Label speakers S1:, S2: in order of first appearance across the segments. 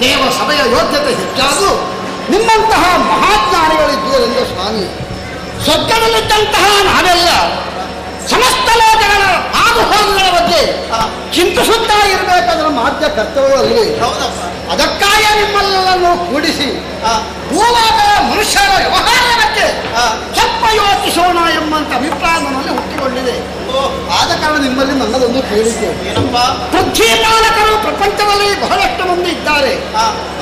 S1: ದೇವ ಸಭೆಯ ಯೋಗ್ಯತೆ ಹೆಚ್ಚಾದು ನಿಮ್ಮಂತಹ ಮಹಾಜ್ಞಾನಿಗಳಿದ್ದೀರೆಂದು ಸ್ವಾಮಿ. ಸ್ವರ್ಗದಲ್ಲಿದ್ದಂತಹ ನಾವೆಲ್ಲ ಸಮಸ್ತ ಲೋಕಗಳ ಆಗುಹೋಗುಗಳ ಬಗ್ಗೆ ಚಿಂತಿಸುತ್ತಾ ಇರಬೇಕಾದ್ರೆ ಮಾಧ್ಯ ಕರ್ತವ್ಯವಲ್ಲಿ ಅದಕ್ಕಾಗಿ ನಿಮ್ಮಲ್ಲೆಲ್ಲರೂ ಕೂಡಿಸಿ ಭೂಲೋಕದ ಮನುಷ್ಯರ ವ್ಯವಹಾರ ಬಗ್ಗೆ ಸ್ವಲ್ಪ ಯೋಚಿಸೋಣ ಎಂಬಂತ ಅಭಿಪ್ರಾಯ ನನ್ನಲ್ಲಿ ಹುಟ್ಟಿಕೊಂಡಿದೆ. ಆದ ಕಾರಣ ನಿಮ್ಮಲ್ಲಿ ನನ್ನದೊಂದು ಕೇಳಿದ್ದೆ. ಪೃಥ್ವಿ ಪಾಲಕರು ಪ್ರಪಂಚದಲ್ಲಿ ಬಹಳಷ್ಟು ಮಂದಿ ಇದ್ದಾರೆ.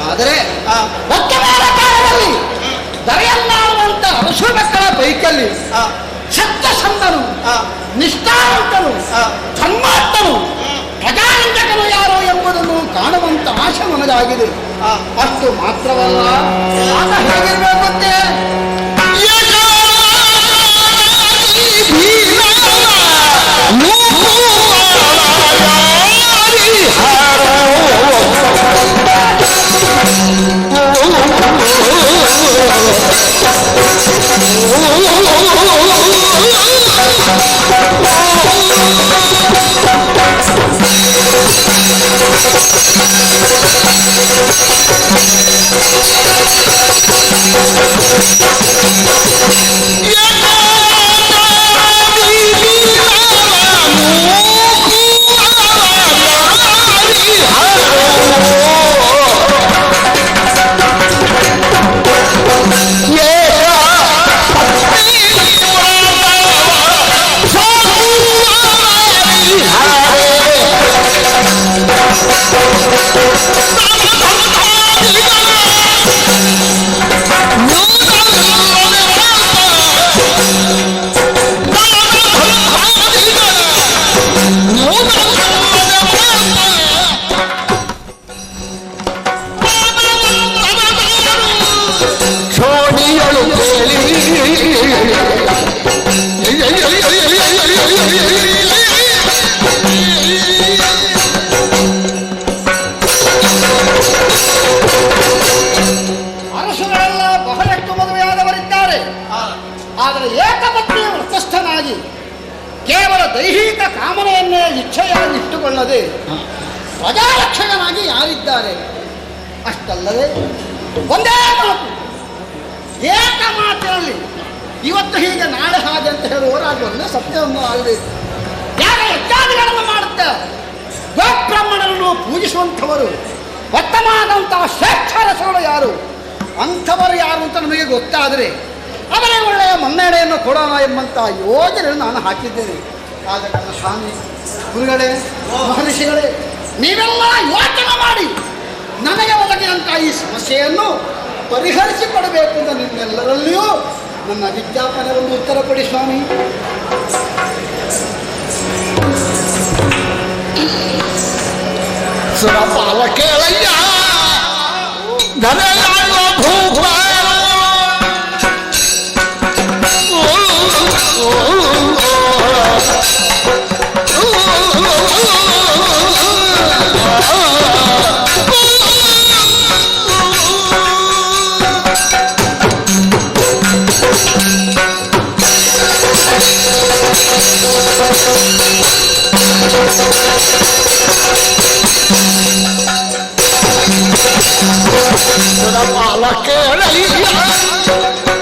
S1: ಆದರೆ ಒತ್ತಡದ ಕಾಲದಲ್ಲಿ ದರೆಯನ್ನಾಡುವಂತ ಅರಸು ಮಕ್ಕಳ ಪೈಕಲ್ಲಿ ಸತ್ಯಸಂಧನು, ನಿಷ್ಠಾವಂತನು, ಧರ್ಮಾರ್ಥನು, ಪ್ರಜಾರಂಜಕನು ಯಾರು ಎಂಬುದನ್ನು ಕಾಣುವಂತ ಆಶೆ ನನಗಾಗಿದೆ. ಅಷ್ಟು ಮಾತ್ರವಲ್ಲ, ಆಗ ಹೇಗಿರ್ಬೇಕಂತೆ ಕೇವಲ ದೈಹಿಕ ಕಾಮನೆಯನ್ನೇ ಇಚ್ಛೆಯಾಗಿ ಇಟ್ಟುಕೊಳ್ಳದೆ ಪ್ರಜಾರಕ್ಷಕನಾಗಿ ಯಾರಿದ್ದಾರೆ. ಅಷ್ಟಲ್ಲದೆ ಒಂದೇ ಮಾತು, ಏಕ ಮಾತಿನಲ್ಲಿ ಇವತ್ತು ಹೀಗೆ ನಾಳೆ ಹಾಗೆ ಅಂತ ಹೇಳುವವರು ಅದು ಒಂದೇ ಸತ್ಯವನ್ನು ಆಗಬೇಕು. ಯಾರ ಯಜ್ಞಾದಿಗಳನ್ನು ಮಾಡುತ್ತೆ ಗೋಬ್ರಾಹ್ಮಣರನ್ನು ಪೂಜಿಸುವಂಥವರು ಉತ್ತಮವಾದಂತಹ ಶ್ರೇಷ್ಠರಸಗಳು ಯಾರು, ಅಂಥವರು ಯಾರು ಅಂತ ನಮಗೆ ಗೊತ್ತಾದರೆ ಅವರೇ ಒಳ್ಳೆಯ ಮನ್ನಣೆಯನ್ನು ಕೊಡೋಣ ಎಂಬಂತಹ ಯೋಜನೆಯನ್ನು ನಾನು ಹಾಕಿದ್ದೇನೆ. ಆದರೆ ನನ್ನ ಸ್ವಾಮಿ ಗುರುಗಳೇ, ಮಹರ್ಷಿಗಳೇ, ನೀವೆಲ್ಲ ಯೋಚನೆ ಮಾಡಿ ನನಗೆ ಒದಗಿದಂಥ ಈ ಸಮಸ್ಯೆಯನ್ನು ಪರಿಹರಿಸಿಕೊಡಬೇಕು ಅಂತ ನಿಮ್ಮೆಲ್ಲರಲ್ಲಿಯೂ ನನ್ನ ವಿಜ್ಞಾಪನೆಯನ್ನು ಉತ್ತರ ಕೊಡಿ ಸ್ವಾಮಿ.
S2: ಸುರಪಾಲ ಕೇಳಯ್ಯ ಧನಯಾಳ ಭೂಪ ಸುರಪಾಲ ಕೇಳಯ್ಯ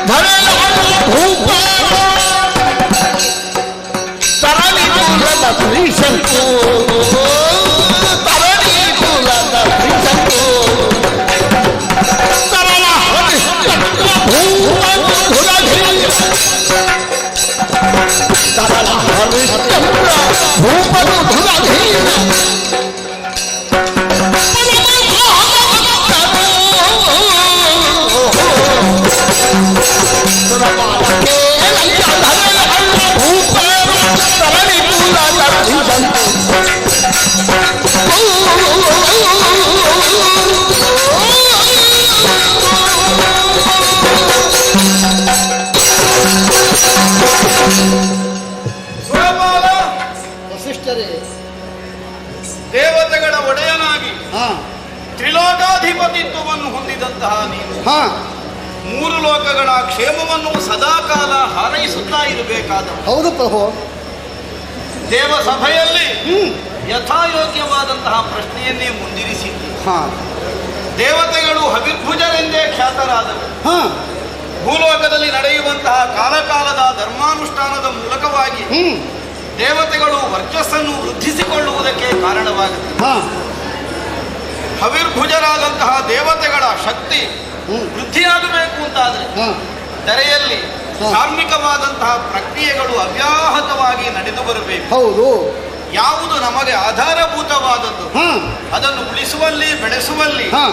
S2: ಧನಯಾಳ ಭೂಪ ತರಣಿ ಮೂಲದ ಶ್ರೀಶಂಕು ತರಣಿ ಮೂಲದ ಶ್ರೀಶಂಕು ತರಣ ಹರಿಶ್ಚಂದ್ರ ಭೂಮಧುರಧೀರ ತರಣ ಹರಿಶ್ಚಂದ್ರ ಭೂಮಧುರಧೀರ
S1: ವಸಿಷ್ಠರೇ,
S3: ದೇವತೆಗಳ ಒಡೆಯನಾಗಿ
S1: ಹಾ
S3: ತ್ರಿಲೋಕಾಧಿಪತಿತ್ವವನ್ನು ಹೊಂದಿದಂತಹ ನೀನು
S1: ಹಾ
S3: ಮೂರು ಲೋಕಗಳ ಕ್ಷೇಮವನ್ನು ಸದಾಕಾಲ ಹಾರೈಸುತ್ತಾ ಇರಬೇಕಾದ
S1: ಹೌದು ಪ್ರಭು.
S3: ದೇವಸಭೆಯಲ್ಲಿ ಯಥಾಯೋಗ್ಯವಾದಂತಹ ಪ್ರಶ್ನೆಯನ್ನೇ ಮುಂದಿರಿಸಿದ್ದು.
S1: ಹಾ
S3: ದೇವತೆಗಳು ಹವಿರ್ಭುಜರೆಂದೇ ಖ್ಯಾತರಾದರು.
S1: ಹಾ
S3: ಭೂಲೋಕದಲ್ಲಿ ನಡೆಯುವಂತಹ ಕಾಲಕಾಲದ ಧರ್ಮಾನುಷ್ಠಾನದ ಮೂಲಕವಾಗಿ ದೇವತೆಗಳು ವರ್ಚಸ್ಸನ್ನು ವೃದ್ಧಿಸಿಕೊಳ್ಳುವುದಕ್ಕೆ ಕಾರಣವಾಗುತ್ತೆ.
S1: ಹಾ
S3: ಹವಿರ್ಭುಜರಾದಂತಹ ದೇವತೆಗಳ ಶಕ್ತಿ ವೃದ್ಧಿಯಾಗಬೇಕು ಅಂತಾದರೆ
S1: ಹಾ
S3: ಧರೆಯಲ್ಲಿ ಧಾರ್ಮಿಕವಾದಂತಹ ಪ್ರಕ್ರಿಯೆಗಳು ಅವ್ಯಾಹತವಾಗಿ ನಡೆದು ಬರಬೇಕು.
S1: ಹೌದು.
S3: ಯಾವುದು ನಮಗೆ ಆಧಾರಭೂತವಾದದ್ದು
S1: ಹಾ
S3: ಅದನ್ನು ಉಳಿಸುವಲ್ಲಿ ಬೆಳೆಸುವಲ್ಲಿ
S1: ಹಾ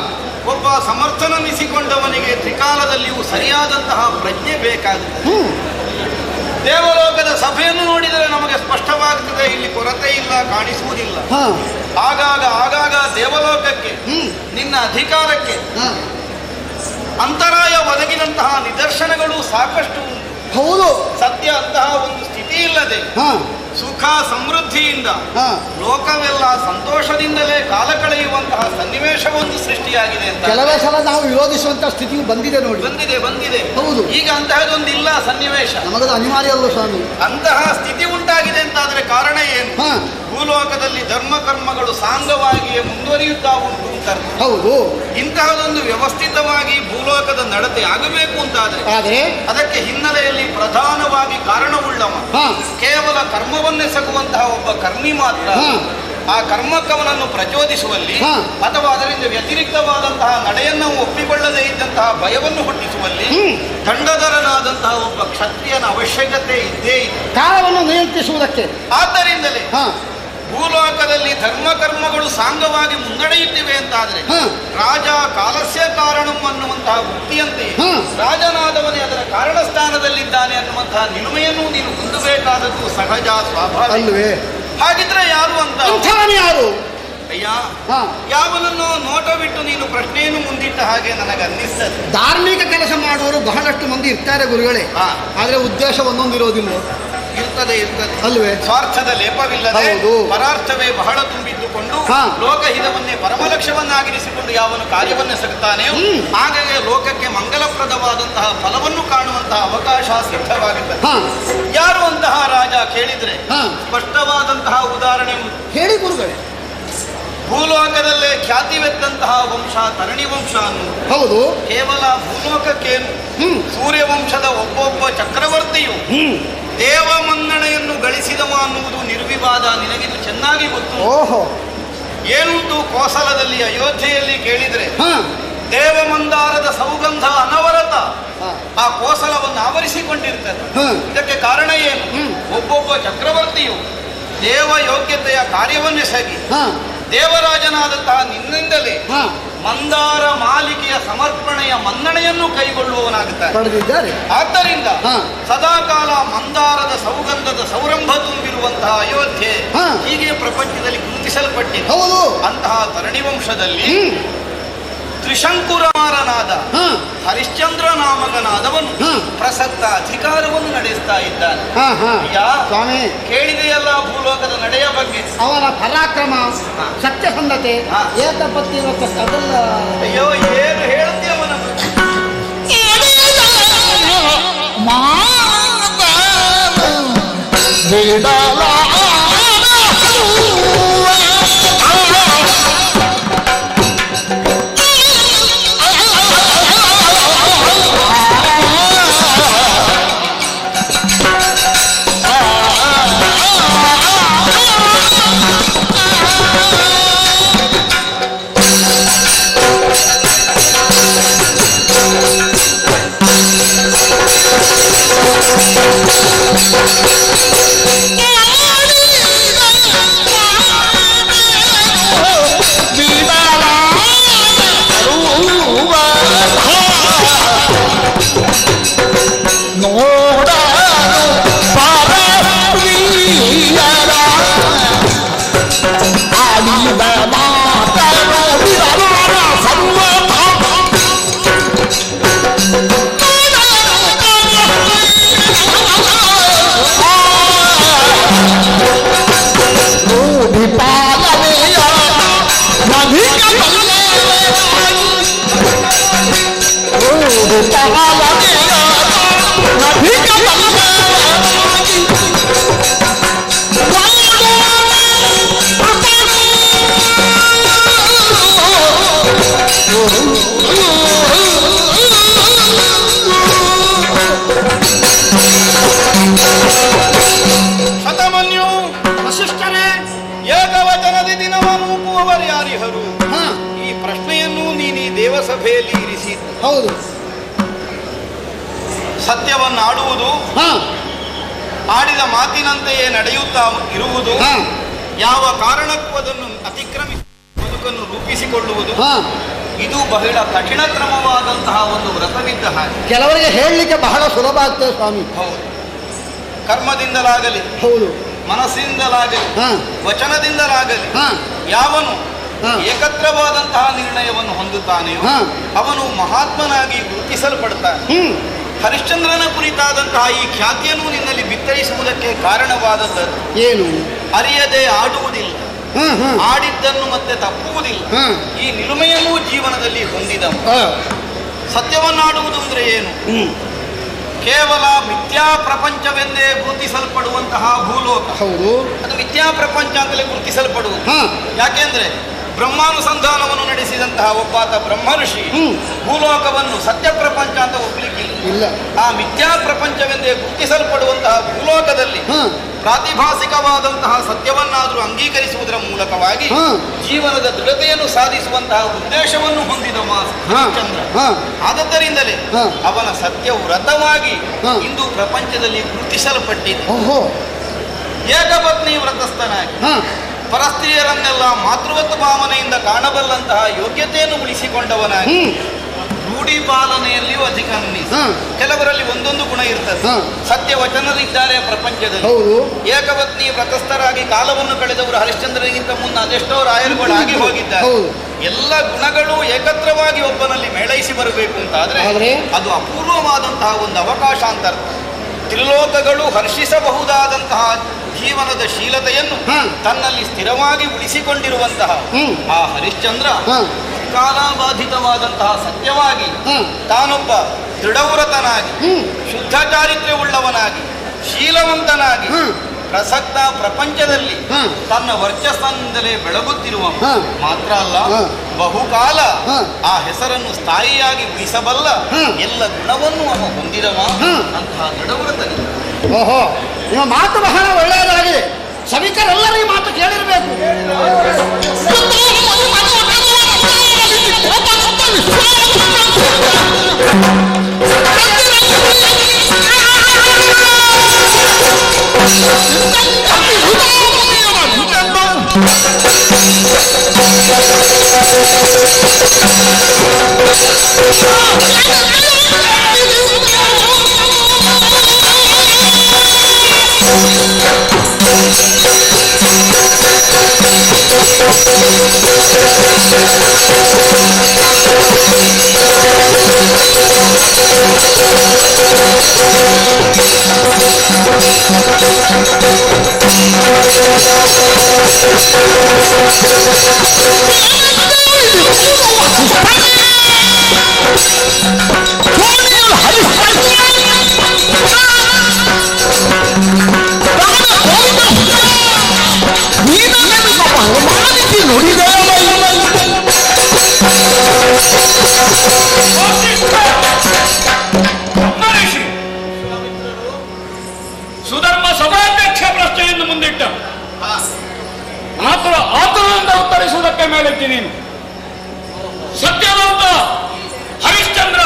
S3: ಒಬ್ಬ ಸಮರ್ಥನೆನಿಸಿಕೊಂಡವನಿಗೆ ತ್ರಿಕಾಲದಲ್ಲಿಯೂ ಸರಿಯಾದಂತಹ ಪ್ರಜ್ಞೆ ಬೇಕಾಗುತ್ತದೆ. ದೇವಲೋಕದ ಸಭೆಯನ್ನು ನೋಡಿದರೆ ನಮಗೆ ಸ್ಪಷ್ಟವಾಗುತ್ತದೆ, ಇಲ್ಲಿ ಕೊರತೆ ಇಲ್ಲ, ಕಾಣಿಸುವುದಿಲ್ಲ.
S1: ಹಾ
S3: ಆಗಾಗ ದೇವಲೋಕಕ್ಕೆ ನಿನ್ನ ಅಧಿಕಾರಕ್ಕೆ ಅಂತರಾಯ ಒದಗಿದಂತಹ ನಿದರ್ಶನಗಳು ಸಾಕಷ್ಟು ಉಂಟು.
S1: ಹೌದು.
S3: ಸದ್ಯ ಅಂತಹ ಒಂದು ಸ್ಥಿತಿ ಇಲ್ಲದೆ
S1: ಹಾ
S3: ಸುಖ ಸಮೃದ್ಧಿಯಿಂದ
S1: ಹಾ
S3: ಲೋಕವೆಲ್ಲ ಸಂತೋಷದಿಂದಲೇ ಕಾಲ ಕಳೆಯುವಂತಹ ಸನ್ನಿವೇಶವೊಂದು ಸೃಷ್ಟಿಯಾಗಿದೆ ಅಂತ
S1: ಕೆಲವೇ ಸಲ ನಾವು ವಿರೋಧಿಸುವಂತ ಸ್ಥಿತಿಯು ಬಂದಿದೆ ನೋಡಿ.
S3: ಬಂದಿದೆ.
S1: ಹೌದು.
S3: ಈಗ ಅಂತಹದೊಂದಿಲ್ಲ ಸನ್ನಿವೇಶ.
S1: ನಮಗದು ಅನಿವಾರ್ಯ ಅಲ್ವ ಸ್ವಾಮಿ?
S3: ಅಂತಹ ಸ್ಥಿತಿ ಉಂಟಾಗಿದೆ ಅಂತಾದ್ರೆ ಕಾರಣ ಏನು?
S1: ಹಾ
S3: ಭೂಲೋಕದಲ್ಲಿ ಧರ್ಮ ಕರ್ಮಗಳು ಸಾಂಗವಾಗಿಯೇ ಮುಂದುವರಿಯುತ್ತಾ ಉಂಟು ಅಂತಾರೆ.
S1: ಹೌದು.
S3: ಇಂತಹದೊಂದು ವ್ಯವಸ್ಥಿತವಾಗಿ ಭೂಲೋಕದ ನಡತೆ ಆಗಬೇಕು ಅಂತಾದ್ರೆ
S1: ಆದರೆ
S3: ಅದಕ್ಕೆ ಹಿನ್ನೆಲೆಯಲ್ಲಿ ಪ್ರಧಾನವಾಗಿ ಕಾರಣವುಳ್ಳವ
S1: ಹಾ
S3: ಕೇವಲ ಕರ್ಮವನ್ನೆಸಗುವಂತಹ ಒಬ್ಬ ಕರ್ಮಿ ಮಾತ್ರ.
S1: ಹಾ
S3: ಆ ಕರ್ಮಕ್ಕವನನ್ನು ಪ್ರಚೋದಿಸುವಲ್ಲಿ
S1: ಹಾ.
S3: ಅಥವಾ ಅದರಿಂದ ವ್ಯತಿರಿಕ್ತವಾದಂತಹ ನಡೆಯನ್ನು ಒಪ್ಪಿಕೊಳ್ಳದೇ ಇದ್ದಂತಹ ಭಯವನ್ನು ಹುಟ್ಟಿಸುವಲ್ಲಿ ದಂಡಧರನಾದಂತಹ ಒಬ್ಬ ಕ್ಷತ್ರಿಯನ ಅವಶ್ಯಕತೆ ಇದ್ದೇ ಇದೆ.
S1: ಕಾಲವನ್ನು ನಿಯಂತ್ರಿಸುವುದಕ್ಕೆ.
S3: ಆದ್ದರಿಂದಲೇ
S1: ಹಾ
S3: ಭೂಲೋಕದಲ್ಲಿ ಧರ್ಮ ಕರ್ಮಗಳು ಸಾಂಗವಾಗಿ ಮುನ್ನಡೆಯುತ್ತಿವೆ ಅಂತಾದ್ರೆ
S1: ಹಾ
S3: ರಾಜ ಕಾಲಸ್ಯ ಕಾರಣಂ ಅನ್ನುವಂತಹ ವೃತ್ತಿಯಂತೆ
S1: ಹಾ.
S3: ರಾಜನಾದವನೇ ಅದರ ಕಾರಣ ಸ್ಥಾನದಲ್ಲಿದ್ದಾನೆ ಅನ್ನುವಂತಹ ನಿಲುಮೆಯನ್ನು ನೀನು ಹೊಂದಬೇಕಾದದ್ದು ಸಹಜ, ಸ್ವಾಭಾವಿಕ.
S1: ಅಲ್ವೇ?
S3: ಹಾಗಿದ್ರೆ ಯಾರು ಅಂತ
S1: ಅಂಥವನು ಯಾರು?
S3: ಅಯ್ಯ,
S1: ಹಾ
S3: ಯಾವನನ್ನು ನೋಟ ಬಿಟ್ಟು ನೀನು ಪ್ರಶ್ನೆಯನ್ನು ಮುಂದಿಟ್ಟ ಹಾಗೆ ನನಗೆ ಅನ್ನಿಸ್ತದೆ.
S1: ಧಾರ್ಮಿಕ ಕೆಲಸ ಮಾಡುವವರು ಬಹಳಷ್ಟು ಮಂದಿ ಇರ್ತಾರೆ ಗುರುಗಳೇ.
S3: ಹಾ.
S1: ಆದ್ರೆ ಉದ್ದೇಶ ಒಂದೊಂದಿರೋದಿಲ್ಲ.
S3: ಇರ್ತದೆ
S1: ಅಲ್ವೇ?
S3: ಸ್ವಾರ್ಥದ ಲೇಪವಿಲ್ಲದೆ
S1: ಹೌದು.
S3: ಪರಾರ್ಥವೇ ಬಹಳ ತುಂಬಿದ್ದುಕೊಂಡು
S1: ಹಾ.
S3: ಲೋಕಹಿತವನ್ನೇ ಪರಮಲಕ್ಷ್ಯವನ್ನಾಗಿರಿಸಿಕೊಂಡು ಯಾವನು ಕಾರ್ಯವನ್ನೆಸಗುತ್ತಾನೆಯೋ ಹಾಗಾಗಿ ಲೋಕಕ್ಕೆ ಮಂಗಲಪ್ರದವಾದಂತಹ ಫಲವನ್ನು ಕಾಣುವಂತಹ ಅವಕಾಶ ಸಿದ್ಧವಾಗುತ್ತದೆ.
S1: ಹಾ
S3: ಯಾರು ಅಂತಹ ರಾಜ ಕೇಳಿದ್ರೆ
S1: ಹಾ.
S3: ಸ್ಪಷ್ಟವಾದಂತಹ ಉದಾಹರಣೆ ಉಂಟು.
S1: ಹೇಳಿ ಗುರುಗಳೇ.
S3: ಭೂಲೋಕದಲ್ಲೇ ಖ್ಯಾತಿವೆತ್ತಂತಹ ವಂಶ ತರಣಿ ವಂಶ ಅನ್ನುವುದು
S1: ಹೌದು.
S3: ಕೇವಲ ಭೂಲೋಕಕ್ಕೇನು,
S1: ಹ್ಮ್
S3: ಸೂರ್ಯವಂಶದ ಒಬ್ಬೊಬ್ಬ ಚಕ್ರವರ್ತಿಯು
S1: ಹ್ಮ್
S3: ದೇವ ಮನ್ನಣೆಯನ್ನು ಗಳಿಸಿದವ ಅನ್ನುವುದು ನಿರ್ವಿವಾದ, ನಿನಗಿದು ಚೆನ್ನಾಗಿ ಗೊತ್ತು.
S1: ಓಹೋ.
S3: ಏನುಂಟು ಕೋಸಲದಲ್ಲಿ ಅಯೋಧ್ಯೆಯಲ್ಲಿ ಕೇಳಿದರೆ
S1: ಹಾ
S3: ದೇವ ಮಂದಾರದ ಸೌಗಂಧ ಅನವರತ
S1: ಹಾ.
S3: ಆ ಕೋಸಲವನ್ನು ಆವರಿಸಿಕೊಂಡಿರ್ತದೆ.
S1: ಹ್ಮ್.
S3: ಇದಕ್ಕೆ ಕಾರಣ ಏನು?
S1: ಹ್ಮ್.
S3: ಒಬ್ಬೊಬ್ಬ ಚಕ್ರವರ್ತಿಯು ದೇವ ಯೋಗ್ಯತೆಯ ಕಾರ್ಯವನ್ನೆಸಗಿ
S1: ಹಾ
S3: ದೇವರಾಜನಾದಂತಹ ನಿನ್ನಿಂದಲೇ
S1: ಹಾ
S3: ಮಂದಾರ ಮಾಲಿಕೆಯ ಸಮರ್ಪಣೆಯ ಮನ್ನಣೆಯನ್ನು ಕೈಗೊಳ್ಳುವವನಾಗುತ್ತಾರೆ.
S1: ಪಡೆದಿದ್ದಾರೆ.
S3: ಆದ್ದರಿಂದ
S1: ಹಾ.
S3: ಸದಾಕಾಲ ಮಂದಾರದ ಸೌಗಂಧದ ಸೌರಂಭ ತುಂಬಿರುವಂತಹ ಅಯೋಧ್ಯೆ
S1: ಹಾ.
S3: ಹೀಗೆ ಪ್ರಪಂಚದಲ್ಲಿ ಗುರುತಿಸಲ್ಪಟ್ಟಿದೆ.
S1: ಹೌದು.
S3: ಅಂತಹ ತರಣಿ ವಂಶದಲ್ಲಿ
S1: ಹ್ಮ್
S3: ತ್ರಿಶಂಕುರಮಾರನಾದ
S1: ಹಾ
S3: ಹರಿಶ್ಚಂದ್ರ ನಾಮಕನಾದವನು
S1: ಹಾ.
S3: ಪ್ರಸಕ್ತ ಅಧಿಕಾರವನ್ನು ನಡೆಸ್ತಾ ಇದ್ದಾನೆ.
S1: ಹಾ ಹಾ
S3: ಯಾ
S1: ಸ್ವಾಮಿ,
S3: ಕೇಳಿದೆಯಲ್ಲ ಭೂಲೋಕದ ನಡೆಯ ಬಗ್ಗೆ.
S1: ಅವನ ಪರಾಕ್ರಮ, ಸತ್ಯಸಂಧತೆ,
S3: ಹಾ.
S1: ಏಕಪತ್ನಿವ್ರತ ಅದೆಲ್ಲ.
S3: ಅಯ್ಯೋ, ಏನು ಹೇಳ್ತೀಯ ಅವನ ಬಗ್ಗೆ? ಶತಮನ್ಯು
S1: ವಸಿಷ್ಠರೇ.
S3: ಏಕವಚನದಿ ದಿನವನ್ನು ಒಪ್ಪುವವರು ಯಾರಿಹರು?
S1: ಹಾ
S3: ಈ ಪ್ರಶ್ನೆಯನ್ನು ನೀನು ಈ ದೇವಸಭೆಯಲ್ಲಿ ಇರಿಸಿ
S1: ಹೌದು.
S3: ಸತ್ಯವನ್ನು ಆಡುವುದು,
S1: ಹಾ
S3: ಆಡಿದ ಮಾತಿನಂತೆಯೇ ನಡೆಯುತ್ತಾ ಇರುವುದು,
S1: ಹಾ
S3: ಯಾವ ಕಾರಣಕ್ಕೂ ಅದನ್ನು ಅತಿಕ್ರಮಿಸಿ ಬದುಕನ್ನು ರೂಪಿಸಿಕೊಳ್ಳುವುದು,
S1: ಹಾ
S3: ಇದು ಬಹಳ ಕಠಿಣ ಕ್ರಮವಾದಂತಹ ಒಂದು ವ್ರತವಿದ್ದ ಹಾಗೆ.
S1: ಕೆಲವರಿಗೆ ಹೇಳಲಿಕ್ಕೆ ಬಹಳ ಸುಲಭ ಆಗ್ತದೆ ಸ್ವಾಮಿ.
S3: ಹೌದು. ಕರ್ಮದಿಂದಲಾಗಲಿ,
S1: ಹೌದು.
S3: ಮನಸ್ಸಿಂದಲಾಗಲಿ,
S1: ಹಾ
S3: ವಚನದಿಂದಲಾಗಲಿ
S1: ಹಾ
S3: ಯಾವನು
S1: ಹಾ.
S3: ಏಕತ್ರವಾದಂತಹ ನಿರ್ಣಯವನ್ನು ಹೊಂದುತ್ತಾನೆಯೋ
S1: ಹಾ.
S3: ಅವನು ಮಹಾತ್ಮನಾಗಿ ಗುರುತಿಸಲ್ಪಡ್ತಾನೆ.
S1: ಹ್ಮ್
S3: ಹರಿಶ್ಚಂದ್ರನ ಕುರಿತಾದಂತಹ ಈ ಖ್ಯಾತಿಯನ್ನು ನಿನ್ನಲ್ಲಿ ಬಿತ್ತರಿಸುವುದಕ್ಕೆ ಕಾರಣವಾದದ್ದು
S1: ಏನು?
S3: ಅರಿಯದೆ ಆಡುವುದಿಲ್ಲ,
S1: ಹ್ಮ್ ಹ್ಮ್
S3: ಆಡಿದ್ದನ್ನು ಮತ್ತೆ ತಪ್ಪುವುದಿಲ್ಲ.
S1: ಹ್ಮ್
S3: ಈ ನಿಲುಮೆಯನ್ನು ಜೀವನದಲ್ಲಿ ಹೊಂದಿದವ.
S1: ಹಾ.
S3: ಸತ್ಯವನ್ನಾಡುವುದು ಅಂದ್ರೆ ಏನು?
S1: ಹ್ಮ್
S3: ಕೇವಲ ಮಿಥ್ಯಾ ಪ್ರಪಂಚವೆಂದೇ ಗುರುತಿಸಲ್ಪಡುವಂತಹ ಭೂಲೋಕ,
S1: ಹೌದು.
S3: ಅದು ಮಿಥ್ಯಾ ಪ್ರಪಂಚ ಅಂತಲೇ ಗುರುತಿಸಲ್ಪಡುವುದು.
S1: ಹಾ
S3: ಯಾಕೆಂದ್ರೆ ಬ್ರಹ್ಮಾನುಸಂಧಾನವನ್ನು ನಡೆಸಿದಂತಹ ಒಬ್ಬಾತ ಬ್ರಹ್ಮಋಷಿ
S1: ಹ್ಮ್.
S3: ಭೂಲೋಕವನ್ನು ಸತ್ಯ ಪ್ರಪಂಚ ಅಂತ ಒಪ್ಪಲಿಕ್ಕಿಲ್ಲ.
S1: ಇಲ್ಲ.
S3: ಆ ಮಿಥ್ಯಾ ಪ್ರಪಂಚವೆಂದೇ ಗುರುತಿಸಲ್ಪಡುವಂತಹ ಭೂಲೋಕದಲ್ಲಿ
S1: ಹಾ
S3: ಪ್ರಾತಿಭಾಸಿಕವಾದಂತಹ ಸತ್ಯವನ್ನಾದರೂ ಅಂಗೀಕರಿಸುವುದರ ಮೂಲಕವಾಗಿ
S1: ಹಾ.
S3: ಜೀವನದ ದೃಢತೆಯನ್ನು ಸಾಧಿಸುವಂತಹ ಉದ್ದೇಶವನ್ನು ಹೊಂದಿದ
S1: ಹಾ
S3: ಚಂದ್ರ.
S1: ಹಾ
S3: ಆದದ್ದರಿಂದಲೇ
S1: ಹಾ.
S3: ಅವನ ಸತ್ಯವು ವ್ರತವಾಗಿ
S1: ಹಾ.
S3: ಇಂದು ಪ್ರಪಂಚದಲ್ಲಿ ಗುರುತಿಸಲ್ಪಟ್ಟಿದೆ.
S1: ಓಹೋ.
S3: ಏಕಪತ್ನಿ ವ್ರತಸ್ಥನಾಗಿ
S1: ಹಾ
S3: ಪರಸ್ತ್ರೀಯರನ್ನೆಲ್ಲ ಮಾತೃವತ್ ಭಾವನೆಯಿಂದ ಕಾಣಬಲ್ಲಂತಹ ಯೋಗ್ಯತೆಯನ್ನು ಉಳಿಸಿಕೊಂಡವನಾಗಿ
S1: ಹ್ಮ್
S3: ರೂಢಿ ಪಾಲನೆಯಲ್ಲಿಯೂ ಅಧಿಕ ಅನ್ನಿಸಿ.
S1: ಹಾ.
S3: ಕೆಲವರಲ್ಲಿ ಒಂದೊಂದು ಗುಣ ಇರ್ತದೆ.
S1: ಹಾ.
S3: ಸತ್ಯ ವಚನರಿದ್ದಾರೆ ಪ್ರಪಂಚದಲ್ಲಿ.
S1: ಹೌದು.
S3: ಏಕಪತ್ನಿ ವ್ರತಸ್ಥರಾಗಿ ಕಾಲವನ್ನು ಕಳೆದವರು ಹರಿಶ್ಚಂದ್ರನಿಗಿಂತ ಮುನ್ನ ಅದೆಷ್ಟೋ ರಾಯರುಗಳು ಆಗಿ ಹೋಗಿದ್ದಾರೆ.
S1: ಹೌದು.
S3: ಎಲ್ಲ ಗುಣಗಳು ಏಕತ್ರವಾಗಿ ಒಬ್ಬನಲ್ಲಿ ಮೇಳೈಸಿ ಬರಬೇಕು ಅಂತಾದ್ರೆ
S1: ಆದ್ರೆ?
S3: ಅದು ಅಪೂರ್ವವಾದಂತಹ ಒಂದು ಅವಕಾಶ ಅಂತ ಅರ್ಥ. ತ್ರಿಲೋಕಗಳು ಹರ್ಷಿಸಬಹುದಾದಂತಹ ಜೀವನದ ಶೀಲತೆಯನ್ನು
S1: ಹಾ.
S3: ತನ್ನಲ್ಲಿ ಸ್ಥಿರವಾಗಿ ಉಳಿಸಿಕೊಂಡಿರುವಂತಹ
S1: ಹ್ಮ್.
S3: ಆ ಹರಿಶ್ಚಂದ್ರ
S1: ಹಾ
S3: ಕಾಲಾಬಾಧಿತವಾದಂತಹ ಸತ್ಯವಾಗಿ
S1: ಹಾ
S3: ತಾನೊಬ್ಬ ದೃಢವ್ರತನಾಗಿ
S1: ಹ್ಮ್
S3: ಶುದ್ಧ ಚಾರಿತ್ರ್ಯವುಳ್ಳವನಾಗಿ ಶೀಲವಂತನಾಗಿ
S1: ಹ್ಮ್.
S3: ಪ್ರಸಕ್ತ ಪ್ರಪಂಚದಲ್ಲಿ
S1: ಹಾ.
S3: ತನ್ನ ವರ್ಚಸ್ಸಿನಿಂದಲೇ ಬೆಳಗುತ್ತಿರುವ
S1: ಹಾ.
S3: ಮಾತ್ರ ಅಲ್ಲ
S1: ಹಾ.
S3: ಬಹುಕಾಲ
S1: ಹಾ.
S3: ಆ ಹೆಸರನ್ನು ಸ್ಥಾಯಿಯಾಗಿ ಉಳಿಸಬಲ್ಲ
S1: ಹಾ.
S3: ಎಲ್ಲ ಗುಣವನ್ನು ಅವ ಹೊಂದಿದವ
S1: ಹಾ.
S3: ಅಂತಹ ದೃಢವ್ರತನಿ.
S1: ಓಹೋ, ನಿಮ್ಮ ಮಾತು ಬಹಳ ಒಳ್ಳೆಯದಾಗಿದೆ. ಸಭಿಕರೆಲ್ಲರೂ ಈ ಮಾತು ಕೇಳಿರಬೇಕು.
S4: ಸುಧರ್ಮ ಸಭಾಧ್ಯಕ್ಷ ಪ್ರಶ್ನೆಯನ್ನು ಮುಂದಿಟ್ಟ. ಆತುರದಿಂದ ಉತ್ತರಿಸುವುದಕ್ಕೆ ಮೇಲೆತ್ತಿ ನೀನು ಸತ್ಯವಂತ ಹರಿಶ್ಚಂದ್ರ.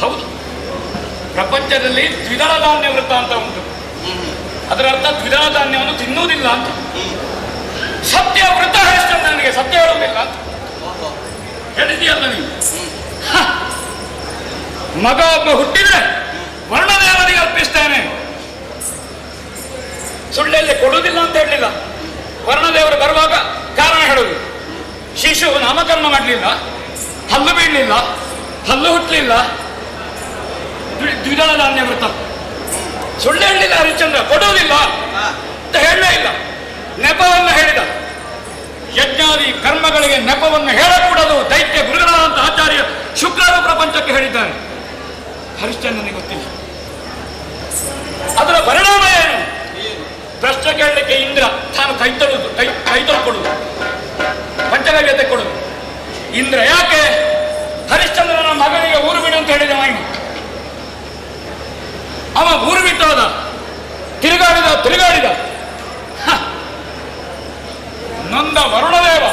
S4: ಹೌದು, ಪ್ರಪಂಚದಲ್ಲಿ ದ್ವಿದಳ ಧಾನ್ಯ ವೃತ್ತ ಅಂತ ಉಂಟು. ಅದರ ಅರ್ಥ ದ್ವಿದಳ ಧಾನ್ಯವನ್ನು ತಿನ್ನುವುದಿಲ್ಲ ಅಂತ. ಸತ್ಯ ವೃತ್ತ ಹರಿಶ್ಚಂದ್ರನಿಗೆ ಸತ್ಯ ಹೇಳುವುದಿಲ್ಲ ಅಂತ ಹೇಳಿದೆಯಲ್ಲ ನೀನು. ಮಗ ಒಬ್ಬ ಹುಟ್ಟಿದ್ರೆ ವರ್ಣದೇವರಿಗೆ ಅರ್ಪಿಸ್ತೇನೆ, ಸುಳ್ಳೆಲ್ಲಿ ಕೊಡುವುದಿಲ್ಲ ಅಂತ ಹೇಳಲಿಲ್ಲ. ವರ್ಣದೇವರು ಬರುವಾಗ ಕಾರಣ ಹೇಳುವುದು. ಶಿಶು ನಾಮಕರಣ ಮಾಡಲಿಲ್ಲ, ಹಲ್ಲು ಬೀಳಲಿಲ್ಲ, ಹಲ್ಲು ಹುಟ್ಟಲಿಲ್ಲ, ದ್ವಿದಳ ಧಾನ್ಯ ವೃತ್ತ. ಸುಳ್ಳು ಹೇಳಲಿಲ್ಲ ಹರಿಶ್ಚಂದ್ರ, ಕೊಡುವುದಿಲ್ಲ ಅಂತ ಹೇಳಲೇ ಇಲ್ಲ. ನೆಪವನ್ನು ಹೇಳಿದ. ಯಜ್ಞಾದಿ ಕರ್ಮಗಳಿಗೆ ನೆಪವನ್ನು ಹೇಳಕೂಡದು, ದೈತ್ಯ ಗುರುಗಳಾದಂತಹ ಆಚಾರ್ಯ ಶುಕ್ರರು ಪ್ರಪಂಚಕ್ಕೆ ಹೇಳಿದ್ದಾರೆ. ಹರಿಶ್ಚಂದ್ರನಿಗೆ ಗೊತ್ತಿಲ್ಲ ಅದರ ಪರಿಣಾಮ ಏನು. ಪ್ರಶ್ನೆ ಕೇಳಲಿಕ್ಕೆ ಇಂದ್ರ ತಾನು ಕೈತೊಳು ಕೊಡುವುದು, ಪಂಚಗವ್ಯತೆ ಕೊಡುವುದು. ಇಂದ್ರ ಯಾಕೆ ಹರಿಶ್ಚಂದ್ರನ ಮಗನಿಗೆ ಊರು ಬಿಡು ಅಂತ ಹೇಳಿದ ಅವ ಊರು ಬಿಟ್ಟು ಹೋದ, ತಿರುಗಾಡಿದ. ನೊಂದ ವರುಣದೇವ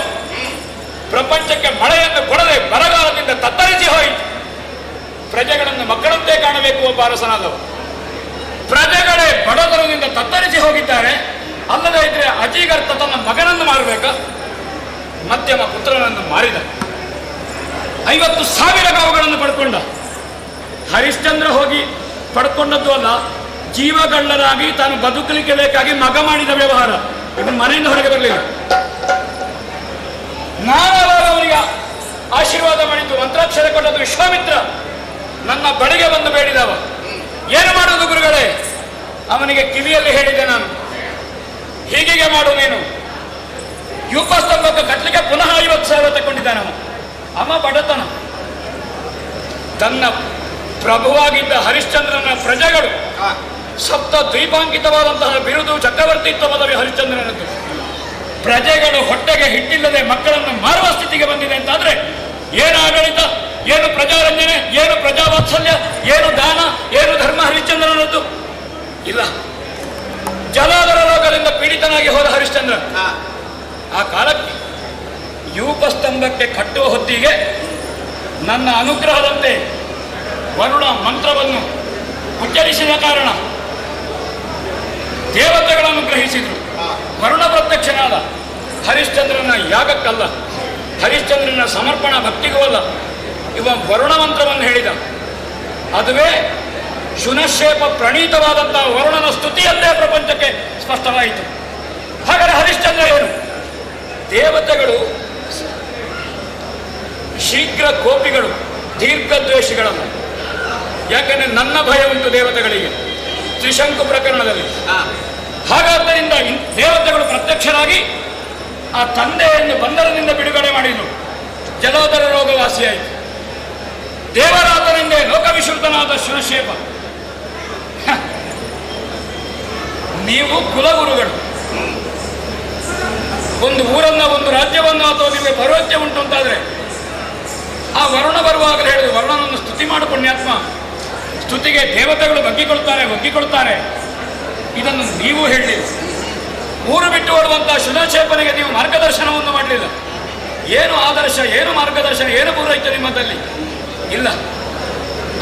S4: ಪ್ರಪಂಚಕ್ಕೆ ಮಳೆಯನ್ನು ಕೊಡದೆ ಬರಗಾಲದಿಂದ ತತ್ತರಿಸಿ ಹೋಯಿತು. ಪ್ರಜೆಗಳನ್ನು ಮಕ್ಕಳಂತೆ ಕಾಣಬೇಕು ಒಬ್ಬ ಅರಸನಾದವ. ಪ್ರಜೆಗಳೇ ಬಡತನದಿಂದ ತತ್ತರಿಸಿ ಹೋಗಿದ್ದಾರೆ. ಅಲ್ಲದೆ ಇದ್ರೆ ಅಜೀಗರ್ತ ತನ್ನ ಮಗನನ್ನು ಮಾರಬೇಕ, ಮಧ್ಯಮ ಪುತ್ರನನ್ನು ಮಾರಿದ. 50,000 ಗಾವುಗಳನ್ನು ಪಡ್ಕೊಂಡ. ಹರಿಶ್ಚಂದ್ರ ಹೋಗಿ ಪಡ್ಕೊಂಡದ್ದು ಅಲ್ಲ, ಜೀವಗಳ್ಳರಾಗಿ ತಾನು ಬದುಕಲಿಕ್ಕೆ ಬೇಕಾಗಿ ಮಗ ಮಾಡಿದ ವ್ಯವಹಾರ. ಇವನು ಮನೆಯಿಂದ ಹೊರಗೆ ಬರಲಿಲ್ಲ. ನಾನವಾಗ ಅವನಿಗೆ ಆಶೀರ್ವಾದ ಮಾಡಿದ್ದು, ಮಂತ್ರಾಕ್ಷರ ಕೊಟ್ಟದ್ದು ವಿಶ್ವಾಮಿತ್ರ. ನನ್ನ ಬಳಿಗೆ ಬಂದು ಬೇಡಿದವ, ಏನು ಮಾಡುವುದು ಗುರುಗಳೇ? ಅವನಿಗೆ ಕಿವಿಯಲ್ಲಿ ಹೇಳಿದೆ ನಾನು, ಹೀಗೆ ಮಾಡು ನೀನು. ಯೂಪಸ್ತಂಭಕ್ಕೆ ಕಟ್ಟಲಿಕ್ಕೆ ಪುನಃ 50,000 ತಗೊಂಡಿದ್ದಾನೆ ಅವ ಬಡತನ. ತನ್ನ ಪ್ರಭುವಾಗಿದ್ದ ಹರಿಶ್ಚಂದ್ರನ ಪ್ರಜೆಗಳು ಸಪ್ತ ದ್ವೀಪಾಂಕಿತವಾದಂತಹ ಬಿರುದು ಚಕ್ರವರ್ತಿತ್ವ ಪದವಿ ಹರಿಶ್ಚಂದ್ರನದ್ದು. ಪ್ರಜೆಗಳು ಹೊಟ್ಟೆಗೆ ಹಿಟ್ಟಿಲ್ಲದೆ ಮಕ್ಕಳನ್ನು ಮಾರುವ ಸ್ಥಿತಿಗೆ ಬಂದಿದೆ ಅಂತಾದ್ರೆ ಏನು ಆಡಳಿತ, ಏನು ಪ್ರಜಾರಂಜನೆ, ಏನು ಪ್ರಜಾವಾತ್ಸಲ್ಯ, ಏನು ದಾನ, ಏನು ಧರ್ಮ ಹರಿಶ್ಚಂದ್ರನದ್ದು ಇಲ್ಲ. ಜಲಾಧರ ರೋಗದಿಂದ ಪೀಡಿತನಾಗಿ ಹೋದ ಹರಿಶ್ಚಂದ್ರ ಆ ಕಾಲಕ್ಕೆ ಯೂಪಸ್ತಂಭಕ್ಕೆ ಕಟ್ಟುವ ಹೊತ್ತಿಗೆ ನನ್ನ ಅನುಗ್ರಹದಂತೆ ವರುಣ ಮಂತ್ರವನ್ನು ಉಚ್ಚರಿಸಿದ ಕಾರಣ ದೇವತೆಗಳನ್ನು ಗ್ರಹಿಸಿದ್ರು. ವರುಣ ಪ್ರತ್ಯಕ್ಷನಾದ. ಹರಿಶ್ಚಂದ್ರನ ಯಾಗಕ್ಕಲ್ಲ, ಹರಿಶ್ಚಂದ್ರನ ಸಮರ್ಪಣಾ ಭಕ್ತಿಗೂ ಅಲ್ಲ. ಇವ ವರುಣ ಮಂತ್ರವನ್ನು ಹೇಳಿದ. ಅದುವೇ ಶುನಶೇಪ ಪ್ರಣೀತವಾದಂತಹ ವರುಣನ ಸ್ತುತಿಯಲ್ಲೇ ಪ್ರಪಂಚಕ್ಕೆ ಸ್ಪಷ್ಟವಾಯಿತು. ಹಾಗಾದರೆ ಹರಿಶ್ಚಂದ್ರ ಏನು? ದೇವತೆಗಳು ಶೀಘ್ರ ಕೋಪಿಗಳು, ದೀರ್ಘದ್ವೇಷಿಗಳಲ್ಲ. ಯಾಕಂದ್ರೆ ನನ್ನ ಭಯ ಉಂಟು ದೇವತೆಗಳಿಗೆ ತ್ರಿಶಂಕು ಪ್ರಕರಣದಲ್ಲಿ. ಹಾಗಾದ್ದರಿಂದ ದೇವತೆಗಳು ಪ್ರತ್ಯಕ್ಷರಾಗಿ ಆ ತಂದೆಯನ್ನು ಬಂಧನದಿಂದ ಬಿಡುಗಡೆ ಮಾಡಿದರು. ಜಲೋದರ ರೋಗವಾಸಿಯಾಯಿತು. ದೇವರಾತನಿಂದ ಲೋಕವಿಶುದ್ಧನಾದ ಶುನಶೇಪ ನೀವು ಕುಲಗುರುಗಳು. ಒಂದು ಊರನ್ನ ಒಂದು ರಾಜ್ಯವನ್ನು ಅಥವಾ ನಿಮಗೆ ಭರವಸೆ ಉಂಟು ಅಂತಾದ್ರೆ ಆ ವರುಣ ಬರುವಾಗಲೇ ಹೇಳಿದ್ರು, ವರುಣನನ್ನು ಸ್ತುತಿ ಮಾಡು ಪುಣ್ಯಾತ್ಮ, ಸ್ತುತಿಗೆ ದೇವತೆಗಳು ಬಗ್ಗಿಕೊಳ್ತಾರೆ. ಇದನ್ನು ನೀವು ಹೇಳಲಿಲ್ಲ. ಊರು ಬಿಟ್ಟು ಓಡುವಂತಹ ಶುನಶೇಪನಿಗೆ ನೀವು ಮಾರ್ಗದರ್ಶನವನ್ನು ಮಾಡಲಿಲ್ಲ. ಏನು ಆದರ್ಶ, ಏನು ಮಾರ್ಗದರ್ಶನ, ಏನು ಪೂರೈಕೆ ನಿಮ್ಮದಲ್ಲಿ ಇಲ್ಲ.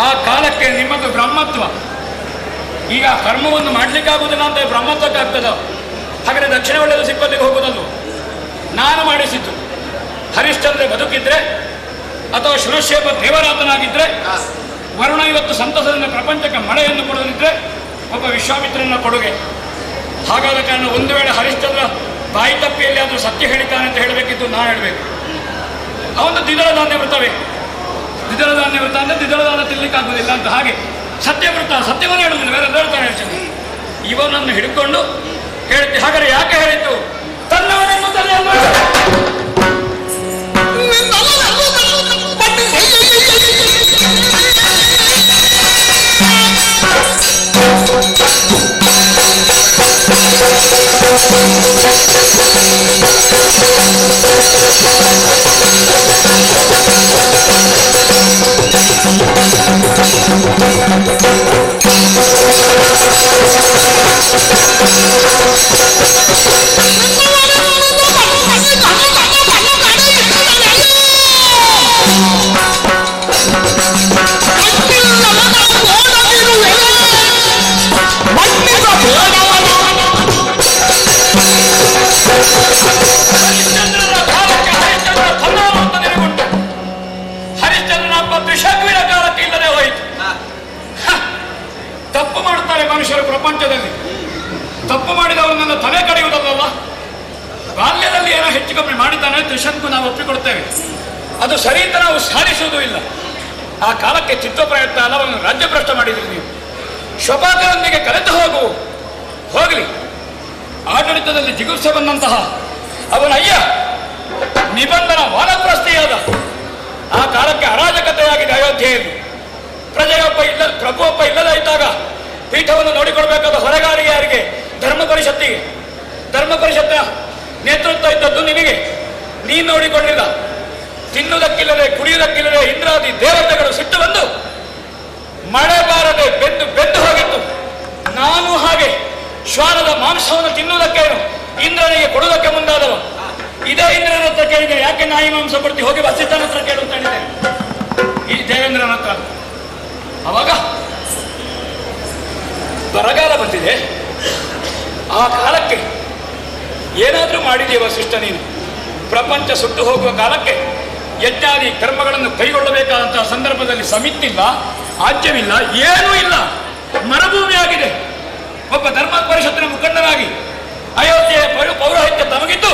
S4: ಆ ಕಾಲಕ್ಕೆ ನಿಮ್ಮದು ಬ್ರಹ್ಮತ್ವ. ಈಗ ಕರ್ಮವನ್ನು ಮಾಡಲಿಕ್ಕಾಗುವುದಿಲ್ಲ ಅಂತ ಬ್ರಹ್ಮತ್ವಕ್ಕಾಗ್ತದ? ಹಾಗಾದರೆ ದಕ್ಷಿಣ ಒಳ್ಳೆಯ ಸಿಬ್ಬಂದಿಗೆ ಹೋಗುವುದಲ್ವ? ನಾನು ಮಾಡಿಸಿದ್ದು. ಹರಿಶ್ಚಂದ್ರ ಬದುಕಿದ್ರೆ ಅಥವಾ ಶುನಶೇಪ ದೇವರಾತನಾಗಿದ್ರೆ, ವರುಣ ಇವತ್ತು ಸಂತಸದಿಂದ ಪ್ರಪಂಚಕ್ಕೆ ಮಳೆಯನ್ನು ಕೊಡೋದಿದ್ರೆ ಒಬ್ಬ ವಿಶ್ವಾಮಿತ್ರನ ಕೊಡುಗೆ. ಹಾಗಾದ ಕಾರಣ ಒಂದು ವೇಳೆ ಹರಿಶ್ಚಂದ್ರ ಬಾಯಿ ತಪ್ಪಿಯಲ್ಲಿ ಆದರೂ ಸತ್ಯ ಹೇಳಿದ್ದಾನೆ ಅಂತ ಹೇಳಬೇಕಿತ್ತು, ನಾ ಹೇಳಬೇಕು. ಅವನು ದ್ವಿದಳ ಧಾನ್ಯ ವೃತವೇ. ದ್ವಿದಳ ಧಾನ್ಯ ವೃತ ಅಂದರೆ ದ್ವಿದಳ ಧಾನ್ಯ ತಿನ್ನಲಿಕ್ಕಾಗುವುದಿಲ್ಲ ಅಂತ. ಹಾಗೆ ಸತ್ಯವೃತ, ಸತ್ಯವನ್ನು ಹೇಳುವುದಿಲ್ಲ, ಬೇರೆ ಹೇಳ್ತಾನೆ ಹರಿಶ್ಚಂದ್ರ. ಇವನನ್ನು ಹಿಡ್ಕೊಂಡು ಹೇಳ್ತಿ. ಹಾಗಾದ್ರೆ ಯಾಕೆ ಹೇಳಿದ್ದು? ತನ್ನವನೆನ್ನುತ್ತದೆ ಅಲ್ವಾ? ಹರಿಶ್ಚಂದ್ರನ ಹಬ್ಬ ತ್ರಿಶಂಕುವಿನ ಕಾಲಕ್ಕೆ ಇಲ್ಲದೆ ಹೋಯಿತು. ತಪ್ಪು ಮಾಡುತ್ತಾರೆ ಮನುಷ್ಯರು ಪ್ರಪಂಚದಲ್ಲಿ. ತಪ್ಪು ಮಾಡಿದವರನ್ನೆಲ್ಲ ತಲೆ ಕಡಿಯುವುದಲ್ಲ. ಬಾಲ್ಯದಲ್ಲಿ ಏನೋ ಹೆಚ್ಚು ಕಮ್ಮಿ ಮಾಡಿದ್ದಾನೆ ತ್ರಿಶಂಕು, ನಾವು ಒಪ್ಪಿಕೊಳ್ತೇವೆ. ಅದು ಸರಿ ಅಂತ ನಾವು ಸಾಧಿಸುವುದೂ ಇಲ್ಲ. ಆ ಕಾಲಕ್ಕೆ ಚಿತ್ತ ಪ್ರಯತ್ನ ಅಲ್ಲವನ್ನು ರಾಜ್ಯಭ್ರಷ್ಟ ಮಾಡಿದ್ರಿ ನೀವು. ಶೋಭಾಕರೊಂದಿಗೆ ಕಲೆತು ಹೋಗಲಿ. ಆಡಳಿತದಲ್ಲಿ ಜಿಗುಪ್ಸೆ ಬಂದಂತಹ ಅವನ ಅಯ್ಯ ನಿಬಂಧನ ವಾನಪ್ರಸ್ಥಿಯಾದ. ಆ ಕಾಲಕ್ಕೆ ಅರಾಜಕತೆಯಾಗಿದೆ ಅಯೋಧ್ಯೆಯಲ್ಲಿ. ಪ್ರಜೆಯೊಬ್ಬ ಇಲ್ಲ, ಪ್ರಭುವೊಬ್ಬ ಇಲ್ಲದೇ ಇದ್ದಾಗ ಪೀಠವನ್ನು ನೋಡಿಕೊಳ್ಬೇಕಾದ ಹೊರಗಾರಿಗೆ ಯಾರಿಗೆ? ಧರ್ಮ ಪರಿಷತ್ತಿಗೆ. ಧರ್ಮ ಪರಿಷತ್ತಿನ ನೇತೃತ್ವ ಇದ್ದದ್ದು ನಿನಗೆ. ನೀನು ನೋಡಿಕೊಳ್ಳಿಲ್ಲ. ತಿನ್ನುವುದಕ್ಕಿಲ್ಲದೆ ಕುಡಿಯುವುದಕ್ಕಿಲ್ಲದೆ ಇಂದ್ರಾದಿ ದೇವತೆಗಳು ಸಿಟ್ಟು ಬಂದು ಮಳೆ ಬಾರದೆ ಬೆದ್ದು ಹೋಗಿತ್ತು. ನಾನು ಹಾಗೆ ಶ್ವಾನದ ಮಾಂಸವನ್ನು ತಿನ್ನುವುದಕ್ಕೇನು ಇಂದ್ರನಿಗೆ ಕೊಡುವುದಕ್ಕೆ ಮುಂದಾದವ. ಇದೇ ಇಂದ್ರನ ಹತ್ರ ಕೇಳಿದೆ, ಯಾಕೆ ನಾಯಿ ಮಾಂಸ ಕೊಡ್ತಿ, ಹೋಗಿ ವಸಿಷ್ಠನ ಹತ್ರ ಕೇಳು ಅಂತ ಹೇಳಿದೆ ಈ ದೇವೇಂದ್ರನ ಹತ್ರ. ಅವಾಗ ಬರಗಾಲ ಬಂದಿದೆ. ಆ ಕಾಲಕ್ಕೆ ಏನಾದರೂ ಮಾಡಿದೆಯೇ ವಸಿಷ್ಠ ನೀನು? ಪ್ರಪಂಚ ಸುಟ್ಟು ಹೋಗುವ ಕಾಲಕ್ಕೆ ಯಜ್ಞಾದಿ ಕರ್ಮಗಳನ್ನು ಕೈಗೊಳ್ಳಬೇಕಾದಂತಹ ಸಂದರ್ಭದಲ್ಲಿ ಸಮಿತಿಲ್ಲ, ಆಜ್ಯವಿಲ್ಲ, ಏನೂ ಇಲ್ಲ, ಮರುಭೂಮಿ ಆಗಿದೆ. ಒಬ್ಬ ಧರ್ಮ ಪರಿಷತ್ತಿನ ಮುಖಂಡನಾಗಿ ಅಯೋಧ್ಯೆಯ ಪೌರೋಹಿತ್ಯ ತಮಗಿದ್ದು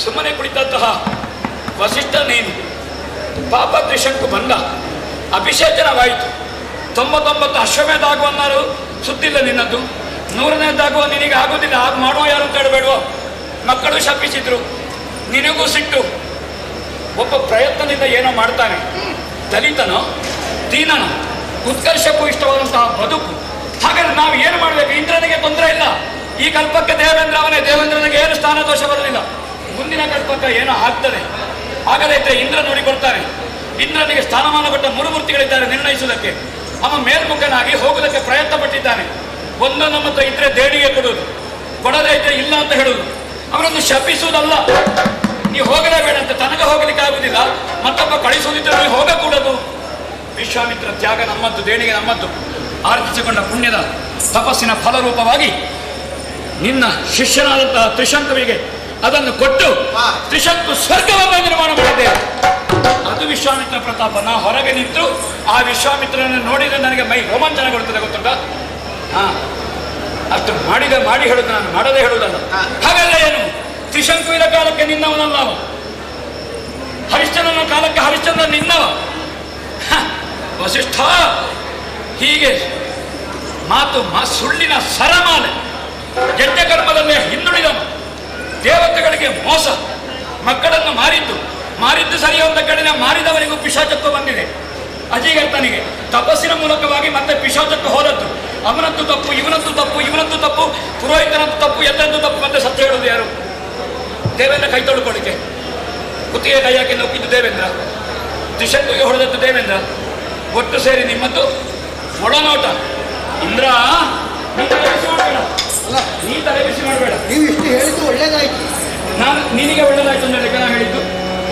S4: ಸುಮ್ಮನೆ ಕುಳಿತಂತಹ ವಸಿಷ್ಠ ನೀನು. ಪಾಪ ತ್ರಿಶಂಕು ಬಂದ, ಅಭಿಷೇಚನವಾಯಿತು. 99 ಅಶ್ವಮೇಧ ಆಗುವನ್ನಾರು ಸುದ್ದಿಲ್ಲ ನಿನ್ನದ್ದು. 100ನೇದಾಗುವ ನಿನಗೆ ಆಗುವುದಿಲ್ಲ. ಆಗ ಮಾಡುವ ಯಾರು ಅಂತ ಹೇಳಬೇಡುವ. ಮಕ್ಕಳು ಶಪಿಸಿದ್ರು, ನಿನಗೂ ಸಿಟ್ಟು. ಒಬ್ಬ ಪ್ರಯತ್ನದಿಂದ ಏನೋ ಮಾಡ್ತಾನೆ. ದಲಿತನೋ ದೀನನೋ ಉತ್ಕರ್ಷಕ್ಕೂ ಇಷ್ಟವಾದಂತಹ ಬದುಕು. ಹಾಗಾದ್ರೆ ನಾವು ಏನು ಮಾಡಬೇಕು? ಇಂದ್ರನಿಗೆ ತೊಂದರೆ ಇಲ್ಲ. ಈ ಕಲ್ಪಕ್ಕೆ ದೇವೇಂದ್ರ ಅವನೇ. ದೇವೇಂದ್ರನಿಗೆ ಏನು ಸ್ಥಾನ ದೋಷ ಬರಲಿಲ್ಲ. ಮುಂದಿನ ಕಲ್ಪಕ್ಕೆ ಏನೋ ಆಗ್ತದೆ. ಆಗಲೈತೆ ಇಂದ್ರ ನೋಡಿಕೊಳ್ತಾನೆ. ಇಂದ್ರನಿಗೆ ಸ್ಥಾನಮಾನ ಕೊಟ್ಟ 3 ಮೂರ್ತಿಗಳಿದ್ದಾರೆ ನಿರ್ಣಯಿಸುವುದಕ್ಕೆ. ಅವ ಮೇಲ್ಮುಖನಾಗಿ ಹೋಗುವುದಕ್ಕೆ ಪ್ರಯತ್ನ ಪಟ್ಟಿದ್ದಾನೆ. ಒಂದು ನಮ್ಮ ಹತ್ರ ಇದ್ರೆ ದೇಣಿಗೆ ಕೊಡುವುದು, ಕೊಡದೇ ಇದ್ರೆ ಇಲ್ಲ ಅಂತ ಹೇಳುವುದು. ಅವರನ್ನು ಶಪಿಸುವುದಲ್ಲ. ನೀವು ಹೋಗಲೇಬೇಡ ಅಂತ. ತನಗೆ ಹೋಗಲಿಕ್ಕೆ ಆಗುದಿಲ್ಲ, ಮತ್ತೊಬ್ಬ ಕಳಿಸುವುದಿದ್ರೆ ನೀವು ಹೋಗಕೂಡದು. ವಿಶ್ವಾಮಿತ್ರ ತ್ಯಾಗ ನಮ್ಮದ್ದು, ದೇಣಿಗೆ ನಮ್ಮದ್ದು. ಆರ್ಜಿಸಿಕೊಂಡ ಪುಣ್ಯದ ತಪಸ್ಸಿನ ಫಲರೂಪವಾಗಿ ನಿನ್ನ ಶಿಷ್ಯನಾದಂತಹ ತ್ರಿಶಂಕುವಿಗೆ ಅದನ್ನು ಕೊಟ್ಟು ತ್ರಿಶಂಕು ಸ್ವರ್ಗವನ್ನು ನಿರ್ಮಾಣ ಮಾಡಿದ್ದೇವೆ. ಅದು ವಿಶ್ವಾಮಿತ್ರ ಪ್ರತಾಪ. ನಾ ಹೊರಗೆ ನಿಂತು ಆ ವಿಶ್ವಾಮಿತ್ರನನ್ನು ನೋಡಿದರೆ ನನಗೆ ಮೈ ರೋಮಾಂಚನಗೊಳ್ಳುತ್ತದೆ, ಗೊತ್ತುಂಟ? ಅಷ್ಟು ಮಾಡಿ ಹೇಳುದು, ನಾನು ಮಾಡದೇ ಹೇಳುವುದಲ್ಲ. ಹಾಗಾದ್ರೆ ಏನು? ತ್ರಿಶಂಕುವಿನ ಕಾಲಕ್ಕೆ ನಿನ್ನವನಲ್ಲ ಅವ. ಹರಿಶ್ಚಂದ್ರನ ಕಾಲಕ್ಕೆ ಹರಿಶ್ಚಂದ್ರ ನಿನ್ನವ. ವಸಿಷ್ಠ ಹೀಗೆ ಮಾತು ಸುಳ್ಳಿನ ಸರಮಾಲೆ. ಯಜ್ಞಕರ್ಮದಲ್ಲೇ ಹಿಂದುಳಿದನು. ದೇವತೆಗಳಿಗೆ ಮೋಸ. ಮಕ್ಕಳನ್ನು ಮಾರಿದ್ದು ಸರಿ ಅಂತ ಕಡೆಗೆ ಮಾರಿದವನಿಗೂ ಪಿಶಾಚತ್ವ ಬಂದಿದೆ. ಅಜಿಗರ್ತನಿಗೆ ತಪಸ್ಸಿನ ಮೂಲಕವಾಗಿ ಮತ್ತೆ ಪಿಶಾಚತ್ವ ಹೋದದ್ದು. ಅವನದ್ದು ತಪ್ಪು, ಇವನದ್ದು ತಪ್ಪು, ಇವನದ್ದು ತಪ್ಪು, ಪುರೋಹಿತನದ್ದು ತಪ್ಪು, ಎತ್ತದ್ದು ತಪ್ಪು, ಮತ್ತೆ ಸತ್ಯ ಹೇಳೋದು ಯಾರು? ದೇವೇಂದ್ರ ಕೈ ತೊಳ್ಕೊಳ್ಳಿಕ್ಕೆ ಕುತ್ತಿಗೆ ಕೈ ಹಾಕಿ ನೋಕಿದ್ದು ದೇವೇಂದ್ರ, ತ್ರಿಶಂಕುಗೆ ಹೊಡೆದದ್ದು ದೇವೇಂದ್ರ. ಒಟ್ಟು ಸೇರಿ ನಿಮ್ಮದ್ದು ಒಳನೋಟ. ಇಂದ್ರ, ನೀ ತಲೆಬಿಸಿ ಮಾಡಬೇಡ,
S1: ಅಲ್ಲ
S4: ನೀ ತಲೆಬಿಸಿ ಮಾಡಬೇಡ.
S1: ನೀವು ಇಷ್ಟು ಹೇಳಿದ್ದು ಒಳ್ಳೇದಾಯ್ತು.
S4: ನಾನು ನಿನಗೆ ಒಳ್ಳೆದಾಯ್ತು ಅಂತ ಲೆಕ್ಕ ನಾನು ಹೇಳಿದ್ದು.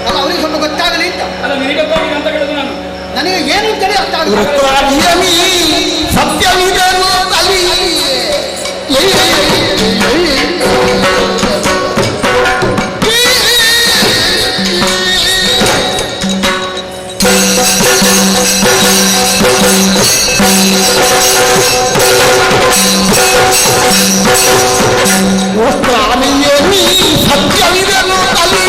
S1: ಅಲ್ಲ ಅವ್ರಿಗೆ ಸ್ವಲ್ಪ ಗೊತ್ತಾಗಲಿ ಅಂತ.
S4: ಅಲ್ಲ ನಿನಗೆ ಗೊತ್ತಾಗಿದೆ ಅಂತ ಹೇಳಿದ್ದು ನಾನು.
S1: ನನಗೆ ಏನು ಅಂತೇಳಿ ಅರ್ಥ ಆಗಲಿ.
S2: ವೃತ್ರಾಭಿಯಮಿ ಸತ್ಯವಿದನು ತಲಿ ವೃತ್ರಾಭಿಯಮಿ ಸತ್ಯವಿದನು ತಲಿ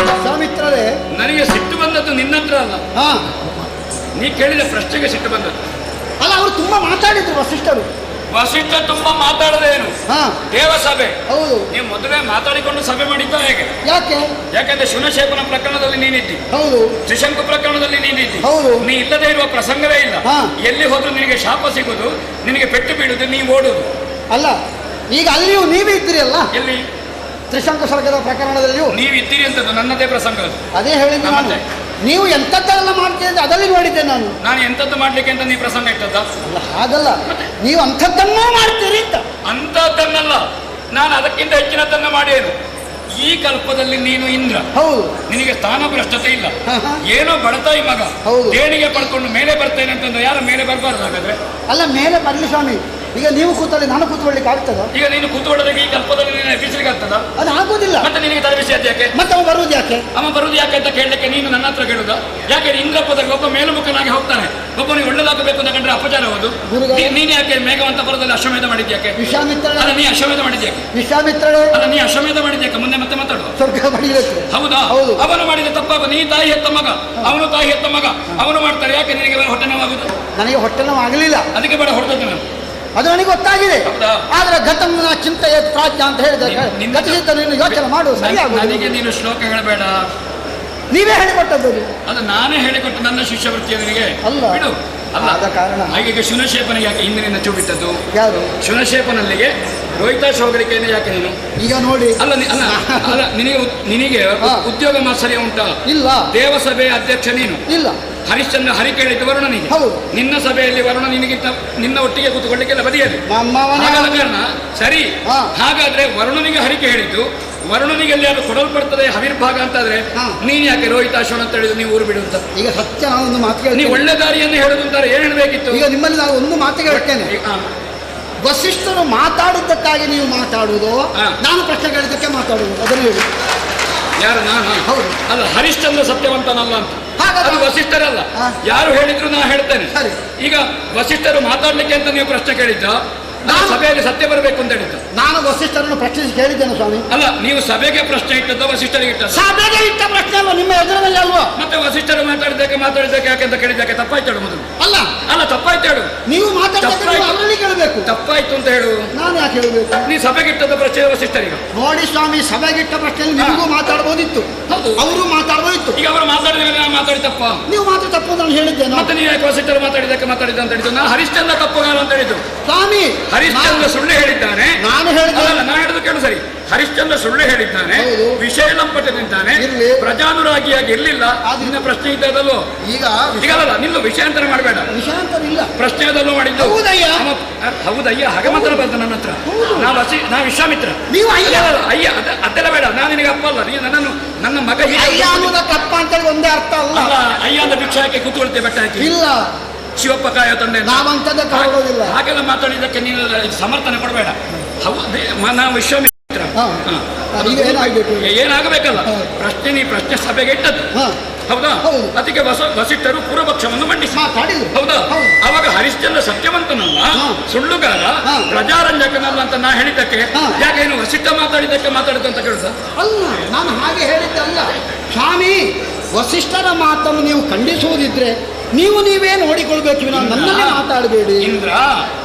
S1: ವಿಶ್ವಾಮಿತ್ರರೇ,
S4: ನನಗೆ ಸಿಟ್ಟು ಬಂದದ್ದು ನಿನ್ನತ್ರ ಅಲ್ಲ,
S1: ಹಾ
S4: ನೀ ಕೇಳಿದ ಪ್ರಶ್ನೆಗೆ ಸಿಟ್ಟು ಬಂದದ್ದು.
S1: ಅಲ್ಲ ಅವರು ತುಂಬಾ ಮಾತಾಡಿದ್ರು ವಸಿಷ್ಠರು.
S4: ವಸಿಷ್ಠ ತುಂಬಾ ಮಾತಾಡದೇನು,
S1: ಹಾ
S4: ದೇವಸಭೆ.
S1: ಹೌದು.
S4: ನೀವು ಮೊದಲೇ ಮಾತಾಡಿಕೊಂಡು ಸಭೆ ಮಾಡಿದ್ದ ಹೇಗೆ?
S1: ಯಾಕೆ?
S4: ಯಾಕಂದ್ರೆ ಶುನಶೇಪನ ಪ್ರಕರಣದಲ್ಲಿ ನೀನಿದ್ದಿ,
S1: ಹೌದು
S4: ತ್ರಿಶಂಕು ಪ್ರಕರಣದಲ್ಲಿ ನೀನಿದ್ದಿ.
S1: ಹೌದು.
S4: ನೀ ಇಲ್ಲದೆ ಇರುವ ಪ್ರಸಂಗವೇ ಇಲ್ಲ.
S1: ಹಾ.
S4: ಎಲ್ಲಿ ಹೋದ್ರೂ ನಿನಗೆ ಶಾಪ ಸಿಗುದು, ನಿನಗೆ ಪೆಟ್ಟು ಬೀಳುದು, ನೀ ಓಡುದು.
S1: ಅಲ್ಲ ಈಗ ಅಲ್ಲಿಯೂ ನೀವೇ ಇದ್ದೀರಿ ಅಲ್ಲ,
S4: ಎಲ್ಲಿ
S1: ತ್ರಿಶಂಕು ಸ್ವರ್ಗದ ಪ್ರಕರಣದಲ್ಲಿಯೂ
S4: ನೀವು ಇದ್ದೀರಿ ಅಂತದ್ದು ನನ್ನದೇ ಪ್ರಸಂಗ ಅದು.
S1: ಅದೇ ಹೇಳಿದ್ದು ನಾನು.
S4: ನಮ್ಮದೇ.
S1: ನೀವು ಎಂಥದ್ದೆಲ್ಲ ಮಾಡ್ತೀರಿ ಅಂತ ಅದರಲ್ಲಿ ನೋಡಿದ್ದೆ ನಾನು.
S4: ನಾನು ಎಂತದ್ದು ಮಾಡ್ಲಿಕ್ಕೆ ಅಂತ ನೀ ಪ್ರಸಂಗ ಇಟ್ಟದ್ದ?
S1: ಅಲ್ಲ ಹಾಗಲ್ಲ, ನೀವು ಅಂಥದ್ದನ್ನೂ ಮಾಡ್ತೀರಿ ಅಂತ.
S4: ಅಂತದ್ದನ್ನಲ್ಲ, ನಾನು ಅದಕ್ಕಿಂತ ಹೆಚ್ಚಿನದನ್ನ ಮಾಡೇನು. ಈ ಕಲ್ಪದಲ್ಲಿ ನೀನು ಇಂದ್ರ,
S1: ಹೌದು
S4: ನಿನಗೆ ಸ್ಥಾನಭ್ರಷ್ಟತೆ ಇಲ್ಲ,
S1: ಹಾ, ಹಾ.
S4: ಏನೋ ಬಡತಾಯಿ ಮಗ,
S1: ಹೌದು.
S4: ದೇಣಿಗೆ ಪಡ್ಕೊಂಡು ಮೇಲೆ ಬರ್ತೇನೆ ಅಂತಂದ್ರೆ ಯಾರ ಮೇಲೆ ಬರಬಾರ್ದು ಹಾಗಾದ್ರೆ?
S1: ಅಲ್ಲ ಮೇಲೆ ಬರಲಿ ಸ್ವಾಮಿ. ಈಗ ನೀವು ಕೂತಲ್ಲಿ ನಾನು ಕೂತ್ಕೊಳ್ಳಿಕ್ಕೆ ಆಗ್ತದ?
S4: ಈಗ ನೀನು ಕೂತ್ಕೊಳ್ಳೋದಕ್ಕೆ ಈ ಕಲ್ಪದಲ್ಲಿ ನೀನು ಎಬ್ಬಿಸ್ಲಿಕ್ಕೆ ಆಗ್ತದ?
S1: ಅದು ಆಗೋದಿಲ್ಲ.
S4: ಮತ್ತೆ ನಿನಗೆ ತಲೆಬಿಸಿ ಅದ್ ಯಾಕೆ?
S1: ಮತ್ತೆ ಅವ ಬರುವುದು ಯಾಕೆ?
S4: ಅವ ಬರುದು ಯಾಕೆ ಅಂತ ಕೇಳಲಿಕ್ಕೆ ನೀನು ನನ್ನ ಹತ್ರ ಕೇಳುದ? ಯಾಕೆ ಇಂದ್ರಪದಕ್ಕೆ ಒಬ್ಬ ಮೇಲುಮುಖನಾಗಿ ಹೋಗ್ತಾನೆ, ಒಬ್ಬನಿಗೆ ಒಳ್ಳೆದಾಗಬೇಕು ಅಂತ ಕಂಡ್ರೆ ಅಪಚಾರ ಹೌದು.
S1: ಗುರುಗಳೇ.
S4: ನೀನು ಯಾಕೆ ಮೇಘವಂತ ಪರದಲ್ಲಿ ಅಶ್ವಮೇಧ ಮಾಡಿದ್ಯಾಕೆ?
S1: ವಿಶ್ವಾಮಿತ್ರರೇ,
S4: ಅಲ್ಲ ನೀ ಅಶ್ವಮೇಧ ಮಾಡಿದ್ಯಾಕೆ?
S1: ವಿಶ್ವಾಮಿತ್ರರೇ
S4: ಅಲ್ಲ ನೀ ಅಶ್ವಮೇಧ ಮಾಡಿದ್ಯಾಕೆ? ಮುಂದೆ ಮತ್ತೆ ಮಾತಾಡುವ.
S1: ಸ್ವರ್ಗ ಪಡೆಯಬೇಕು.
S4: ಹೌದಾ?
S1: ಹೌದು.
S4: ಅವನು ಮಾಡಿದ ತಪ್ಪಾಗ ನೀ ತಾಯಿ ಹೆತ್ತ ಮಗ, ಅವನು ತಾಯಿ ಹೆತ್ತ ಮಗ, ಅವನು ಮಾಡ್ತಾರೆ. ಯಾಕೆ ನಿನಗೆ ಹೊಟ್ಟೆ ನೋವಾಗುದು?
S1: ನನಗೆ ಹೊಟ್ಟೆ ನೋವು ಆಗಲಿಲ್ಲ,
S4: ಅದಕ್ಕೆ ಬೇಡ ಹೊಡೆದದ್ದು ನಾನು.
S1: ಅದು ನನಗೆ ಗೊತ್ತಾಗಿದೆ.
S4: ಹೌದಾ?
S1: ಆದ್ರೆ ಗತಂನ ಚಿಂತೆಯ ಪ್ರಾಜ್ಞ ಅಂತ ಹೇಳಿದ್ರೆ ಗತಿಸಿದ್ದ ನೀನು ಯೋಚನೆ ಮಾಡು, ಸರಿಯಾಗುವುದು.
S4: ನನಗೆ ನೀನು ಶ್ಲೋಕ ಹೇಳಬೇಡ,
S1: ನೀವೇ ಹೇಳಿಕೊಟ್ಟದ್ದು.
S4: ಅದು ನಾನೇ ಹೇಳಿಕೊಟ್ಟು ನನ್ನ ಶಿಷ್ಯವೃತ್ತಿಯ ನಿನಗೆ
S1: ಅಲ್ಲ.
S4: ಬಿಡು. ಅಲ್ಲ
S1: ಆದ ಕಾರಣ
S4: ಹಾಗೆ ಶುನಶೇಪನಿಗೆ ಯಾಕೆ ಹಿಂದಿನಿಂದ ಚೂ ಬಿಟ್ಟದ್ದು?
S1: ಯಾರು?
S4: ಶುನಶೇಪನಲ್ಲಿಗೆ ರೋಹಿತಾಶ್ ಹೋಗಲಿಕ್ಕೆ ಯಾಕೆ ನೀನು?
S1: ಈಗ ನೋಡಿ.
S4: ಅಲ್ಲ ಅಲ್ಲ ಅಲ್ಲ ನಿನಗೆ
S1: ಹಾ.
S4: ಉದ್ಯೋಗ ಮಾತ್ಸರ್ಯ ಉಂಟಾ?
S1: ಇಲ್ಲ
S4: ದೇವಸಭೆಯ ಅಧ್ಯಕ್ಷ ನೀನು.
S1: ಇಲ್ಲ.
S4: ಹರಿಶ್ಚಂದ್ರ ಹರಿ ಕೇಳಿದ್ದು ವರುಣನಿಗೆ.
S1: ಹೌದು.
S4: ನಿನ್ನ ಸಭೆಯಲ್ಲಿ ವರುಣ ನಿನಗಿಂತ ನಿನ್ನ ಒಟ್ಟಿಗೆ ಕೂತ್ಕೊಳ್ಳಿಕ್ಕೆಲ್ಲ ಬದಿಯಲ್ಲಿ.
S1: ನಮ್ಮವನೇ.
S4: ಹಾಗಾದ ಕಾರಣ ಸರಿ.
S1: ಹಾ.
S4: ಹಾಗಾದ್ರೆ ವರುಣನಿಗೆ ಹರಿಕೆ ಹೇಳಿದ್ದು, ವರುಣನಿಗೆ ಅಲ್ಲಿ ಅದು ಕೊಡಲ್ಪಡ್ತದೆ ಹವಿರ್ಭಾಗ ಅಂತಾದ್ರೆ
S1: ಹಾ.
S4: ನೀನ್ ಯಾಕೆ ರೋಹಿತಾಶ್ವನ ಅಂತ ಹೇಳಿದ್ರು ನೀವು ಊರು ಬಿಡು ಅಂತ?
S1: ಈಗ ಸತ್ಯ ನಾನೊಂದು ಮಾತು
S4: ನೀವು
S1: ಹೇಳ್ತೀನಿ.
S4: ಒಳ್ಳೆ ದಾರಿಯನ್ನು ಹೇಳುದು ಅಂತಾರೆ, ಏನ್ ಹೇಳ್ಬೇಕಿತ್ತು?
S1: ಈಗ ನಿಮ್ಮಲ್ಲಿ ನಾನು ಒಂದು ಮಾತಿಗೆ ಹೇಳ್ತೇನೆ.
S4: ಹಾ.
S1: ವಸಿಷ್ಠರು ಮಾತಾಡಿದ್ದಕ್ಕಾಗಿ ನೀವು ಮಾತಾಡುವುದು,
S4: ಹಾ.
S1: ನಾನು ಪ್ರಶ್ನೆ ಕೇಳಿದ್ದಕ್ಕೆ ಮಾತಾಡುವುದು, ಅದನ್ನು ಹೇಳಿ.
S4: ಯಾರು? ನಾನು?
S1: ಹೌದು.
S4: ಅಲ್ಲ, ಹರಿಶ್ಚಂದ್ರ ಸತ್ಯವಂತನಲ್ಲ ಅಂತ.
S1: ಹಾಗಾದ್ರೆ
S4: ಅದು ವಸಿಷ್ಠರಲ್ಲ.
S1: ಹಾ.
S4: ಯಾರು ಹೇಳಿದ್ರು ನಾ ಹೇಳ್ತೇನೆ.
S1: ಸರಿ.
S4: ಈಗ ವಸಿಷ್ಠರು ಮಾತಾಡ್ಲಿಕ್ಕೆ ಅಂತ ನೀವು ಪ್ರಶ್ನೆ ಕೇಳಿದ್ದ,
S1: ನಾನು-
S4: ಸಭೆಯಲ್ಲಿ ಸತ್ಯ ಬರಬೇಕು ಅಂತ ಹೇಳಿದ್ದ.
S1: ನಾನು ವಸಿಷ್ಠರನ್ನು ಪ್ರಶ್ನಿಸಿ ಕೇಳಿದ್ದೇನೆ ಸ್ವಾಮಿ.
S4: ಅಲ್ಲ, ನೀವು ಸಭೆಗೆ ಪ್ರಶ್ನೆ ಇಟ್ಟದ್ದ ವಸಿಷ್ಠರಿಗೆ ಇಟ್ಟದ್ದು?
S1: ಸಭೆಗೆ ಇಟ್ಟ ಪ್ರಶ್ನೆ ಅಲ್ವಾ, ನಿಮ್ಮ ಎದುರಿನಲ್ಲಿ ಅಲ್ವಾ?
S4: ಮತ್ತೆ ವಸಿಷ್ಠರು ಮಾತಾಡಿದ್ದಕ್ಕೆ ಯಾಕೆ ಅಂತ ಕೇಳಿದ್ದಕ್ಕೆ ತಪ್ಪಾಯ್ತು ಹೇಳು ಮೊದಲು.
S1: ಅಲ್ಲ,
S4: ಅಲ್ಲ ತಪ್ಪಾಯ್ತು ಹೇಳು.
S1: ನೀವು ಮಾತಾಡಿದ್ದಕ್ಕೆ ನೀವು
S4: ತಪ್ಪಾಯ್ತು.
S1: ಅವರಲ್ಲಿ ಕೇಳಬೇಕು.
S4: ತಪ್ಪಾಯ್ತು ಅಂತ ಹೇಳು.
S1: ನಾನು ಯಾಕೆ ಹೇಳಬೇಕು?
S4: ನೀ ಸಭೆಗೆ ಇಟ್ಟದ ಪ್ರಶ್ನೆ ವಸಿಷ್ಠರಿಗೆ.
S1: ನೋಡಿ ಸ್ವಾಮಿ, ಸಭೆಗಿಟ್ಟ ಪ್ರಶ್ನೆಯಲ್ಲಿ ನಿಮಗೂ ಮಾತಾಡ್ಬೋದಿತ್ತು,
S4: ಹೌದು.
S1: ಅವರು ಮಾತಾಡ್ಬೋದಿತ್ತು.
S4: ಈಗ ಅವರು ಮಾತಾಡಿದ ಮೇಲೆ ನಾನು ಮಾತಾಡಿ ತಪ್ಪ?
S1: ನೀವು ಮಾತ್ರ ತಪ್ಪು ಅಂತ ನಾನು ಹೇಳಿದ್ದೇನೆ.
S4: ಮತ್ತೆ ನೀವು ಯಾಕೆ ವಸಿಷ್ಠರು ಮಾತಾಡಿದ್ದಕ್ಕೆ ಮಾತಾಡಿದ್ದ ಅಂತ ಹೇಳಿದ್ದು? ನಾ ಹರಿಶ್ಚಂದ್ರ ತಪ್ಪುಗಾರ ಅಂತ ಹೇಳಿದ್ದು.
S1: ಸ್ವಾಮಿ,
S4: ಹರಿಶ್ಚಂದ್ರ ಸುಳ್ಳು ಹೇಳಿದ್ದಾನೆ.
S1: ನಾನು ಹೇಳಿದೆ.
S4: ಅಲ್ಲ, ನಾ ಹೇಳಿದ್ದು ಕೇಳು ಸರಿ. ಹರಿಶ್ಚಂದ್ರ ಸುಳ್ಳು ಹೇಳಿದ್ದಾನೆ,
S1: ಹೌದು.
S4: ವಿಷಯ ಲಂಪಟನಿದ್ದಾನೆ,
S1: ಇರ್ಲಿ.
S4: ಪ್ರಜಾನುರಾಗಿಯಾಗಿ ಇರ್ಲಿಲ್ಲ. ನಿನ್ನ ಪ್ರಶ್ನೆ ಇದ್ದದಲ್ಲೋ?
S1: ಈಗ
S4: ಈಗ ಅಲ್ಲ, ನಿಲ್ಲು, ವಿಷಯಾಂತರ ಮಾಡಬೇಡ.
S1: ವಿಷಯಾಂತರ ಇಲ್ಲ.
S4: ಪ್ರಶ್ನೆ ಅದಲ್ಲೋ ಮಾಡಿದ್ದು.
S1: ಹೌದಯ್ಯ.
S4: ಹೌದಯ್ಯ, ಹಾಗೆ ಮಾತ್ರ ಬಂದ ನನ್ನ ಹತ್ರ.
S1: ಹೌದು.
S4: ನಾ ವಿಶ್ವಾಮಿತ್ರ.
S1: ನೀವು ಅಯ್ಯ.
S4: ಅಲ್ಲ, ಅಯ್ಯ ಅದೆಲ್ಲ ಬೇಡ. ನಾನು ನಿನಗೆ ಅಪ್ಪ ಅಲ್ಲ, ನೀನು ನನ್ನ ಮಗ ಹೀಗೆ
S1: ಅಯ್ಯ ಅನ್ನೋದ ತಪ್ಪ ಅಂತೇಳಿ ಒಂದೇ ಅರ್ಥ ಅಲ್ಲ.
S4: ಅಲ್ಲ, ಅಯ್ಯ ಅಂತ ಭಿಕ್ಷೆ ಹಾಕಿ ಕೂತ್ಕೊಳ್ತೇವೆ ಬೆಟ್ಟ ಹಾಕಿ.
S1: ಇಲ್ಲ,
S4: ಶಿವಪ್ಪ ಕಾಯೋ ತಂದೆ ಅಂತ.
S1: ನಾವಂತದ ಕಾಣೋದಿಲ್ಲ.
S4: ಹಾಗೆಲ್ಲ ಮಾತಾಡಿದ್ದಕ್ಕೆ ನೀನು ಸಮರ್ಥನೆ ಕೊಡಬೇಡ. ನಾವು ವಿಶ್ವಾಮಿತ್ರ.
S1: ಹಾ.
S4: ಹಾ.
S1: ಈಗ ಏನಾಗಬೇಕು?
S4: ಏನಾಗಬೇಕಲ್ಲ
S1: ಹಾ.
S4: ಪ್ರಶ್ನೆ ಸಭೆಗೆ ಇಟ್ಟದ್ದು
S1: ಹಾ
S4: ಹೌದಾ?
S1: ಹೌದು.
S4: ಅದಕ್ಕೆ ವಸಿಷ್ಠರು ಪೂರ್ವಪಕ್ಷವನ್ನು ಮಂಡಿಸಿ
S1: ಮಾತಾಡಿದ್ರು.
S4: ಹೌದಾ?
S1: ಹೌದು.
S4: ಅವಾಗ ಹರಿಶ್ಚಂದ್ರ ಸತ್ಯವಂತನಲ್ಲ,
S1: ಹಾ.
S4: ಸುಳ್ಳುಗಾರ,
S1: ಹಾ.
S4: ಪ್ರಜಾರಂಜಕನಲ್ಲ ಅಂತ ನಾ ಹೇಳಿದ್ದಕ್ಕೆ
S1: ಹಾ.
S4: ಯಾಕೆ ಏನು ವಸಿಷ್ಠ ಮಾತಾಡಿದ್ದಕ್ಕೆ ಮಾತಾಡಿದಂತ ಕೇಳಿಸ?
S1: ಅಲ್ಲ, ನಾನು ಹಾಗೆ ಹೇಳಿದ್ದಲ್ಲ ಸ್ವಾಮಿ. ವಸಿಷ್ಠರ ಮಾತನ್ನು ನೀವು ಖಂಡಿಸುವುದಿದ್ರೆ ನೀವೇ ನೋಡಿಕೊಳ್ಬೇಕು, ನಾನು ನನ್ನಲ್ಲಿ ಮಾತಾಡಬೇಡಿ.
S4: ಇಂದ್ರ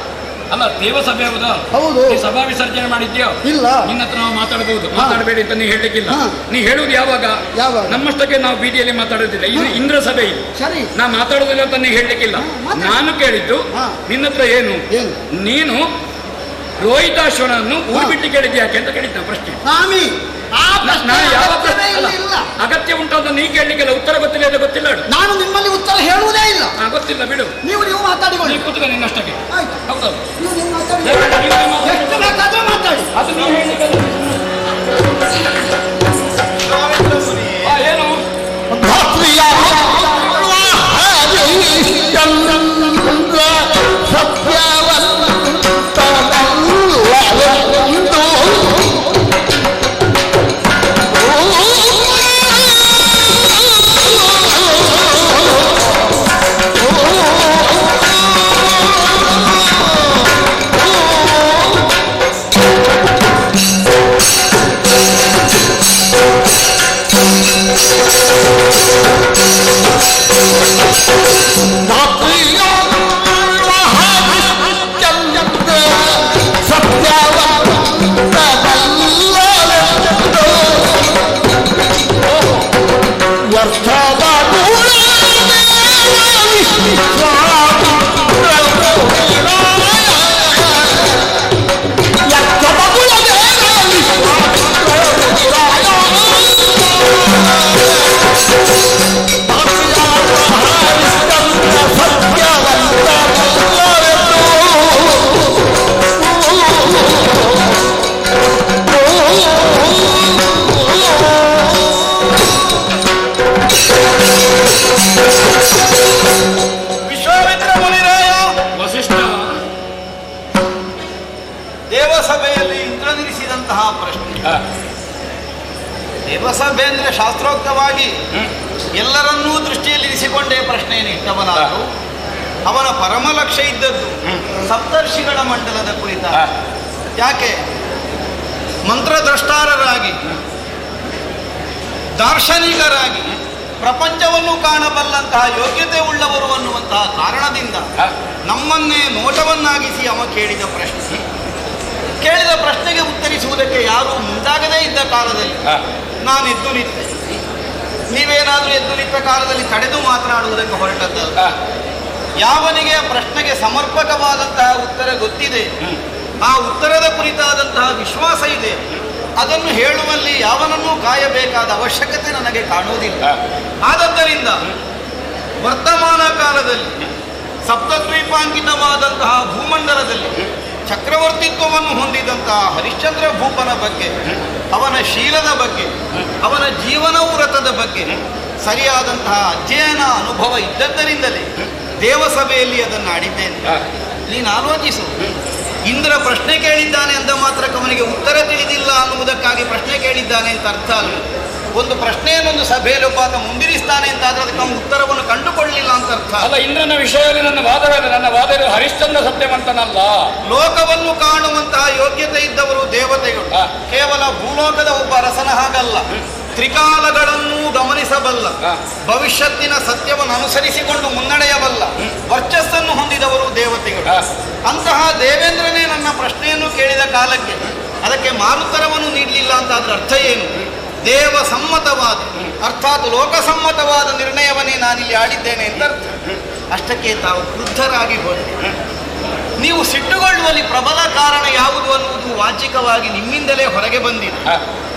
S4: ಅಲ್ಲ, ದೇವಸಭೆ ಹೌದಾ?
S1: ಹೌದು.
S4: ನೀ ಸಭಾ ವಿಸರ್ಜನೆ ಮಾಡಿದ್ಯೋ?
S1: ಇಲ್ಲ.
S4: ನಿನ್ನ ಹತ್ರ ನಾವು ಮಾತಾಡಬಹುದು, ಮಾತಾಡಬೇಡಿ ಅಂತ ನೀ ಹೇಳಲಿಕ್ಕಿಲ್ಲ.
S1: ಹಾ.
S4: ನೀ ಹೇಳುವುದು ಯಾವಾಗ?
S1: ಯಾವಾಗ?
S4: ನಮ್ಮಷ್ಟಕ್ಕೆ ನಾವು ಬೀದಿಯಲ್ಲಿ ಮಾತಾಡೋದಿಲ್ಲ. ಇದು ಇಂದ್ರ ಸಭೆ ಇದು.
S1: ಸರಿ.
S4: ನಾ ಮಾತಾಡೋದಿಲ್ಲ ಅಂತ ನೀ ಹೇಳಲಿಕ್ಕಿಲ್ಲ.
S1: ಮಾತಾಡು.
S4: ನಾನು ಕೇಳಿದ್ದು
S1: ಹಾ.
S4: ನಿನ್ನ ಹತ್ರ ಏನು, ನೀನು ರೋಹಿತಾಶ್ವನನ್ನು ಊರು ಬಿಟ್ಟು ಕೇಳಿದ್ದೆ ಯಾಕೆ ಅಂತ ಕೇಳಿದ್ದ ಪ್ರಶ್ನೆ.
S1: ಸ್ವಾಮಿ, ಆ ಪ್ರಶ್ನೆ
S4: ನಾನು ಯಾವ
S1: ಅಗತ್ಯವೇ
S4: ಅಲ್ಲ,
S1: ಇಲ್ಲ.
S4: ಅಗತ್ಯ ಉಂಟಾದ ನೀ ಕೇಳಲಿಕ್ಕಿಲ್ಲ, ಉತ್ತರ ಗೊತ್ತಿಲ್ಲ ಅದು ಗೊತ್ತಿಲ್ಲ ಹೇಳು.
S1: ನಾನು ನಿಮ್ಮಲ್ಲಿ ಉತ್ತರ ಹೇಳುವುದೇ ಇಲ್ಲ.
S4: ಗೊತ್ತಿಲ್ಲ ಬಿಡು,
S1: ನೀವು ಮಾತಾಡಿಕೊಳ್ಳಿ.
S4: ನೀ ಕೂತ್ಕೊ ನಿನ್ನಷ್ಟಕ್ಕೆ.
S1: ಆಯ್ತು.
S4: ಹೌದಾ?
S1: ನೀವು ಮಾತಾಡಿ.
S4: ನೀವೇ ಮಾತಾಡಿ.
S1: ಎಷ್ಟು ಬೇಕಾದ್ರೂ ಮಾತಾಡಿ.
S4: ಅದು ನೀವು ಹೇಳಲಿಕ್ಕೆ
S3: ವಿಶ್ವಾಮಿತ್ರ ಮುನಿ,
S4: ಏನು
S2: ಧಾತ್ರಿಯ ಹರಿಶ್ಚಂದ್ರ ಸತ್ಯವಂತನಲ್ಲವೆಂದು
S3: ವಿಶ್ವಾಮಿತ್ರ ಮುನಿರಾಯ,
S4: ವಸಿಷ್ಠ
S3: ದೇವಸಭೆಯಲ್ಲಿ ಇಂದ್ರನಿರಿಸಿದಂತಹ ಪ್ರಶ್ನೆ. ದೇವಸಭೆ ಅಂದ್ರೆ ಶಾಸ್ತ್ರೋಕ್ತವಾಗಿ ಎಲ್ಲರನ್ನೂ ದೃಷ್ಟಿಯಲ್ಲಿರಿಸಿಕೊಂಡೇ ಪ್ರಶ್ನೆಯನ್ನು ಇಟ್ಟವನಾದರೂ ಅವನ ಪರಮ ಲಕ್ಷ್ಯ ಇದ್ದದ್ದು ಸಪ್ತರ್ಷಿಗಳ ಮಂಡಲದ ಕುರಿತ. ಯಾಕೆ ಮಂತ್ರದ್ರಷ್ಟಾರರಾಗಿ ದಾರ್ಶನಿಕರಾಗಿ ಪ್ರಪಂಚವನ್ನು ಕಾಣಬಲ್ಲಂತಹ ಯೋಗ್ಯತೆ ಉಳ್ಳವರು ಅನ್ನುವಂತಹ ಕಾರಣದಿಂದ ನಮ್ಮನ್ನೇ ನೋಟವನ್ನಾಗಿಸಿ ಅವ ಕೇಳಿದ ಪ್ರಶ್ನೆಗೆ ಉತ್ತರಿಸುವುದಕ್ಕೆ ಯಾರೂ ಮುಂದಾಗದೇ ಇದ್ದ ಕಾಲದಲ್ಲಿ ನಾನು ಎದ್ದು ನಿಂತೆ. ನೀವೇನಾದರೂ ಎದ್ದು ನಿಂತ ಕಾಲದಲ್ಲಿ ತಡೆದು ಮಾತನಾಡುವುದಕ್ಕೆ ಹೊರಟದ್ದಲ್ಲ. ಯಾವನಿಗೆ ಪ್ರಶ್ನೆಗೆ ಸಮರ್ಪಕವಾದಂತಹ ಉತ್ತರ ಗೊತ್ತಿದೆ, ಆ ಉತ್ತರದ ಕುರಿತಾದಂತಹ ವಿಶ್ವಾಸ ಇದೆ, ಅದನ್ನು ಹೇಳುವಲ್ಲಿ ಯಾವನನ್ನೂ ಕಾಯಬೇಕಾದ ಅವಶ್ಯಕತೆ ನನಗೆ ಕಾಣುವುದಿಲ್ಲ. ಆದದ್ದರಿಂದ ವರ್ತಮಾನ ಕಾಲದಲ್ಲಿ ಸಪ್ತದ್ವೀಪಾಂಕಿತವಾದಂತಹ ಭೂಮಂಡಲದಲ್ಲಿ ಚಕ್ರವರ್ತಿತ್ವವನ್ನು ಹೊಂದಿದಂತಹ ಹರಿಶ್ಚಂದ್ರ ಭೂಪನ ಬಗ್ಗೆ, ಅವನ ಶೀಲದ ಬಗ್ಗೆ, ಅವನ ಜೀವನ ವ್ರತದ ಬಗ್ಗೆ ಸರಿಯಾದಂತಹ ಅಧ್ಯಯನ ಅನುಭವ ಇದ್ದದ್ದರಿಂದಲೇ ದೇವಸಭೆಯಲ್ಲಿ ಅದನ್ನು ಆಡಿದ್ದೇನೆ. ನೀನು ಆಲೋಚಿಸು, ಇಂದ್ರ ಪ್ರಶ್ನೆ ಕೇಳಿದ್ದಾನೆ ಅಂದ ಮಾತ್ರಕ್ಕೆ ಅವನಿಗೆ ಉತ್ತರ ತಿಳಿದಿಲ್ಲ ಅನ್ನುವುದಕ್ಕಾಗಿ ಪ್ರಶ್ನೆ ಕೇಳಿದ್ದಾನೆ ಅಂತ ಅರ್ಥ ಅಲ್ಲ. ಒಂದು ಪ್ರಶ್ನೆಯನ್ನೊಂದು ಸಭೆಯಲ್ಲಿ ಒಬ್ಬ ಮುಂದಿರಿಸ್ತಾನೆ ಅಂತ ಆದ್ರೆ ಅದಕ್ಕೆ ಅವನು ಉತ್ತರವನ್ನು ಕಂಡುಕೊಳ್ಳಲಿಲ್ಲ ಅಂತ ಅರ್ಥ
S4: ಅಲ್ಲ. ಇಂದ್ರನ ವಿಷಯದಲ್ಲಿ ನನ್ನ ವಾದ ಹರಿಶ್ಚಂದ್ರ ಸತ್ಯವಂತನಲ್ಲ.
S3: ಲೋಕವನ್ನು ಕಾಣುವಂತಹ ಯೋಗ್ಯತೆ ಇದ್ದವರು ದೇವತೆಗಳು. ಕೇವಲ ಭೂಲೋಕದ ಒಬ್ಬ ಅರಸನ ಹಾಗಲ್ಲ, ತ್ರಿಕಾಲಗಳನ್ನೂ ಗಮನಿಸಬಲ್ಲ, ಭವಿಷ್ಯತ್ತಿನ ಸತ್ಯವನ್ನು ಅನುಸರಿಸಿಕೊಂಡು ಮುನ್ನಡೆಯಬಲ್ಲ ವರ್ಚಸ್ಸನ್ನು ಹೊಂದಿದವರು ದೇವತೆಗಳು. ಅಂತಹ ದೇವೇಂದ್ರನೇ ನನ್ನ ಪ್ರಶ್ನೆಯನ್ನು ಕೇಳಿದ ಕಾಲಕ್ಕೆ ಅದಕ್ಕೆ ಮಾರುತ್ತರವನ್ನು ನೀಡಲಿಲ್ಲ ಅಂತ ಅದರ ಅರ್ಥ ಏನು? ದೇವ ಸಮ್ಮತವಾದ ಅರ್ಥಾತ್ ಲೋಕಸಮ್ಮತವಾದ ನಿರ್ಣಯವನ್ನೇ ನಾನಿಲ್ಲಿ ಆಡಿದ್ದೇನೆ ಅಂತ ಅರ್ಥ. ಅಷ್ಟಕ್ಕೆ ತಾವು ಕ್ರುದ್ಧರಾಗಿ ಹೋದರೆ ನೀವು ಸಿಟ್ಟುಗೊಳ್ಳುವಲ್ಲಿ ಪ್ರಬಲ ಕಾರಣ ಯಾವುದು ಅನ್ನುವುದು ವಾಚಿಕವಾಗಿ ನಿಮ್ಮಿಂದಲೇ ಹೊರಗೆ ಬಂದಿದೆ.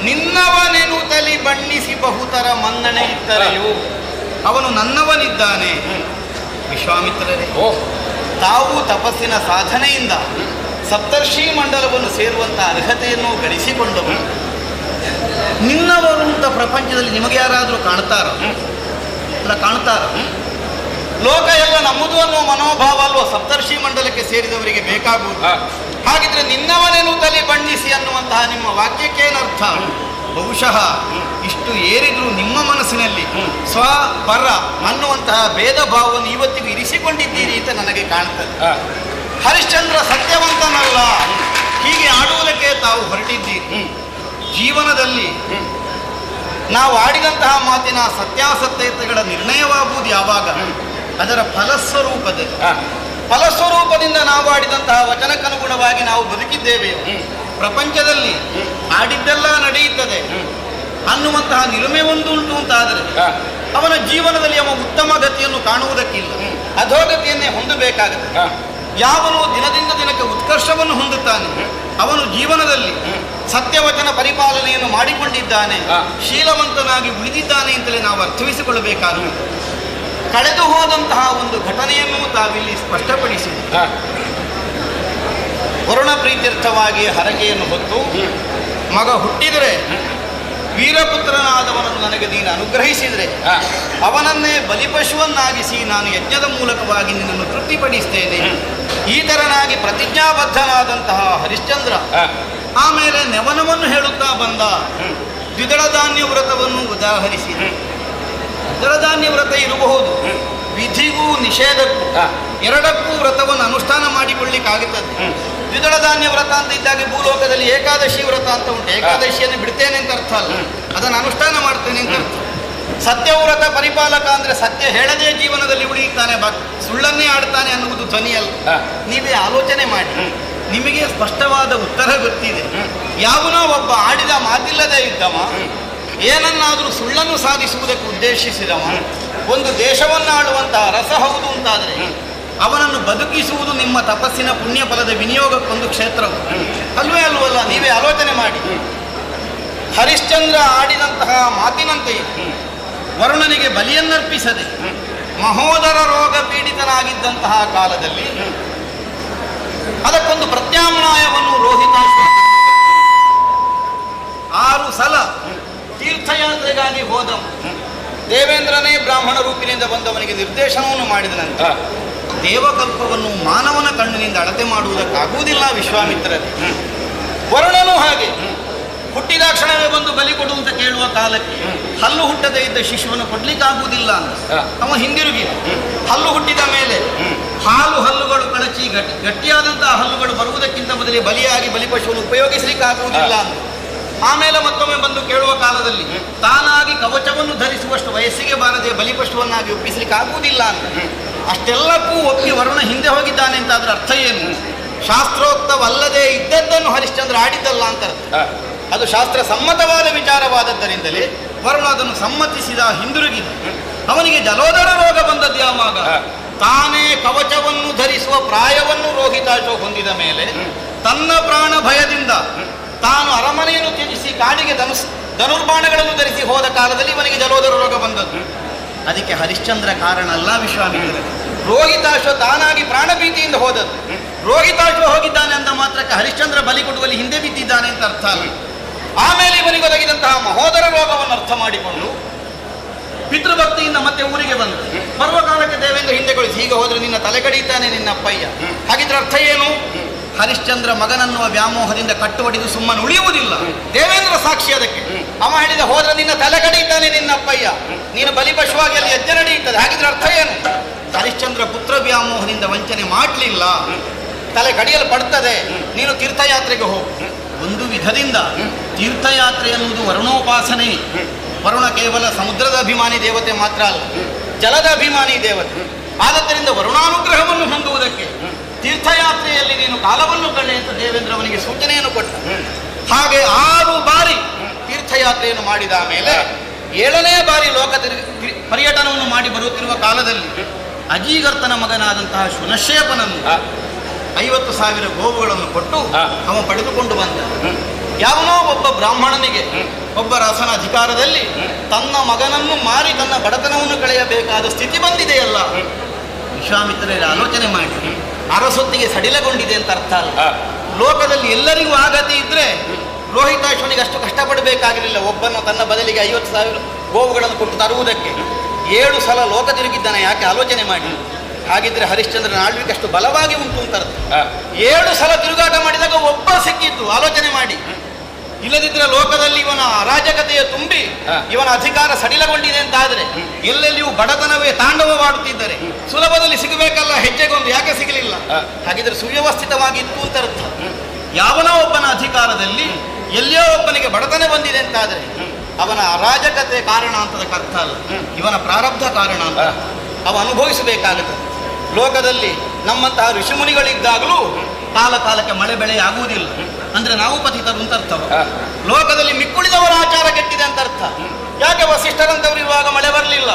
S3: ನಿನ್ನವನೆನುತಲಿ ಬಣ್ಣಿಸಿ ಬಹುತರ ಮನ್ನಣೆ ಇದ್ದರೆಯೋ ಅವನು ನನ್ನವನಿದ್ದಾನೆ. ವಿಶ್ವಾಮಿತ್ರರೇ, ತಾವು ತಪಸ್ಸಿನ ಸಾಧನೆಯಿಂದ ಸಪ್ತರ್ಷಿ ಮಂಡಲವನ್ನು ಸೇರುವಂತಹ ಅರ್ಹತೆಯನ್ನು ಗಳಿಸಿಕೊಂಡವರು. ನಿನ್ನವರು ಅಂತ ಪ್ರಪಂಚದಲ್ಲಿ ನಿಮಗೆ ಯಾರಾದರೂ ಕಾಣ್ತಾರ? ಅಲ್ಲ, ಕಾಣ್ತಾರ? ಲೋಕ ಎಲ್ಲ ನಮ್ಮದು ಅನ್ನೋ ಮನೋಭಾವ ಅಲ್ವೋ ಸಪ್ತರ್ಷಿ ಮಂಡಲಕ್ಕೆ ಸೇರಿದವರಿಗೆ ಬೇಕಾಗುವುದು. ಹಾಗಿದ್ರೆ ನಿನ್ನವನೇನು ತಲೆ ಬಣ್ಣಿಸಿ ಅನ್ನುವಂತಹ ನಿಮ್ಮ ವಾಕ್ಯಕ್ಕೇನರ್ಥ? ಬಹುಶಃ ಇಷ್ಟು ಏರಿದ್ರು ನಿಮ್ಮ ಮನಸ್ಸಿನಲ್ಲಿ ಸ್ವ ಪರ ಅನ್ನುವಂತಹ ಭೇದ ಭಾವವನ್ನು ಇವತ್ತಿಗೂ ಇರಿಸಿಕೊಂಡಿದ್ದೀರಿ ಅಂತ ನನಗೆ ಕಾಣ್ತದೆ. ಹರಿಶ್ಚಂದ್ರ ಸತ್ಯವಂತನಲ್ಲ ಹೀಗೆ ಆಡುವುದಕ್ಕೆ ತಾವು ಹೊರಟಿದ್ದೀರಿ. ಜೀವನದಲ್ಲಿ ನಾವು ಆಡಿದಂತಹ ಮಾತಿನ ಸತ್ಯಾಸತ್ಯತೆಗಳ ನಿರ್ಣಯವಾಗುವುದು ಯಾವಾಗ? ಅದರ ಫಲಸ್ವರೂಪದಿಂದ ನಾವು ಆಡಿದಂತಹ ವಚನಕ್ಕನುಗುಣವಾಗಿ ನಾವು ಬದುಕಿದ್ದೇವೆ. ಪ್ರಪಂಚದಲ್ಲಿ ಆಡಿದ್ದೆಲ್ಲ ನಡೆಯುತ್ತದೆ ಅನ್ನುವಂತಹ ನಿಲುಮೆ ಒಂದುಂಟು ಅಂತಾದರೆ ಅವನ ಜೀವನದಲ್ಲಿ ಅವ ಉತ್ತಮ ಗತಿಯನ್ನು ಕಾಣುವುದಕ್ಕಿಲ್ಲ, ಅಧೋಗತಿಯನ್ನೇ ಹೊಂದಬೇಕಾಗುತ್ತೆ. ಯಾವನು ದಿನದಿಂದ ದಿನಕ್ಕೆ ಉತ್ಕರ್ಷವನ್ನು ಹೊಂದುತ್ತಾನೆ ಅವನು ಜೀವನದಲ್ಲಿ ಸತ್ಯವಚನ ಪರಿಪಾಲನೆಯನ್ನು ಮಾಡಿಕೊಂಡಿದ್ದಾನೆ, ಶೀಲವಂತನಾಗಿ ಉಳಿದಿದ್ದಾನೆ ಅಂತಲೇ ನಾವು ಅರ್ಥವಿಸಿಕೊಳ್ಳಬೇಕಾಗಿದೆ. ಕಳೆದು ಹೋದಂತಹ ಒಂದು ಘಟನೆಯನ್ನು ತಾವಿಲ್ಲಿ ಸ್ಪಷ್ಟಪಡಿಸಿದೆ. ವರುಣ ಪ್ರೀತ್ಯರ್ಥವಾಗಿ ಹರಕೆಯನ್ನು ಹೊತ್ತು ಮಗ ಹುಟ್ಟಿದರೆ ವೀರಪುತ್ರನಾದವನನ್ನು ನನಗೆ ನೀನು ಅನುಗ್ರಹಿಸಿದರೆ ಅವನನ್ನೇ ಬಲಿಪಶುವನ್ನಾಗಿಸಿ ನಾನು ಯಜ್ಞದ ಮೂಲಕವಾಗಿ ನಿನ್ನನ್ನು ತೃಪ್ತಿಪಡಿಸ್ತೇನೆ. ಈ ತರನಾಗಿ ಪ್ರತಿಜ್ಞಾಬದ್ಧನಾದಂತಹ ಹರಿಶ್ಚಂದ್ರ ಆಮೇಲೆ ನೆವನವನ್ನು ಹೇಳುತ್ತಾ ಬಂದ. ದ್ವಿದಳ ಧಾನ್ಯ ವ್ರತವನ್ನು ಉದಾಹರಿಸಿದ. ದ್ವಿದಳ ಧಾನ್ಯ ವ್ರತ ಇರಬಹುದು, ವಿಧಿಗೂ ನಿಷೇಧಕ್ಕೂ ಎರಡಕ್ಕೂ ವ್ರತವನ್ನು ಅನುಷ್ಠಾನ ಮಾಡಿಕೊಳ್ಳಿಕ್ಕಾಗುತ್ತದೆ. ದ್ವಿದಳ ಧಾನ್ಯ ವ್ರತ ಅಂತ ಇದ್ದಾಗೆ ಭೂಲೋಕದಲ್ಲಿ ಏಕಾದಶಿ ವ್ರತ ಅಂತ ಉಂಟು. ಏಕಾದಶಿಯನ್ನು ಬಿಡ್ತೇನೆ ಅಂತ ಅರ್ಥ ಅಲ್ಲ, ಅದನ್ನು ಅನುಷ್ಠಾನ ಮಾಡ್ತೇನೆ ಅಂತ ಅರ್ಥ. ಸತ್ಯವ್ರತ ಪರಿಪಾಲಕ ಅಂದ್ರೆ ಸತ್ಯ ಹೇಳದೇ ಜೀವನದಲ್ಲಿ ಉಳಿಯುತ್ತಾನೆ, ಸುಳ್ಳನ್ನೇ ಆಡ್ತಾನೆ ಅನ್ನುವುದು ಧ್ವನಿಯಲ್ಲ. ನೀವೇ ಆಲೋಚನೆ ಮಾಡಿ, ನಿಮಗೆ ಸ್ಪಷ್ಟವಾದ ಉತ್ತರ ಗೊತ್ತಿದೆ. ಯಾವನೋ ಒಬ್ಬ ಆಡಿದ ಮಾತಿಲ್ಲದೆ ಇದ್ದವ, ಏನನ್ನಾದರೂ ಸುಳ್ಳನ್ನು ಸಾಧಿಸುವುದಕ್ಕೆ ಉದ್ದೇಶಿಸಿದವ, ಒಂದು ದೇಶವನ್ನು ಆಳುವಂತಹ ರಸ ಹೌದು ಅಂತಾದರೆ ಅವನನ್ನು ಬದುಕಿಸುವುದು ನಿಮ್ಮ ತಪಸ್ಸಿನ ಪುಣ್ಯ ಫಲದ ವಿನಿಯೋಗಕ್ಕೊಂದು ಕ್ಷೇತ್ರವು ಅಲ್ವೇ ಅಲ್ವಲ್ಲ? ನೀವೇ ಆಲೋಚನೆ ಮಾಡಿ. ಹರಿಶ್ಚಂದ್ರ ಆಡಿದಂತಹ ಮಾತಿನಂತೆಯೇ ವರುಣನಿಗೆ ಬಲಿಯನ್ನರ್ಪಿಸದೆ ಮಹೋದರ ರೋಗ ಪೀಡಿತನಾಗಿದ್ದಂತಹ ಕಾಲದಲ್ಲಿ ಅದಕ್ಕೊಂದು ಪ್ರತ್ಯಾಮ್ನಾಯವನ್ನು ರೋಹಿತಾಶ್ವ 6 ಸಲ ತೀರ್ಥಯಾತ್ರೆಗಾಗಿ ಹೋದವ. ದೇವೇಂದ್ರನೇ ಬ್ರಾಹ್ಮಣ ರೂಪಿನಿಂದ ಬಂದವನಿಗೆ ನಿರ್ದೇಶನವನ್ನು ಮಾಡಿದನಂತೆ. ದೇವಕಲ್ಪವನ್ನು ಮಾನವನ ಕಣ್ಣಿನಿಂದ ಅಳತೆ ಮಾಡುವುದಕ್ಕಾಗುವುದಿಲ್ಲ ವಿಶ್ವಾಮಿತ್ರರೇ. ವರುಣನು ಹಾಗೆ ಹುಟ್ಟಿದಾಕ್ಷಣವೇ ಬಂದು ಬಲಿ ಕೊಡು ಅಂತ ಕೇಳುವ ಕಾಲಕ್ಕೆ ಹಲ್ಲು ಹುಟ್ಟದೇ ಇದ್ದ ಶಿಶುವನ್ನು ಕೊಡ್ಲಿಕ್ಕಾಗುವುದಿಲ್ಲ ಅಂತ ಅವ ಹಿಂದಿರುಗಿ ಹಲ್ಲು ಹುಟ್ಟಿದ ಮೇಲೆ ಹಲ್ಲುಗಳು ಕಳಚಿ ಗಟ್ಟಿಯಾದಂತಹ ಹಲ್ಲುಗಳು ಬರುವುದಕ್ಕಿಂತ ಮೊದಲೇ ಬಲಿಯಾಗಿ ಬಲಿಪಶುವನ್ನು ಉಪಯೋಗಿಸಲಿಕ್ಕಾಗುವುದಿಲ್ಲ ಅಂತ ಆಮೇಲೆ ಮತ್ತೊಮ್ಮೆ ಬಂದು ಕೇಳುವ ಕಾಲದಲ್ಲಿ ತಾನಾಗಿ ಕವಚವನ್ನು ಧರಿಸುವಷ್ಟು ವಯಸ್ಸಿಗೆ ಬಾರದೆ ಬಲಿಪಶುವನ್ನಾಗಿ ಒಪ್ಪಿಸಲಿಕ್ಕಾಗುವುದಿಲ್ಲ ಅಂತ ಅಷ್ಟೆಲ್ಲಕ್ಕೂ ಒಪ್ಪಿ ವರುಣ ಹಿಂದೆ ಹೋಗಿದ್ದಾನೆ ಅಂತ ಅದರ ಅರ್ಥ ಏನು? ಶಾಸ್ತ್ರೋಕ್ತವಲ್ಲದೆ ಇದ್ದದ್ದನ್ನು ಹರಿಶ್ಚಂದ್ರ ಆಡಿದ್ದಲ್ಲ ಅಂತ ಅದು ಶಾಸ್ತ್ರ ಸಮ್ಮತವಾದ ವಿಚಾರವಾದದ್ದರಿಂದಲೇ ವರುಣ ಅದನ್ನು ಸಮ್ಮತಿಸಿದ, ಹಿಂದಿರುಗಿ. ಅವನಿಗೆ ಜಲೋದರ ರೋಗ ಬಂದದ್ದು ಯಾವಾಗ? ತಾನೇ ಕವಚವನ್ನು ಧರಿಸುವ ಪ್ರಾಯವನ್ನು ರೋಹಿತಾಶ್ವ ಹೊಂದಿದ ಮೇಲೆ ತನ್ನ ಪ್ರಾಣ ಭಯದಿಂದ ತಾನು ಅರಮನೆಯನ್ನು ತ್ಯಜಿಸಿ ಕಾಡಿಗೆ ಧನುರ್ಬಾಣಗಳನ್ನು ಧರಿಸಿ ಹೋದ ಕಾಲದಲ್ಲಿ ಇವನಿಗೆ ಜಲೋದರ ರೋಗ ಬಂದದ್ದು. ಅದಕ್ಕೆ ಹರಿಶ್ಚಂದ್ರ ಕಾರಣ ಅಲ್ಲ ವಿಶ್ವಾಮಿತ್ರ. ರೋಹಿತಾಶ್ವ ತಾನಾಗಿ ಪ್ರಾಣಭೀತಿಯಿಂದ ಹೋದದ್ದು. ರೋಹಿತಾಶ್ವ ಹೋಗಿದ್ದಾನೆ ಅಂತ ಮಾತ್ರಕ್ಕೆ ಹರಿಶ್ಚಂದ್ರ ಬಲಿ ಕೊಡುವಲ್ಲಿ ಹಿಂದೆ ಬಿದ್ದಿದ್ದಾನೆ ಅಂತ ಅರ್ಥ ಅಲ್ಲ. ಆಮೇಲೆ ಇವನಿಗೆ ಒದಗಿದಂತಹ ಮಹೋದರ ರೋಗವನ್ನು ಅರ್ಥ ಮಾಡಿಕೊಂಡು ಪಿತೃಭಕ್ತಿಯಿಂದ ಮತ್ತೆ ಊರಿಗೆ ಬಂದ. ಬರುವ ಕಾಲಕ್ಕೆ ದೇವೇಂದ್ರ ಹಿಂದೆ ಕಳಿಸಿ, ಹೀಗೆ ಹೋದ್ರೆ ನಿನ್ನ ತಲೆ ಕಡಿತಾನೆ ನಿನ್ನ ಅಪ್ಪಯ್ಯ. ಹಾಗಿದ್ರೆ ಅರ್ಥ ಏನು? ಹರಿಶ್ಚಂದ್ರ ಮಗನನ್ನುವ ವ್ಯಾಮೋಹದಿಂದ ಕಟ್ಟು ಹೊಡೆದು ಸುಮ್ಮನೆ ಉಳಿಯುವುದಿಲ್ಲ. ದೇವೇಂದ್ರ ಸಾಕ್ಷಿ ಅದಕ್ಕೆ. ಅವ ಹೇಳಿದ ಹೋದ್ರೆ ನಿನ್ನ ತಲೆ ಕಡಿತಾನೆ ನಿನ್ನ ಅಪ್ಪಯ್ಯ, ನೀನು ಬಲಿಪಶುವಾಗಿ ಅಲ್ಲಿ ಯಜ್ಞ ನಡೆಯುತ್ತದೆ. ಹಾಗಿದ್ರೆ ಅರ್ಥ ಏನು? ಹರಿಶ್ಚಂದ್ರ ಪುತ್ರ ವ್ಯಾಮೋಹದಿಂದ ವಂಚನೆ ಮಾಡಲಿಲ್ಲ, ತಲೆ ಕಡಿಯಲು ಪಡ್ತದೆ, ನೀನು ತೀರ್ಥಯಾತ್ರೆಗೆ ಹೋಗು. ಒಂದು ವಿಧದಿಂದ ತೀರ್ಥಯಾತ್ರೆ ಎನ್ನುವುದು ವರುಣೋಪಾಸನೆ. ವರುಣ ಕೇವಲ ಸಮುದ್ರದ ಅಭಿಮಾನಿ ದೇವತೆ ಮಾತ್ರ ಅಲ್ಲ, ಜಲದ ಅಭಿಮಾನಿ ದೇವತೆ. ಆದ್ದರಿಂದ ವರುಣಾನುಗ್ರಹವನ್ನು ಹೊಂದುವುದಕ್ಕೆ ತೀರ್ಥಯಾತ್ರೆಯಲ್ಲಿ ನೀನು ಕಾಲವನ್ನು ಕಳೆ ಅಂತ ದೇವೇಂದ್ರ ಅವನಿಗೆ ಸೂಚನೆಯನ್ನು ಕೊಟ್ಟ. ಹಾಗೆ 6 ಬಾರಿ ತೀರ್ಥಯಾತ್ರೆಯನ್ನು ಮಾಡಿದ ಮೇಲೆ 7ನೇ ಬಾರಿ ಲೋಕ ಪರ್ಯಟನವನ್ನು ಮಾಡಿ ಬರುತ್ತಿರುವ ಕಾಲದಲ್ಲಿ ಅಜೀಗರ್ತನ ಮಗನಾದಂತಹ ಶುನಶೇಪನನ್ನು 50,000 ಗೋವುಗಳನ್ನು ಕೊಟ್ಟು ಅವ ಪಡೆದುಕೊಂಡು ಬಂದ. ಯಾವನೋ ಒಬ್ಬ ಬ್ರಾಹ್ಮಣನಿಗೆ ಒಬ್ಬ ರಸನ ಅಧಿಕಾರದಲ್ಲಿ ತನ್ನ ಮಗನನ್ನು ಮಾರಿ ತನ್ನ ಬಡತನವನ್ನು ಕಳೆಯಬೇಕಾದ ಸ್ಥಿತಿ ಬಂದಿದೆಯಲ್ಲ. ವಿಶ್ವಾಮಿತ್ರರ ಆಲೋಚನೆ ಮಾಡಿ, ಅರಸೊತ್ತಿಗೆ ಸಡಿಲಗೊಂಡಿದೆ ಅಂತ ಅರ್ಥ ಅಲ್ಲ. ಲೋಕದಲ್ಲಿ ಎಲ್ಲರಿಗೂ ಆಗತಿ ಇದ್ರೆ ರೋಹಿತಾಶ್ವನಿಗೆ ಅಷ್ಟು ಕಷ್ಟಪಡಬೇಕಾಗಿರಲಿಲ್ಲ. ಒಬ್ಬನ ತನ್ನ ಬದಲಿಗೆ 50,000 ಗೋವುಗಳನ್ನು ಕೊಟ್ಟು ತರುವುದಕ್ಕೆ 7 ಸಲ ಲೋಕ ತಿರುಗಿದ್ದಾನೆ. ಯಾಕೆ ಆಲೋಚನೆ ಮಾಡಿ. ಹಾಗಿದ್ರೆ ಹರಿಶ್ಚಂದ್ರನ ಆಳ್ವಿಕೆ ಅಷ್ಟು ಬಲವಾಗಿ ಉಂಟು ಅಂತ 7 ಸಲ ತಿರುಗಾಟ ಮಾಡಿದಾಗ ಒಬ್ಬ ಸಿಕ್ಕಿದ್ದು. ಆಲೋಚನೆ ಮಾಡಿ, ಇಲ್ಲದಿದ್ದರೆ ಲೋಕದಲ್ಲಿ ಇವನ ಅರಾಜಕತೆಯ ತುಂಬಿ ಇವನ ಅಧಿಕಾರ ಸಡಿಲಗೊಂಡಿದೆ ಅಂತಾದರೆ ಎಲ್ಲೆಲ್ಲಿಯೂ ಬಡತನವೇ ತಾಂಡವವಾಡುತ್ತಿದ್ದರೆ ಸುಲಭದಲ್ಲಿ ಸಿಗಬೇಕಲ್ಲ ಹೆಜ್ಜೆಗೊಂದು ಯಾಕೆ ಸಿಗಲಿಲ್ಲ? ಹಾಗಿದ್ರೆ ಸುವ್ಯವಸ್ಥಿತವಾಗಿ ಇತ್ತು ಅಂತ ಅರ್ಥ. ಯಾವನೋ ಒಬ್ಬನ ಅಧಿಕಾರದಲ್ಲಿ ಎಲ್ಲಿಯೋ ಒಬ್ಬನಿಗೆ ಬಡತನ ಬಂದಿದೆ ಅಂತಾದರೆ ಅವನ ಅರಾಜಕತೆ ಕಾರಣ ಅಂತದಕ್ಕೆ ಅರ್ಥ ಅಲ್ಲ, ಇವನ ಪ್ರಾರಬ್ಧ ಕಾರಣ ಅಂತ ಅವ ಅನುಭವಿಸಬೇಕಾಗುತ್ತದೆ. ಲೋಕದಲ್ಲಿ ನಮ್ಮಂತಹ ಋಷಿಮುನಿಗಳಿದ್ದಾಗಲೂ ಕಾಲ ಕಾಲಕ್ಕೆ ಮಳೆ ಬೆಳೆ ಆಗುವುದಿಲ್ಲ ಅಂದ್ರೆ ನಾವು ಪತಿತರು ಅಂತ ಅರ್ಥ. ಲೋಕದಲ್ಲಿ ಮಿಕ್ಕುಳಿದವರ ಆಚಾರ ಕೆಟ್ಟಿದೆ ಅಂತ ಅರ್ಥ. ಯಾಕೆ ವಸಿಷ್ಠರಂತವರು ಇರುವಾಗ ಮಳೆ ಬರಲಿಲ್ಲ?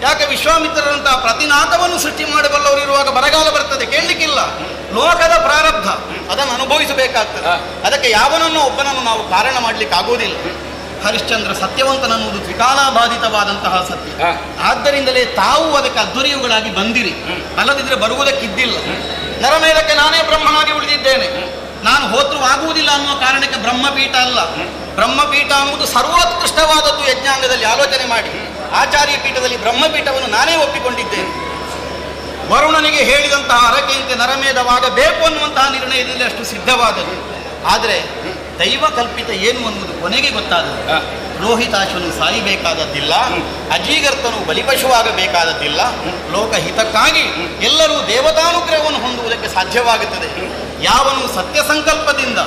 S3: ಯಾಕೆ ವಿಶ್ವಾಮಿತ್ರರಂತಹ ಪ್ರತಿನಾಥವನ್ನು ಸೃಷ್ಟಿ ಮಾಡಬಲ್ಲವರು ಇರುವಾಗ ಬರಗಾಲ ಬರ್ತದೆ? ಕೇಳಲಿಕ್ಕಿಲ್ಲ. ಲೋಕದ ಪ್ರಾರಬ್ಧ, ಅದನ್ನು ಅನುಭವಿಸಬೇಕಾಗ್ತದೆ. ಅದಕ್ಕೆ ಯಾವನನ್ನು ಒಬ್ಬನನ್ನು ನಾವು ಕಾರಣ ಮಾಡಲಿಕ್ಕೆ ಆಗುವುದಿಲ್ಲ. ಹರಿಶ್ಚಂದ್ರ ಸತ್ಯವಂತನನ್ನುವುದು ತ್ರಿಕಾಲಾಬಾಧಿತವಾದಂತಹ ಸತ್ಯ. ಆದ್ದರಿಂದಲೇ ತಾವು ಅದಕ್ಕೆ ಅಧ್ವರ್ಯುಗಳಾಗಿ ಬಂದಿರಿ, ಅಲ್ಲದಿದ್ರೆ ಬರುವುದಕ್ಕಿದ್ದಿಲ್ಲ. ನರಮೇಧಕ್ಕೆ ನಾನೇ ಬ್ರಹ್ಮನಾಗಿ ಉಳಿದಿದ್ದೇನೆ, ನಾನು ಹೋತೃ ಆಗುವುದಿಲ್ಲ ಅನ್ನುವ ಕಾರಣಕ್ಕೆ ಬ್ರಹ್ಮಪೀಠ ಅಲ್ಲ. ಬ್ರಹ್ಮಪೀಠ ಅನ್ನುವುದು ಸರ್ವೋತ್ಕೃಷ್ಟವಾದದ್ದು. ಯಜ್ಞಾಂಗದಲ್ಲಿ ಆಲೋಚನೆ ಮಾಡಿ ಆಚಾರ್ಯ ಪೀಠದಲ್ಲಿ ಬ್ರಹ್ಮಪೀಠವನ್ನು ನಾನೇ ಒಪ್ಪಿಕೊಂಡಿದ್ದೇನೆ. ವರುಣನಿಗೆ ಹೇಳಿದಂತಹ ಹರಕೆಯಂತೆ ನರಮೇಧವಾಗಬೇಕು ಅನ್ನುವಂತಹ ನಿರ್ಣಯದಲ್ಲಿ ಅಷ್ಟು ಸಿದ್ಧವಾದದ್ದು. ಆದರೆ ದೈವ ಕಲ್ಪಿತ ಏನು ಅನ್ನುವುದು ಕೊನೆಗೆ ಗೊತ್ತಾದದ್ದು. ರೋಹಿತಾಶ್ವನು ಸಾಯಬೇಕಾದದ್ದಿಲ್ಲ, ಅಜೀಗರ್ತನು ಬಲಿಪಶುವಾಗಬೇಕಾದದ್ದಿಲ್ಲ. ಲೋಕಹಿತಕ್ಕಾಗಿ ಎಲ್ಲರೂ ದೇವತಾನುಗ್ರಹವನ್ನು ಹೊಂದುವುದಕ್ಕೆ ಸಾಧ್ಯವಾಗುತ್ತದೆ. ಯಾವನು ಸತ್ಯ ಸಂಕಲ್ಪದಿಂದ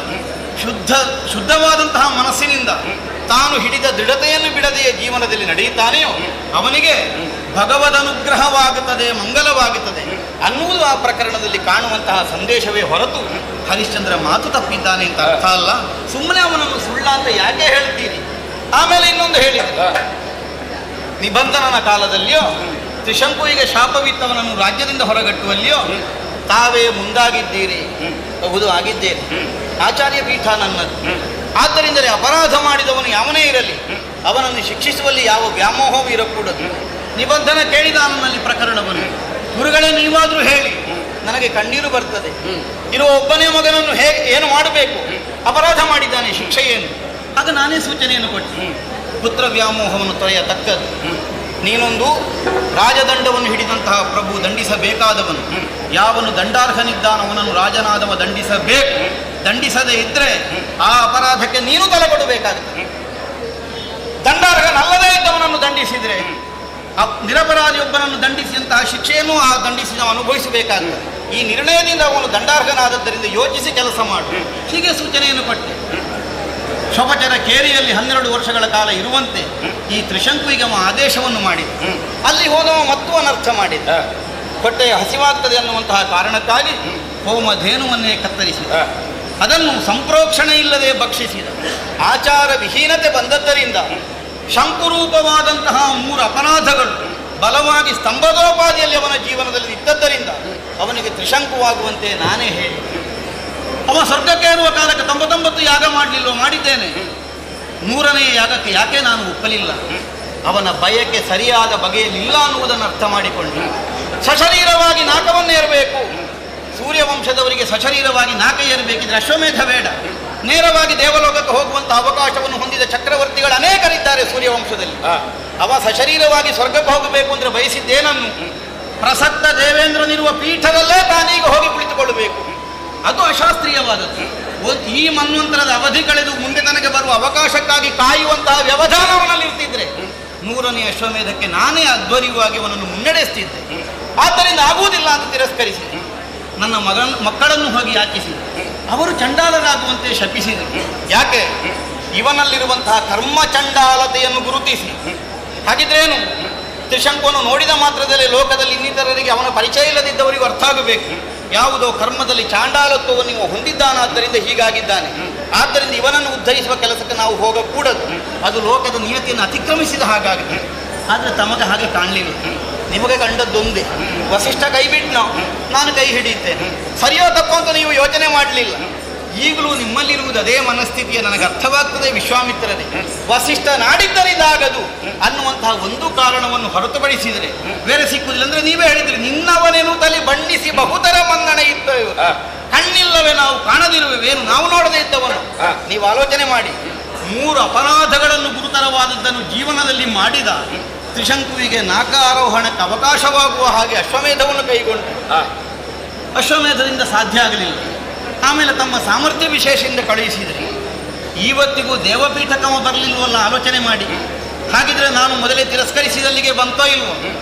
S3: ಶುದ್ಧವಾದಂತಹ ಮನಸ್ಸಿನಿಂದ ತಾನು ಹಿಡಿದ ದೃಢತೆಯನ್ನು ಬಿಡದೆಯೇ ಜೀವನದಲ್ಲಿ ನಡೆಯುತ್ತಾನೆಯೋ ಅವನಿಗೆ ಭಗವದನುಗ್ರಹವಾಗುತ್ತದೆ, ಮಂಗಲವಾಗುತ್ತದೆ ಅನ್ನುವುದು ಆ ಪ್ರಕರಣದಲ್ಲಿ ಕಾಣುವಂತಹ ಸಂದೇಶವೇ ಹೊರತು ಹರಿಶ್ಚಂದ್ರ ಮಾತು ತಪ್ಪಿದ್ದಾನೆ ಅಂತ ಅರ್ಥ ಅಲ್ಲ. ಸುಮ್ಮನೆ ಅವನನ್ನು ಸುಳ್ಳ ಅಂತ ಯಾಕೆ ಹೇಳ್ತೀರಿ? ಆಮೇಲೆ ಇನ್ನೊಂದು ಹೇಳಿದ್ರು, ನಿಬಂಧನನ ಕಾಲದಲ್ಲಿಯೋ ತ್ರಿಶಂಕುವಿಗೆ ಶಾಪವಿತ್ತವನನ್ನು ರಾಜ್ಯದಿಂದ ಹೊರಗಟ್ಟುವಲ್ಲಿಯೋ ತಾವೇ ಮುಂದಾಗಿದ್ದೀರಿ. ಹೌದು, ಆಗಿದ್ದೇನೆ. ಆಚಾರ್ಯ ಪೀಠ ನನ್ನದು. ಆದ್ದರಿಂದಲೇ ಅಪರಾಧ ಮಾಡಿದವನು ಯಾವನೇ ಇರಲಿ ಅವನನ್ನು ಶಿಕ್ಷಿಸುವಲ್ಲಿ ಯಾವ ವ್ಯಾಮೋಹವೂ ಇರಕೂಡದು. ನಿಬಂಧನ ಕೇಳಿದ ನನ್ನಲ್ಲಿ ಪ್ರಕರಣವನ್ನು, ಗುರುಗಳೇ ನೀವಾದರೂ ಹೇಳಿ, ನನಗೆ ಕಣ್ಣೀರು ಬರ್ತದೆ. ಇರುವ ಒಬ್ಬನೇ ಮಗನನ್ನು ಏನು ಮಾಡಬೇಕು? ಅಪರಾಧ ಮಾಡಿದ್ದಾನೆ, ಶಿಕ್ಷೆ ಏನು? ಆಗ ನಾನೇ ಸೂಚನೆಯನ್ನು ಕೊಟ್ಟೆ, ಪುತ್ರ ವ್ಯಾಮೋಹವನ್ನು ತೊರೆಯತಕ್ಕದ್ದು. ನೀನೊಂದು ರಾಜದಂಡವನ್ನು ಹಿಡಿದಂತಹ ಪ್ರಭು, ದಂಡಿಸಬೇಕಾದವನು. ಯಾವನು ದಂಡಾರ್ಹನಿದ್ದಾನವನನ್ನು ರಾಜನಾದವ ದಂಡಿಸಬೇಕು. ದಂಡಿಸದೇ ಇದ್ರೆ ಆ ಅಪರಾಧಕ್ಕೆ ನೀನು ತಲೆ ಕೊಡಬೇಕಾಗುತ್ತೆ. ದಂಡಾರ್ಹನಲ್ಲದೇ ಇದ್ದವನನ್ನು ದಂಡಿಸಿದ್ರೆ ನಿರಪರಾಧಿಯೊಬ್ಬನನ್ನು ದಂಡಿಸಿದಂತಹ ಶಿಕ್ಷೆಯನ್ನು ಆ ದಂಡಿಸಿದ ಅನುಭವಿಸಬೇಕಾಗುತ್ತೆ. ಈ ನಿರ್ಣಯದಿಂದ ಅವನು ದಂಡಾರ್ಹನಾದದ್ದರಿಂದ ಯೋಚಿಸಿ ಕೆಲಸ ಮಾಡು, ಹೀಗೆ ಸೂಚನೆಯನ್ನು ಕೊಟ್ಟೆ. ಶೋಭಚರ ಕೇರಿಯಲ್ಲಿ 12 ವರ್ಷಗಳ ಕಾಲ ಇರುವಂತೆ ಈ ತ್ರಿಶಂಕುವಿಗೆ ಆದೇಶವನ್ನು ಮಾಡಿದ. ಅಲ್ಲಿ ಹೋದವ ಮತ್ತು ಅನರ್ಥ ಮಾಡಿದ. ಹೊಟ್ಟೆಯ ಹಸಿವಾಗ್ತದೆ ಅನ್ನುವಂತಹ ಕಾರಣಕ್ಕಾಗಿ ಹೋಮಧೇನುವನ್ನೇ ಕತ್ತರಿಸಿದ. ಅದನ್ನು ಸಂಪ್ರೋಕ್ಷಣೆ ಇಲ್ಲದೆ ಭಕ್ಷಿಸಿದ. ಆಚಾರ ವಿಹೀನತೆ ಬಂದದ್ದರಿಂದ ಶಂಕುರೂಪವಾದಂತಹ 3 ಅಪರಾಧಗಳು ಬಲವಾಗಿ ಸ್ತಂಭದೋಪಾದಿಯಲ್ಲಿ ಅವನ ಜೀವನದಲ್ಲಿ ಇದ್ದದ್ದರಿಂದ ಅವನಿಗೆ ತ್ರಿಶಂಕುವಾಗುವಂತೆ ನಾನೇ ಹೇಳಿ. ಅವ ಸ್ವರ್ಗಕ್ಕೆ ಏರುವ ಕಾಲಕ್ಕೆ 99 ಯಾಗ ಮಾಡಲಿಲ್ಲೋ? ಮಾಡಿದ್ದೇನೆ. 100ನೇ ಯಾಗಕ್ಕೆ ಯಾಕೆ ನಾನು ಒಪ್ಪಲಿಲ್ಲ? ಅವನ ಬಯಕೆ ಸರಿಯಾದ ಬಗೆಯಲ್ಲಿಲ್ಲ ಅನ್ನುವುದನ್ನು ಅರ್ಥ ಮಾಡಿಕೊಂಡು ಸಶರೀರವಾಗಿ ನಾಕವನ್ನೇ ಏರಬೇಕು. ಸೂರ್ಯವಂಶದವರಿಗೆ ಸಶರೀರವಾಗಿ ನಾಕ ಏರಬೇಕಿದ್ರೆ ಅಶ್ವಮೇಧ ಬೇಡ. ನೇರವಾಗಿ ದೇವಲೋಕಕ್ಕೆ ಹೋಗುವಂತಹ ಅವಕಾಶವನ್ನು ಹೊಂದಿದ ಚಕ್ರವರ್ತಿಗಳು ಅನೇಕರಿದ್ದಾರೆ ಸೂರ್ಯವಂಶದಲ್ಲಿ. ಅವ ಸಶರೀರವಾಗಿ ಸ್ವರ್ಗಕ್ಕೆ ಹೋಗಬೇಕು ಅಂದರೆ ಬಯಸಿದ್ದೇನನ್ನು? ಪ್ರಸಕ್ತ ದೇವೇಂದ್ರನಿರುವ ಪೀಠದಲ್ಲೇ ತಾನೀಗ ಹೋಗಿ ಕುಳಿತುಕೊಳ್ಳಬೇಕು. ಅದು ಅಶಾಸ್ತ್ರೀಯವಾದದ್ದು. ಈ ಮನ್ವಂತರದ ಅವಧಿ ಕಳೆದು ಮುಂದೆ ತನಗೆ ಬರುವ ಅವಕಾಶಕ್ಕಾಗಿ ಕಾಯುವಂತಹ ವ್ಯವಧಾನ ಅವನಲ್ಲಿ ಇರ್ತಿದ್ರೆ 100ನೇ ಅಶ್ವಮೇಧಕ್ಕೆ ನಾನೇ ಅಧ್ವರ್ಯವಾಗಿ ಅವನನ್ನು ಮುನ್ನಡೆಸ್ತಿದ್ದೆ. ಆದ್ದರಿಂದ ಆಗುವುದಿಲ್ಲ ಅಂತ ತಿರಸ್ಕರಿಸಿದೆ. ನನ್ನ ಮಕ್ಕಳನ್ನು ಹೋಗಿ ಯಾಚಿಸಿದೆ. ಅವರು ಚಂಡಾಲರಾಗುವಂತೆ ಶಪಿಸಿದರು. ಯಾಕೆ? ಇವನಲ್ಲಿರುವಂತಹ ಕರ್ಮ ಚಂಡಾಲತೆಯನ್ನು ಗುರುತಿಸಿ. ಹಾಗಿದ್ರೇನು? ತ್ರಿಶಂಕುವನ್ನು ನೋಡಿದ ಮಾತ್ರದಲ್ಲೇ ಲೋಕದಲ್ಲಿ ಇನ್ನಿತರರಿಗೆ ಅವನ ಪರಿಚಯ ಇಲ್ಲದಿದ್ದವರಿಗೂ ಅರ್ಥ ಆಗಬೇಕು. ಯಾವುದೋ ಕರ್ಮದಲ್ಲಿ ಚಾಂಡಾಲತ್ವವನ್ನು ನೀವು ಹೊಂದಿದ್ದಾನಾದ್ದರಿಂದ ಹೀಗಾಗಿದ್ದಾನೆ. ಆದ್ದರಿಂದ ಇವನನ್ನು ಉದ್ಧರಿಸುವ ಕೆಲಸಕ್ಕೆ ನಾವು ಹೋಗಕೂಡದು. ಅದು ಲೋಕದ ನಿಯತಿಯನ್ನು ಅತಿಕ್ರಮಿಸಿದ ಹಾಗಾಗಿದೆ. ಆದರೆ ತಮಗೆ ಹಾಗೆ ಕಾಣಲಿಲ್ಲ. ನಿಮಗೆ ಕಂಡದ್ದೊಂದೇ, ವಸಿಷ್ಠ ಕೈ ಬಿಟ್ಟು ನಾನು ಕೈ ಹಿಡಿಯುತ್ತೇನೆ. ಸರಿಯೋ ತಪ್ಪು ಅಂತ ನೀವು ಯೋಚನೆ ಮಾಡಲಿಲ್ಲ. ಈಗಲೂ ನಿಮ್ಮಲ್ಲಿರುವುದು ಅದೇ ಮನಸ್ಥಿತಿಯ ನನಗೆ ಅರ್ಥವಾಗ್ತದೆ ವಿಶ್ವಾಮಿತ್ರರೇ. ವಸಿಷ್ಠ ನಾಡಿದ್ದರಿದಾಗದು ಅನ್ನುವಂತಹ ಒಂದು ಕಾರಣವನ್ನು ಹೊರತುಪಡಿಸಿದರೆ ಬೇರೆ ಸಿಕ್ಕುವುದಿಲ್ಲ. ಅಂದ್ರೆ ನೀವೇ ಹೇಳಿದ್ರಿ, ನಿನ್ನವನೇನು ತಲೆ ಬಣ್ಣಿಸಿ ಬಹುತರ ಮನ್ನಣೆ ಇದ್ದವು, ಕಣ್ಣಿಲ್ಲವೇ ನಾವು ಕಾಣದಿರುವೆವೇನು ನಾವು ನೋಡದೇ ಇದ್ದವನು. ನೀವು ಆಲೋಚನೆ ಮಾಡಿ, 3 ಅಪರಾಧಗಳನ್ನು ಗುರುತರವಾದದ್ದನ್ನು ಜೀವನದಲ್ಲಿ ಮಾಡಿದ ತ್ರಿಶಂಕುವಿಗೆ ನಾಕ ಆರೋಹಣಕ್ಕೆ ಅವಕಾಶವಾಗುವ ಹಾಗೆ ಅಶ್ವಮೇಧವನ್ನು ಕೈಗೊಂಡು ಅಶ್ವಮೇಧದಿಂದ ಸಾಧ್ಯ ಆಗಲಿಲ್ಲ. ಆಮೇಲೆ ತಮ್ಮ ಸಾಮರ್ಥ್ಯ ವಿಶೇಷದಿಂದ ಕಳುಹಿಸಿದರೆ ಇವತ್ತಿಗೂ ದೇವಪೀಠ ಕ್ರಮ ಬರಲಿಲ್ವಲ್ಲ, ಆಲೋಚನೆ ಮಾಡಿ. ಹಾಗಿದ್ರೆ ನಾನು ಮೊದಲೇ ತಿರಸ್ಕರಿಸಿದಲ್ಲಿಗೆ ಬಂತೋ ಇಲ್ವೋ?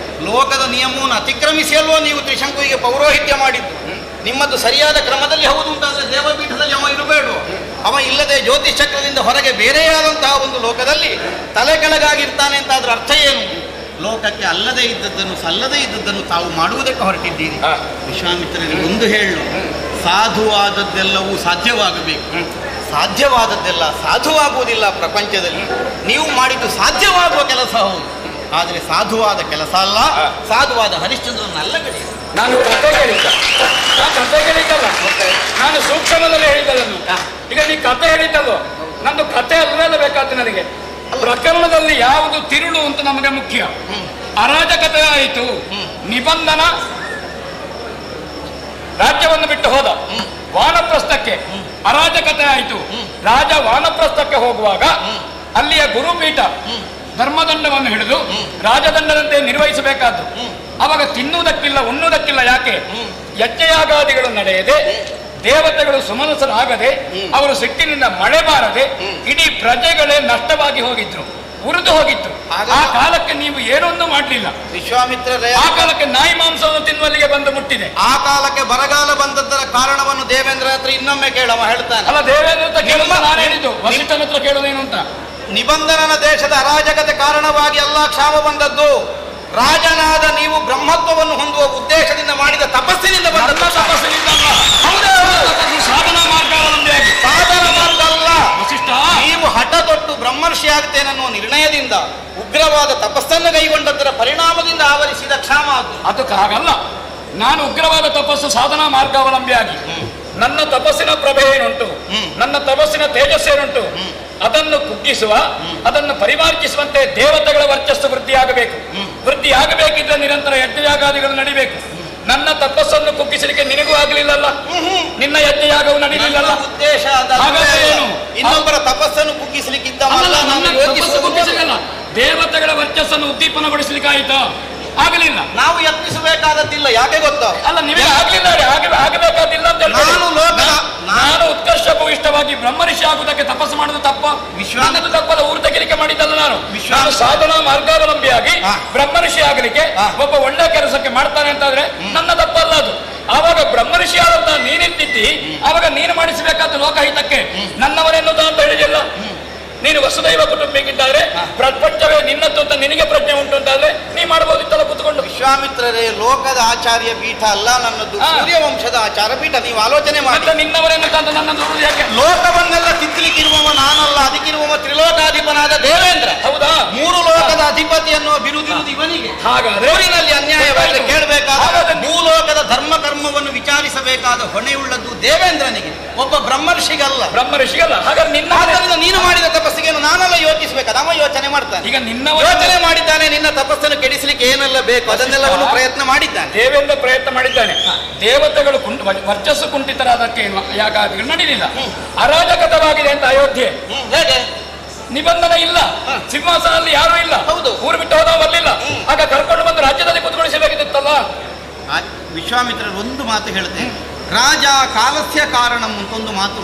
S3: ಲೋಕದ ನಿಯಮವನ್ನು ಅತಿಕ್ರಮಿಸಿ ಅಲ್ವೋ ನೀವು ತ್ರಿಶಂಕುವಿಗೆ ಪೌರೋಹಿತ್ಯ ಮಾಡಿದ್ದು? ನಿಮ್ಮದು ಸರಿಯಾದ ಕ್ರಮದಲ್ಲಿ ಹೌದು ಅಂತಾದ್ರೆ ದೇವಪೀಠದಲ್ಲಿ ಅವ ಇರಬೇಡ. ಅವ ಇಲ್ಲದೆ ಜ್ಯೋತಿಷ್ ಚಕ್ರದಿಂದ ಹೊರಗೆ ಬೇರೆಯಾದಂತಹ ಒಂದು ಲೋಕದಲ್ಲಿ ತಲೆ ಕೆಳಗಾಗಿರ್ತಾನೆ ಅಂತ ಅದ್ರ ಅರ್ಥ ಏನು? ಲೋಕಕ್ಕೆ ಅಲ್ಲದೆ ಇದ್ದದ್ದನ್ನು ಸಲ್ಲದೇ ಇದ್ದದ್ದನ್ನು ತಾವು ಮಾಡುವುದಕ್ಕೆ ಹೊರಟಿದ್ದೀರಿ. ವಿಶ್ವಾಮಿತ್ರರಿಗೆ ಒಂದು ಹೇಳು, ಸಾಧುವಾದದ್ದೆಲ್ಲವೂ ಸಾಧ್ಯವಾಗಬೇಕು. ಸಾಧ್ಯವಾದದ್ದೆಲ್ಲ ಸಾಧುವಾಗುವುದಿಲ್ಲ ಪ್ರಪಂಚದಲ್ಲಿ. ನೀವು ಮಾಡಿದ್ದು ಸಾಧ್ಯವಾಗುವ ಕೆಲಸ ಹೌದು, ಆದರೆ ಸಾಧುವಾದ ಕೆಲಸ ಅಲ್ಲ. ಸಾಧುವಾದ ಹರಿಶ್ಚಂದ್ರನಲ್ಲ ಕಡೆ.
S4: ನಾನು ಕಥೆ ಹೇಳಿದ್ದಲ್ಲ, ನಾನು ಸೂಕ್ಷ್ಮದಲ್ಲಿ ಹೇಳಿದ್ದಲ್ಲ. ಈಗ ನೀ ಕಥೆ ಹೇಳಿದ್ದಲ್ಲೋ, ನಂದು ಕಥೆ ಅಲ್ಲವೇ ಬೇಕಾದ ನನಗೆ. ಪ್ರಕರಣದಲ್ಲಿ ಯಾವುದು ತಿರುಳು ಅಂತ ನಮಗೆ ಮುಖ್ಯ. ಅರಾಜಕತೆ ಆಯಿತು, ನಿಬಂಧನ ರಾಜ್ಯವನ್ನು ಬಿಟ್ಟು ಹೋದ, ವಾನಪ್ರಸ್ಥಕ್ಕೆ ಅರಾಜಕತೆ ಆಯಿತು. ರಾಜ ವಾನಪ್ರಸ್ಥಕ್ಕೆ ಹೋಗುವಾಗ ಅಲ್ಲಿಯ ಗುರುಪೀಠ ಧರ್ಮದಂಡವನ್ನು ಹಿಡಿದು ರಾಜದಂಡದಂತೆ ನಿರ್ವಹಿಸಬೇಕಾದ್ದು. ಅವಾಗ ತಿನ್ನುವುದಕ್ಕಿಲ್ಲ, ಉಣ್ಣುವುದಕ್ಕಿಲ್ಲ. ಯಾಕೆ? ಯಜ್ಞಯಾಗಾದಿಗಳು ನಡೆಯದೆ, ದೇವತೆಗಳು ಸುಮನಸರಾಗದೆ, ಅವರು ಸಿಟ್ಟಿನಿಂದ ಮಳೆ ಬಾರದೆ ಇಡೀ ಪ್ರಜೆಗಳೇ ನಷ್ಟವಾಗಿ ಹೋಗಿದ್ರು, ಉರಿದು ಹೋಗಿತ್ತು. ಆ ಕಾಲಕ್ಕೆ ನೀವು ಏನೊಂದು ಮಾಡಲಿಲ್ಲ.
S3: ವಿಶ್ವಾಮಿತ್ರರೇ,
S4: ಆ ಕಾಲಕ್ಕೆ ನಾಯಿ ಮಾಂಸವನ್ನು ತಿನ್ನುವಲ್ಲಿಗೆ ಬಂದು ಮುಟ್ಟಿದೆ.
S3: ಆ ಕಾಲಕ್ಕೆ ಬರಗಾಲ ಬಂದದ್ದರ ಕಾರಣವನ್ನು ದೇವೇಂದ್ರ ಹತ್ರ ಇನ್ನೊಮ್ಮೆ ಕೇಳವ ಹೇಳ್ತಾನೆ.
S4: ಅಲ್ಲ, ದೇವೇಂದ್ರ ಹತ್ರ ಕೇಳುವ ನಾನು ಹೇಳಿದ್ದು, ವಸಿಷ್ಠನ ಹತ್ರ ಕೇಳೋದೇನು ಅಂತ.
S3: ನಿಬಂಧನನ ದೇಶದ ಅರಾಜಕತೆ ಕಾರಣವಾಗಿ ಎಲ್ಲ ಕ್ಷಾಮ ಬಂದದ್ದು. ರಾಜನಾದ ನೀವು ಬ್ರಹ್ಮತ್ವವನ್ನು ಹೊಂದುವ ಉದ್ದೇಶದಿಂದ ಮಾಡಿದ ತಪಸ್ಸಿನಿಂದ ಬಂದದ್ದು.
S4: ಸಾಧನಾ ಮಾರ್ಗ ಅವಲಂಬಿಯಾಗಿ.
S3: ಸಾಧನ ಮಾರ್ಗ ಅಲ್ಲ
S4: ವಸಿಷ್ಠ,
S3: ನೀವು ಹಠ ತೊಟ್ಟು ಬ್ರಹ್ಮರ್ಷಿ ಆಗ್ತೇನೆನ್ನುವ ನಿರ್ಣಯದಿಂದ ಉಗ್ರವಾದ ತಪಸ್ಸನ್ನು ಕೈಗೊಂಡದ್ದರ ಪರಿಣಾಮದಿಂದ ಆವರಿಸಿದ ಕ್ಷಾಮ ಅದು.
S4: ಅದಕ್ಕೆ ಹಾಗಲ್ಲ. ನಾನು ಉಗ್ರವಾದ ತಪಸ್ಸು ಸಾಧನಾ ಮಾರ್ಗಾವಲಂಬಿಯಾಗಿ ನನ್ನ ತಪಸ್ಸಿನ ಪ್ರಭೆ ಏನುಂಟು, ನನ್ನ ತಪಸ್ಸಿನ ತೇಜಸ್ಸೇನುಂಟು, ಅದನ್ನು ಕುಗ್ಗಿಸುವ, ಅದನ್ನು ಪರಿಮಾರ್ಜಿಸುವಂತೆ ದೇವತೆಗಳ ವರ್ಚಸ್ಸು ವೃದ್ಧಿಯಾಗಬೇಕು. ವೃದ್ಧಿಯಾಗಬೇಕಿದ್ರೆ ನಿರಂತರ ಯಜ್ಞಯಾಗಾದಿಗಳು ನಡಿಬೇಕು. ನನ್ನ ತಪಸ್ಸನ್ನು ಕುಗ್ಗಿಸಲಿಕ್ಕೆ ನಿನಗೂ ಆಗಲಿಲ್ಲಲ್ಲ, ನಿನ್ನ ಯಜ್ಞಯಾಗವು ನಡೀಲಿಲ್ಲಲ್ಲ.
S3: ಉದ್ದೇಶ
S4: ಏನು?
S3: ಇನ್ನೊಬ್ಬರ ತಪಸ್ಸನ್ನು ಕುಗ್ಗಿಸಲಿಕ್ಕಿದ್ದ
S4: ಕುಗ್ಗಿಸಲಿಲ್ಲ, ದೇವತೆಗಳ ವರ್ಚಸ್ಸನ್ನು ಉದ್ದೀಪನಗೊಳಿಸಲಿಕ್ಕಾಯಿತು, ಆಗಲಿಲ್ಲ.
S3: ನಾವು ಯತ್ನಿಸಬೇಕಾದದ್ದಿಲ್ಲ. ಯಾಕೆ ಗೊತ್ತಾ?
S4: ಅಲ್ಲ, ನಿಮಗೆ ಆಗಲಿಲ್ಲ, ಆಗಬೇಕಾದಿಲ್ಲ ಅಂತ ಹೇಳ್ತಾರೆ. ನಾನು ಉತ್ಕರ್ಷ ಭೂಯಿಷ್ಠವಾಗಿ ಬ್ರಹ್ಮಋಷಿ ಆಗುವುದಕ್ಕೆ ತಪಸ್ಸು ಮಾಡುದು ತಪ್ಪ? ನನ್ನದು ತಪ್ಪಲ್ಲ, ಊರು ತೆಗಿಲಿಕ್ಕೆ ಮಾಡಿದ್ದಲ್ಲ. ನಾನು ಸಾಧನಾ ಮಾರ್ಗಾವಲಂಬಿಯಾಗಿ ಬ್ರಹ್ಮಋಷಿ ಆಗಲಿಕ್ಕೆ ಒಬ್ಬ ಒಳ್ಳೆ ಕೆಲಸಕ್ಕೆ ಮಾಡ್ತಾನೆ ಅಂತಾದ್ರೆ ನನ್ನ ತಪ್ಪಲ್ಲ ಅದು. ಆವಾಗ ಬ್ರಹ್ಮಋಷಿ ಆದಂತ ನೀನಿದ್ದಿದ್ದಿ, ಆವಾಗ ನೀನು ಮಾಡಿಸಬೇಕಾದ ಲೋಕಹಿತಕ್ಕೆ. ನನ್ನವರೆನ್ನುವುದು ಅಂತ ಹೇಳಿದಿಲ್ಲ. ನೀನು ವಸುದೈವ ಕುಟುಂಬಕ್ಕಿದ್ದಾದ್ರೆ ಪ್ರಪಂಚವೇ ನಿನ್ನದ್ದು ಅಂತ ನಿನಗೆ ಪ್ರಜ್ಞೆ ಉಂಟು ಅಂತಾದ್ರೆ ನೀ ಮಾಡಬಹುದಿತ್ತಲ್ಲ ಕೂತ್ಕೊಂಡು.
S3: ವಿಶ್ವಾಮಿತ್ರರೇ, ಲೋಕದ ಆಚಾರ್ಯ ಪೀಠ ಅಲ್ಲ ನನ್ನದು, ಸೂರ್ಯವಂಶದ ಆಚಾರ ಪೀಠ. ನೀವು ಆಲೋಚನೆ ಮಾಡಿ.
S4: ನಿನ್ನವರೆನ್ನುತ್ತ ನನ್ನದು ಯಾಕೆ?
S3: ಲೋಕವನ್ನೆಲ್ಲ ತಿದ್ದಲಿಕ್ಕಿರುವವ ನಾನಲ್ಲ, ಅದಕ್ಕಿರುವವ ತ್ರಿಲೋಕಾಧಿಪನಾದ ದೇವೇಂದ್ರ. ಹೌದಾ? 3 ಲೋಕದ ಅಧಿಪತಿ ಅನ್ನುವ ಬಿರುದಿರುವುದು ಇವನಿಗೆ.
S4: ಹಾಗಾದ್ರೆ
S3: ಊರಿನಲ್ಲಿ ಅನ್ಯಾಯವಾಗಿ ಕೇಳಬೇಕಾದ, ಭೂಲೋಕದ ಧರ್ಮ ಕರ್ಮವನ್ನು ವಿಚಾರಿಸಬೇಕಾದ ಹೊಣೆಯುಳ್ಳದ್ದು ದೇವೇಂದ್ರನಿಗೆ, ಒಬ್ಬ ಬ್ರಹ್ಮರ್ಷಿಗಲ್ಲ.
S4: ಹಾಗಾದ್ರೆ ನಿನ್ನ
S3: ನೀನು ಮಾಡಿದ ತಪಸ್ಸಿಗೆ ನಾನೆಲ್ಲ ಯೋಚಿಸಬೇಕು, ಅವ ಯೋಚನೆ ಮಾಡ್ತಾನೆ.
S4: ಈಗ ನಿನ್ನ
S3: ಯೋಚನೆ ಮಾಡಿದ್ದಾನೆ, ನಿನ್ನ ತಪಸ್ಸನ್ನು ಕೆಡಿಸಲಿಕ್ಕೆ ಏನೆಲ್ಲ ಬೇಕು ಅದನ್ನೆಲ್ಲವನ್ನು ಪ್ರಯತ್ನ ಮಾಡಿದ್ದಾನೆ.
S4: ದೇವೇಂದ್ರ ಪ್ರಯತ್ನ ಮಾಡಿದ್ದಾನೆ. ದೇವತೆಗಳು ವರ್ಚಸ್ಸು ಕುಂಠಿತರಾದಕ್ಕೆ ಯಾಗಾದಿಗಳು ನಡೀಲಿಲ್ಲ, ಅರಾಜಕತವಾಗಿದೆ ಅಂತ ಅಯೋಧ್ಯೆ.
S3: ಹೇಗೆ?
S4: ನಿಬಂಧನ ಇಲ್ಲ, ಸಿಂಹಾಸನದಲ್ಲಿ ಯಾರೂ ಇಲ್ಲ,
S3: ಹೌದು,
S4: ಊರು ಬಿಟ್ಟು ಹೋದ ಬರ್ಲಿಲ್ಲ. ಆಗ ಕರ್ಕೊಂಡು ಬಂದು ರಾಜ್ಯದಲ್ಲಿ ಕುತ್ಕೊಳಿಸಬೇಕಿತ್ತಲ್ಲ.
S3: ವಿಶ್ವಾಮಿತ್ರರು ಒಂದು ಮಾತು ಹೇಳ್ತೇನೆ, ರಾಜ ಕಾಲಸ್ಯ ಕಾರಣಂ ಅಂತ ಒಂದು ಮಾತು.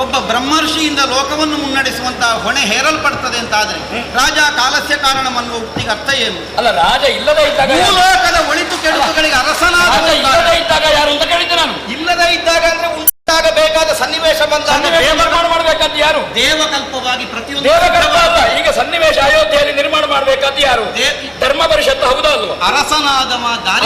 S3: ಒಬ್ಬ ಬ್ರಹ್ಮರ್ಷಿಯಿಂದ ಲೋಕವನ್ನು ಮುನ್ನಡೆಸುವಂತಹ ಹೊಣೆ ಹೇರಲ್ಪಡ್ತದೆ ಅಂತಾದ್ರೆ ರಾಜ ಕಾಲಸ್ಯ ಕಾರಣಂ ಅನ್ನುವ ಉಕ್ತಿಗೆ ಅರ್ಥ ಏನು?
S4: ಅಲ್ಲ, ರಾಜ ಇಲ್ಲದೆ ಇದ್ದಾಗ,
S3: ಲೋಕದ ಒಳಿತು ಕೆಡುಕುಗಳಿಗೆ ಅರಸನಾದ
S4: ಇಲ್ಲದೆ ಇದ್ದಾಗ ಯಾರು ಅಂತ ಕೇಳಿದ್ದೆ ನಾನು.
S3: ಇಲ್ಲದೆ ಇದ್ದಾಗ ಅಂದ್ರೆ ಬೇಕಾದ ಸನ್ನಿವೇಶ
S4: ನಿರ್ಮಾಣ ಮಾಡಬೇಕಾದ ಯಾರು?
S3: ದೇವಕಲ್ಪವಾಗಿ ಪ್ರತಿಯೊಂದು
S4: ದೇವಕಲ್ಪ ಅಲ್ಲ. ಈಗ ಸನ್ನಿವೇಶ ಅಯೋಧ್ಯೆಯಲ್ಲಿ ನಿರ್ಮಾಣ ಮಾಡಬೇಕಾದ ಯಾರು? ಧರ್ಮ ಪರಿಷತ್ತು. ಹೌದಾ ಅಲ್ವಾ?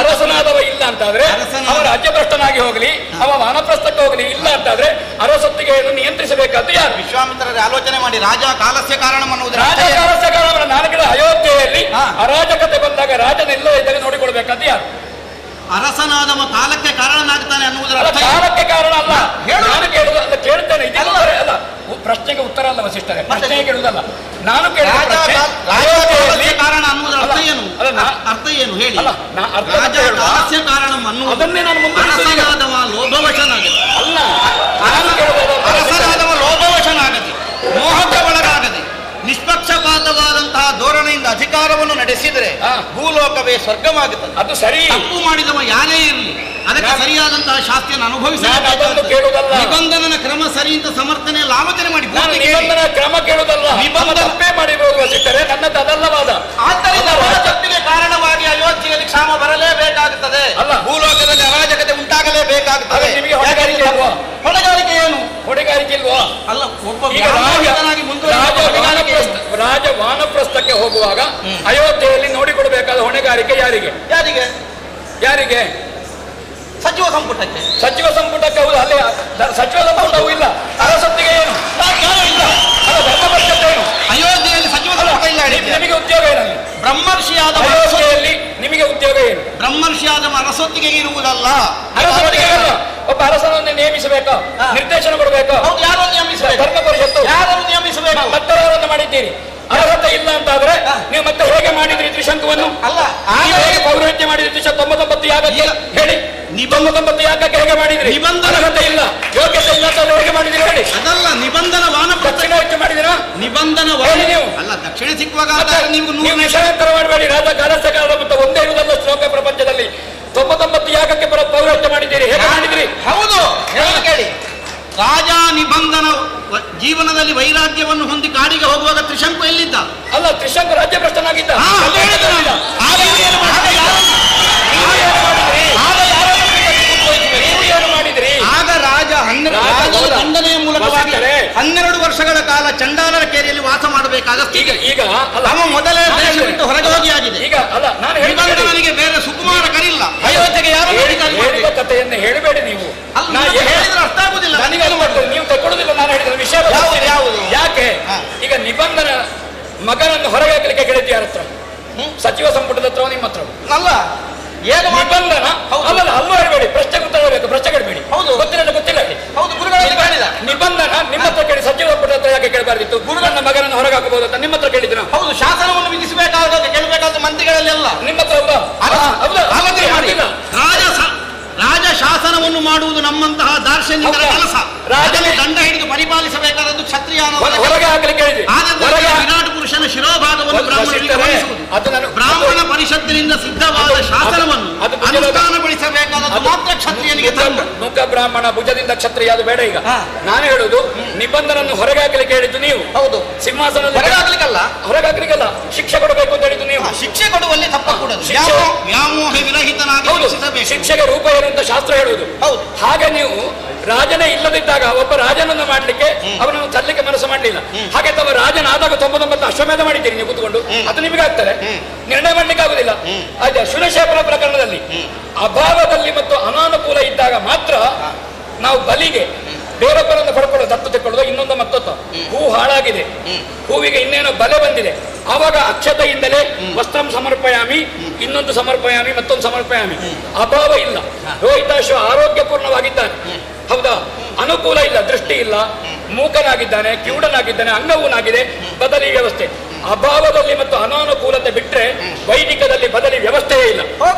S4: ಅರಸನಾದವ ಇಲ್ಲ ಅಂತಾದ್ರೆ ಅವ ರಾಜ್ಯಭ್ರಷ್ಟನಾಗಿ ಹೋಗಲಿ, ಅವ ವಾನಪ್ರಸ್ಥಕ್ಕೆ ಹೋಗಲಿ, ಇಲ್ಲ ಅಂತಾದ್ರೆ ಅರಸೊತ್ತಿಗೆ ನಿಯಂತ್ರಿಸಬೇಕಾದ್ದು ಯಾರು?
S3: ವಿಶ್ವಾಮಿತ್ರರ ಆಲೋಚನೆ ಮಾಡಿ. ರಾಜ ಕಾಲಸ್ಯ ಕಾರಣ ಅನ್ನುವುದು
S4: ರಾಜ ಕಾಲಸ್ಯ ಕಾರಣ. ನಾನು ಅಯೋಧ್ಯೆಯಲ್ಲಿ ಅರಾಜಕತೆ ಬಂದಾಗ ರಾಜನಿಲ್ಲದೆ ಇದ್ದಾಗ ನೋಡಿಕೊಳ್ಬೇಕಾದ್ದು ಯಾರು?
S3: ಅರಸನಾದವ ಕಾಲಕ್ಕೆ ಕಾರಣನಾಗ್ತಾನೆ ಅನ್ನುವುದರ
S4: ಕಾಲಕ್ಕೆ ಕಾರಣ ಅಲ್ಲ. ನಾನು ಕೇಳುವುದಲ್ಲ, ಕೇಳ್ತೇನೆ. ಅಲ್ಲ, ಪ್ರಶ್ನೆಗೆ ಉತ್ತರ ಅಲ್ಲ ವಸಿಷ್ಠರೇ, ಪ್ರಶ್ನೆ ಕೇಳುವುದಲ್ಲ. ನಾನು
S3: ಕಾರಣ ಅನ್ನುವುದರ ಅರ್ಥ ಏನು? ಅರ್ಥ ಏನು ಹೇಳಿ? ರಾಜ ಕಾಲಸ್ಯ ಕಾರಣ
S4: ಅದನ್ನೇ ನಾನು ಮುಂದೆ
S3: ಅರಸನಾದವ ಲೋಭವಶನಾಗದೆ.
S4: ಅಲ್ಲ, ನಾನು ಕೇಳುವುದು
S3: ಅರಸನಾದವ ಲೋಭವಶನಾಗದೆ, ಮೋಹಕ್ಕೆ ಒಳಗಾಗದೆ, ನಿಷ್ಪಕ್ಷಪಾತವಾದಂತಹ ಧೋರಣೆಯಿಂದ ಅಧಿಕಾರವನ್ನು ನಡೆಸಿದರೆ ಭೂಲೋಕವೇ ಸ್ವರ್ಗವಾಗುತ್ತದೆ.
S4: ಅದು ಸರಿ.
S3: ತಪ್ಪು ಮಾಡಿದವ ಯಾರೇ ಇರಲಿ, ಅದಕ್ಕೆ ಸರಿಯಾದಂತಹ ಶಾಸ್ತಿಯನ್ನು
S4: ನಾನು ಅದನ್ನು
S3: ಅನುಭವಿಸಬೇಕು.
S4: ಕೇಳುವುದಲ್ಲ.
S3: ನಿಬಂಧನನ ಕ್ರಮ ಸರಿ ಅಂತ ಸಮರ್ಥನೆಯಲ್ಲಿ ಆಲೋಚನೆ ಮಾಡಿ
S4: ನಾನು
S3: ಪೂರ್ತಿ ಕೇಳಿ.
S4: ನಿಬಂಧನ ಕ್ರಮ ಕೇಳುವುದಲ್ಲ. ತಪ್ಪೇ ಮಾಡಿ ಹೋಗುವ ಸಿಟ್ಟರೆ ನನ್ನದು ಅದಲ್ಲ ವಾದ.
S3: ಆದ್ದರಿಂದ ತಪ್ಪಿಗೆ ಕಾರಣವಾಗಿ ಅಯೋಧ್ಯೆಯಲ್ಲಿ ಕ್ಷಾಮ ಬರಲೇಬೇಕಾಗುತ್ತದೆ.
S4: ಅಲ್ಲ.
S3: ಭೂಲೋಕದಲ್ಲಿ ಅರಾಜಕತೆ ಉಂಟಾಗಲೇಬೇಕಾಗುತ್ತದೆ.
S4: ಅದು ನಿಮಗೆ ಹೊಣೆಗಾರಿಕೆ ಇಲ್ವಾ?
S3: ಹೊಣೆಗಾರಿಕೆ ಏನು?
S4: ಹೊಣೆಗಾರಿಕೆ ಇಲ್ವಾ?
S3: ಅಲ್ಲ, ಒಬ್ಬ
S4: ಈಗ ರಾಜ ವಾನಪ್ರಸ್ಥಕ್ಕೆ ಹೋಗುವಾಗ ಅಯೋಧ್ಯೆಯಲ್ಲಿ ನೋಡಿಕೊಡಬೇಕಾದ ಹೊಣೆಗಾರಿಕೆ ಯಾರಿಗೆ?
S3: ಯಾರಿಗೆ?
S4: ಯಾರಿಗೆ?
S3: ಸಚಿವ ಸಂಪುಟಕ್ಕೆ.
S4: ಸಚಿವ ಸಂಪುಟಕ್ಕೆ. ಹೌದು, ಅಲ್ಲಿ ಸಚಿವ ಸಂಪುಟವೂ ಇಲ್ಲ. ಅರಸೊತ್ತಿಗೆ ಏನು ಇಲ್ಲ. ಅಲ್ಲ, ಧರ್ಮ ಪರಿಷತ್ ಏನು?
S3: ಅಯೋಧ್ಯೆಯಲ್ಲಿ ಸಚಿವ ಸಂಪುಟ ಇಲ್ಲ.
S4: ನಿಮಗೆ ಉದ್ಯೋಗ ಏನಲ್ಲ?
S3: ಬ್ರಹ್ಮರ್ಷಿಯಾದ
S4: ಅಯೋಧ್ಯೆಯಲ್ಲಿ ನಿಮಗೆ ಉದ್ಯೋಗ ಏನು?
S3: ಬ್ರಹ್ಮರ್ಷಿಯಾದ ಅರಸೊತ್ತಿಗೆ ಇರುವುದಲ್ಲ.
S4: ಅರಸೊತ್ತಿಗೆ ಅಲ್ಲ. ಒಬ್ಬ ಅರಸನನ್ನು ನೇಮಿಸಬೇಕಾ? ನಿರ್ದೇಶನ ಕೊಡಬೇಕಾ?
S3: ಹೌದು, ಯಾರನ್ನು ನಿಯಮಿಸಬೇಕು?
S4: ಧರ್ಮ ಪರಿಷತ್ತು.
S3: ಯಾರನ್ನು ನಿಯಮಿಸಬೇಕು?
S4: ಮತ್ತವರನ್ನು ಮಾಡಿದ್ದೀರಿ. ಅರ್ಹತೆ ಇಲ್ಲ ಅಂತಾದ್ರೆ ನೀವು ಮತ್ತೆ ಹೇಗೆ ಮಾಡಿದ್ರಿ ತ್ರಿಶಂಕುವನ್ನು?
S3: ಅಲ್ಲ,
S4: ನೀವು ಹೇಗೆ ಪೌರೋಹಿತ್ಯ ಮಾಡಿದ್ರಿ? 99 ಯಾಗಕ್ಕೆ ಹೇಳಿ. 99 ಯಾಗಕ್ಕೆ ಹೇಗೆ ಮಾಡಿದ್ರಿ? ಅರ್ಹತೆ ಇಲ್ಲ, ಯೋಗ್ಯತೆ ಇಲ್ಲ ಅಂತ ಹೇಗೆ ಮಾಡಿದ್ರಿ ಹೇಳಿ.
S3: ಅದಲ್ಲ, ನಿಬಂಧನ
S4: ದಕ್ಷಿಣಾಯ್ಕೆ ಮಾಡಿದಿರಾ?
S3: ನಿಬಂಧನ
S4: ಹೇಳಿ ನೀವು.
S3: ಅಲ್ಲ, ದಕ್ಷಿಣ ಸಿಕ್ಕುವಾಗ
S4: ನೀವು ವಿಷಯಾಂತರ ಮಾಡಬೇಡಿ. ರಾಜ ಕಾಲಸ್ಯ ಕಾಲ ಮತ್ತು ಒಂದೇ ಇರುವುದಲ್ಲ ಶ್ಲೋಕ ಪ್ರಪಂಚದಲ್ಲಿ. 99 ಯಾಗಕ್ಕೆ ಪೌರೋಹಿತ್ಯ ಮಾಡಿದ್ದೀರಿ. ಹೇಗೆ ಮಾಡಿದ್ರಿ?
S3: ಹೌದು, ಕೇಳಿ. ರಾಜ ನಿಬಂಧನ ಜೀವನದಲ್ಲಿ ವೈರಾಗ್ಯವನ್ನು ಹೊಂದಿ ಕಾಡಿಗೆ ಹೋಗುವಾಗ ತ್ರಿಶಂಕು ಎಲ್ಲಿದ್ದ?
S4: ಅಲ್ಲ, ತ್ರಿಶಂಕು ರಾಜ್ಯ ಭ್ರಷ್ಟನಾಗಿದ್ದ.
S3: ಆಗ ರಾಜ ದಂಡನೆಯ ಮೂಲಕವಾಗಿ 12 ವರ್ಷಗಳ ಕಾಲ ಚಂಡಾಲರ ಕೇರಿಯಲ್ಲಿ ವಾಸ ಮಾಡಬೇಕಾದ
S4: ಈಗ
S3: ಅವ ಮೊದಲೇ ದೇಶ ಬಿಟ್ಟು ಹೊರಗೆ ಹೋಗಿ ಆಗಿದೆ.
S4: ಈಗ ಅಲ್ಲ, ನಾನು
S3: ನಿಬಂಧನಿಗೆ ಬೇರೆ ಸುಕುಮಾರ ಕರಿಲ್ಲ. ಅಯೋಧ್ಯೆಗೆ ಯಾರು
S4: ಕಥೆಯನ್ನು ಹೇಳಬೇಡಿ ನೀವು.
S3: ಹೇಳಿದ್ರೆ ಅರ್ಥ ಆಗುದಿಲ್ಲ.
S4: ನನಗೇನು ಮಾಡ್ತೇನೆ, ನೀವು ತಗೊಳ್ಳುದಿಲ್ಲ. ನಾನು ಹೇಳಿದ ವಿಷಯ
S3: ಯಾವುದು?
S4: ಯಾಕೆ ಈಗ ನಿಬಂಧನ ಮಗನನ್ನು ಹೊರಗೆ ಹಾಕಲಿಕ್ಕೆ ಕೇಳಿದ್ದು ಯಾರ ಹತ್ರ? ಸಚಿವ ಸಂಪುಟದ ಹತ್ರ, ನಿಮ್ಮ ಹತ್ರ
S3: ಅಲ್ಲ. ಏನು
S4: ನಿಬಂಧನ ಅಲ್ಲಲ್ಲ, ಅಲ್ಲೂ ಹೇಳಬೇಡಿ. ಪ್ರಶ್ನೆ ಗೊತ್ತಾಗಬೇಕು, ಪ್ರಶ್ನೆ ಕೇಳಬೇಡಿ.
S3: ಹೌದು,
S4: ಗೊತ್ತಿಲ್ಲ ಗೊತ್ತಿಲ್ಲ.
S3: ಹೌದು, ಗುರುಗಳಲ್ಲಿ ಕಾಣಿಲ್ಲ.
S4: ನಿಬಂಧನ ನಿಮ್ಮ ಹತ್ರ ಕೇಳಿ ಸಚಿವ ಸಂಪುಟ ಹತ್ರ ಯಾಕೆ ಕೇಳಬಾರ್ದಿತ್ತು? ಗುರುಗಳ ಮಗನನ್ನು ಹೊರಗೆ ಹಾಕಬಹುದು ಅಂತ ನಿಮ್ಮ ಹತ್ರ ಕೇಳಿದ್ರು.
S3: ಹೌದು, ಶಾಸನವನ್ನು ವಿಧಿಸಬೇಕಾದ ಕೇಳಬೇಕಾದ ಮಂತ್ರಿಗಳಲ್ಲೆಲ್ಲ
S4: ನಿಮ್ಮ ಹತ್ರ ಹೌದಾ?
S3: ರಾಜ ಶಾಸನವನ್ನು ಮಾಡುವುದು ನಮ್ಮಂತಹ ದಾರ್ಶನಿಕರ ಕೆಲಸ. ರಾಜನ ದಂಡ ಹಿಡಿದು ಪರಿಪಾಲಿಸಬೇಕಾದದ್ದು ಕ್ಷತ್ರಿಯ.
S4: ಹೊರಗೆ ಹಾಕಲಿಕ್ಕೆ ಹೇಳಿದೆ.
S3: ವಿರಾಟ್ ಪುರುಷನ ಶಿರೋಭಾಗವನ್ನು ಬ್ರಾಹ್ಮಣ ಪರಿಷತ್ತಿನಿಂದ ಸಿದ್ಧವಾದ ಶಾಸನವನ್ನು ಅನುಷ್ಠಾನಗೊಳಿಸಬೇಕಾದದ್ದು ಮಾತ್ರ ಕ್ಷತ್ರಿಯನಿಗೆ ಧರ್ಮ.
S4: ಮುಖ ಬ್ರಾಹ್ಮಣ ಭುಜದಿಂದ ಕ್ಷತ್ರಿಯ, ಅದು ಬೇಡ. ಈಗ ನಾನು ಹೇಳುದು, ನಿಬಂಧನನ್ನು ಹೊರಗೆ ಹಾಕಲಿಕ್ಕೆ ಹೇಳಿದ್ದು ನೀವು. ಹೌದು, ಸಿಂಹಾಸನ ಹೊರಗೆ ಹಾಕಲಿಕ್ಕಲ್ಲ, ಶಿಕ್ಷೆ ಕೊಡಬೇಕು ಅಂತ ಹೇಳಿದ್ದು ನೀವು.
S3: ಶಿಕ್ಷೆ ಕೊಡುವಲ್ಲಿ ತಪ್ಪಕೂಡದು. ವ್ಯಾಮೋಹ ವಿರಹಿತನಾಗಿ
S4: ಶಿಕ್ಷೆಗೆ ರೂಪ ಏನು ಅಂತ ಶಾಸ್ತ್ರ ಹೇಳುವುದು. ಹೌದು, ಹಾಗೆ ನೀವು ರಾಜನೇ ಇಲ್ಲದಿದ್ದಾಗ ಒಬ್ಬ ರಾಜನನ್ನು ಮಾಡ್ಲಿಕ್ಕೆ ಅವನನ್ನು ತರಲಿಕ್ಕೆ ಮನಸ್ಸು ಮಾಡಲಿಲ್ಲ. ಹಾಗೆ ತಮ್ಮ ರಾಜನಾದಾಗ 99 ಅಶ್ವಮೇಧ ಮಾಡಿದ್ದೀರಿ ನೀವು ಕೂತ್ಕೊಂಡು. ಅದು ನಿಮಗೆ ಆಗ್ತದೆ, ನಿರ್ಣಯ ಮಾಡ್ಲಿಕ್ಕೆ ಆಗುದಿಲ್ಲ. ಆಯ್ತಾ? ಶೂಲಶೇಪನ ಪ್ರಕರಣದಲ್ಲಿ ಅಭಾವದಲ್ಲಿ ಮತ್ತು ಅನಾನುಕೂಲ ಇದ್ದಾಗ ಮಾತ್ರ ನಾವು ಬಲಿಗೆ ಬೇರೊಬ್ಬರನ್ನು ಪಡ್ಕೊಳ್ಳೋದು, ದತ್ತು ತೆಕ್ಕೊಳ್ಳೋದು, ಇನ್ನೊಂದು ಮತ್ತೊಂದು. ಹೂ ಹಾಳಾಗಿದೆ, ಹೂವಿಗೆ ಇನ್ನೇನೋ ಬಲೆ ಬಂದಿದೆ, ಆವಾಗ ಅಕ್ಷತೆಯಿಂದಲೇ ವಸ್ತ್ರಂ ಸಮರ್ಪಯಾಮಿ, ಇನ್ನೊಂದು ಸಮರ್ಪಯಾಮಿ, ಮತ್ತೊಂದು ಸಮರ್ಪಯಾಮಿ. ಅಭಾವ ಇಲ್ಲ, ರೋಹಿತಾಶ್ವ ಆರೋಗ್ಯಪೂರ್ಣವಾಗಿದ್ದಾನೆ. ಹೌದಾ? ಅನುಕೂಲ ಇಲ್ಲ, ದೃಷ್ಟಿ ಇಲ್ಲ, ಮೂಕನಾಗಿದ್ದಾನೆ, ಕಿವುಡನಾಗಿದ್ದಾನೆ, ಅಂಗವೂನಾಗಿದೆ, ಬದಲಿ ವ್ಯವಸ್ಥೆ. ಅಭಾವದಲ್ಲಿ ಮತ್ತು ಅನಾನುಕೂಲತೆ ಬಿಟ್ರೆ ವೈದಿಕದಲ್ಲಿ ಬದಲಿ ವ್ಯವಸ್ಥೆಯೇ ಇಲ್ಲ.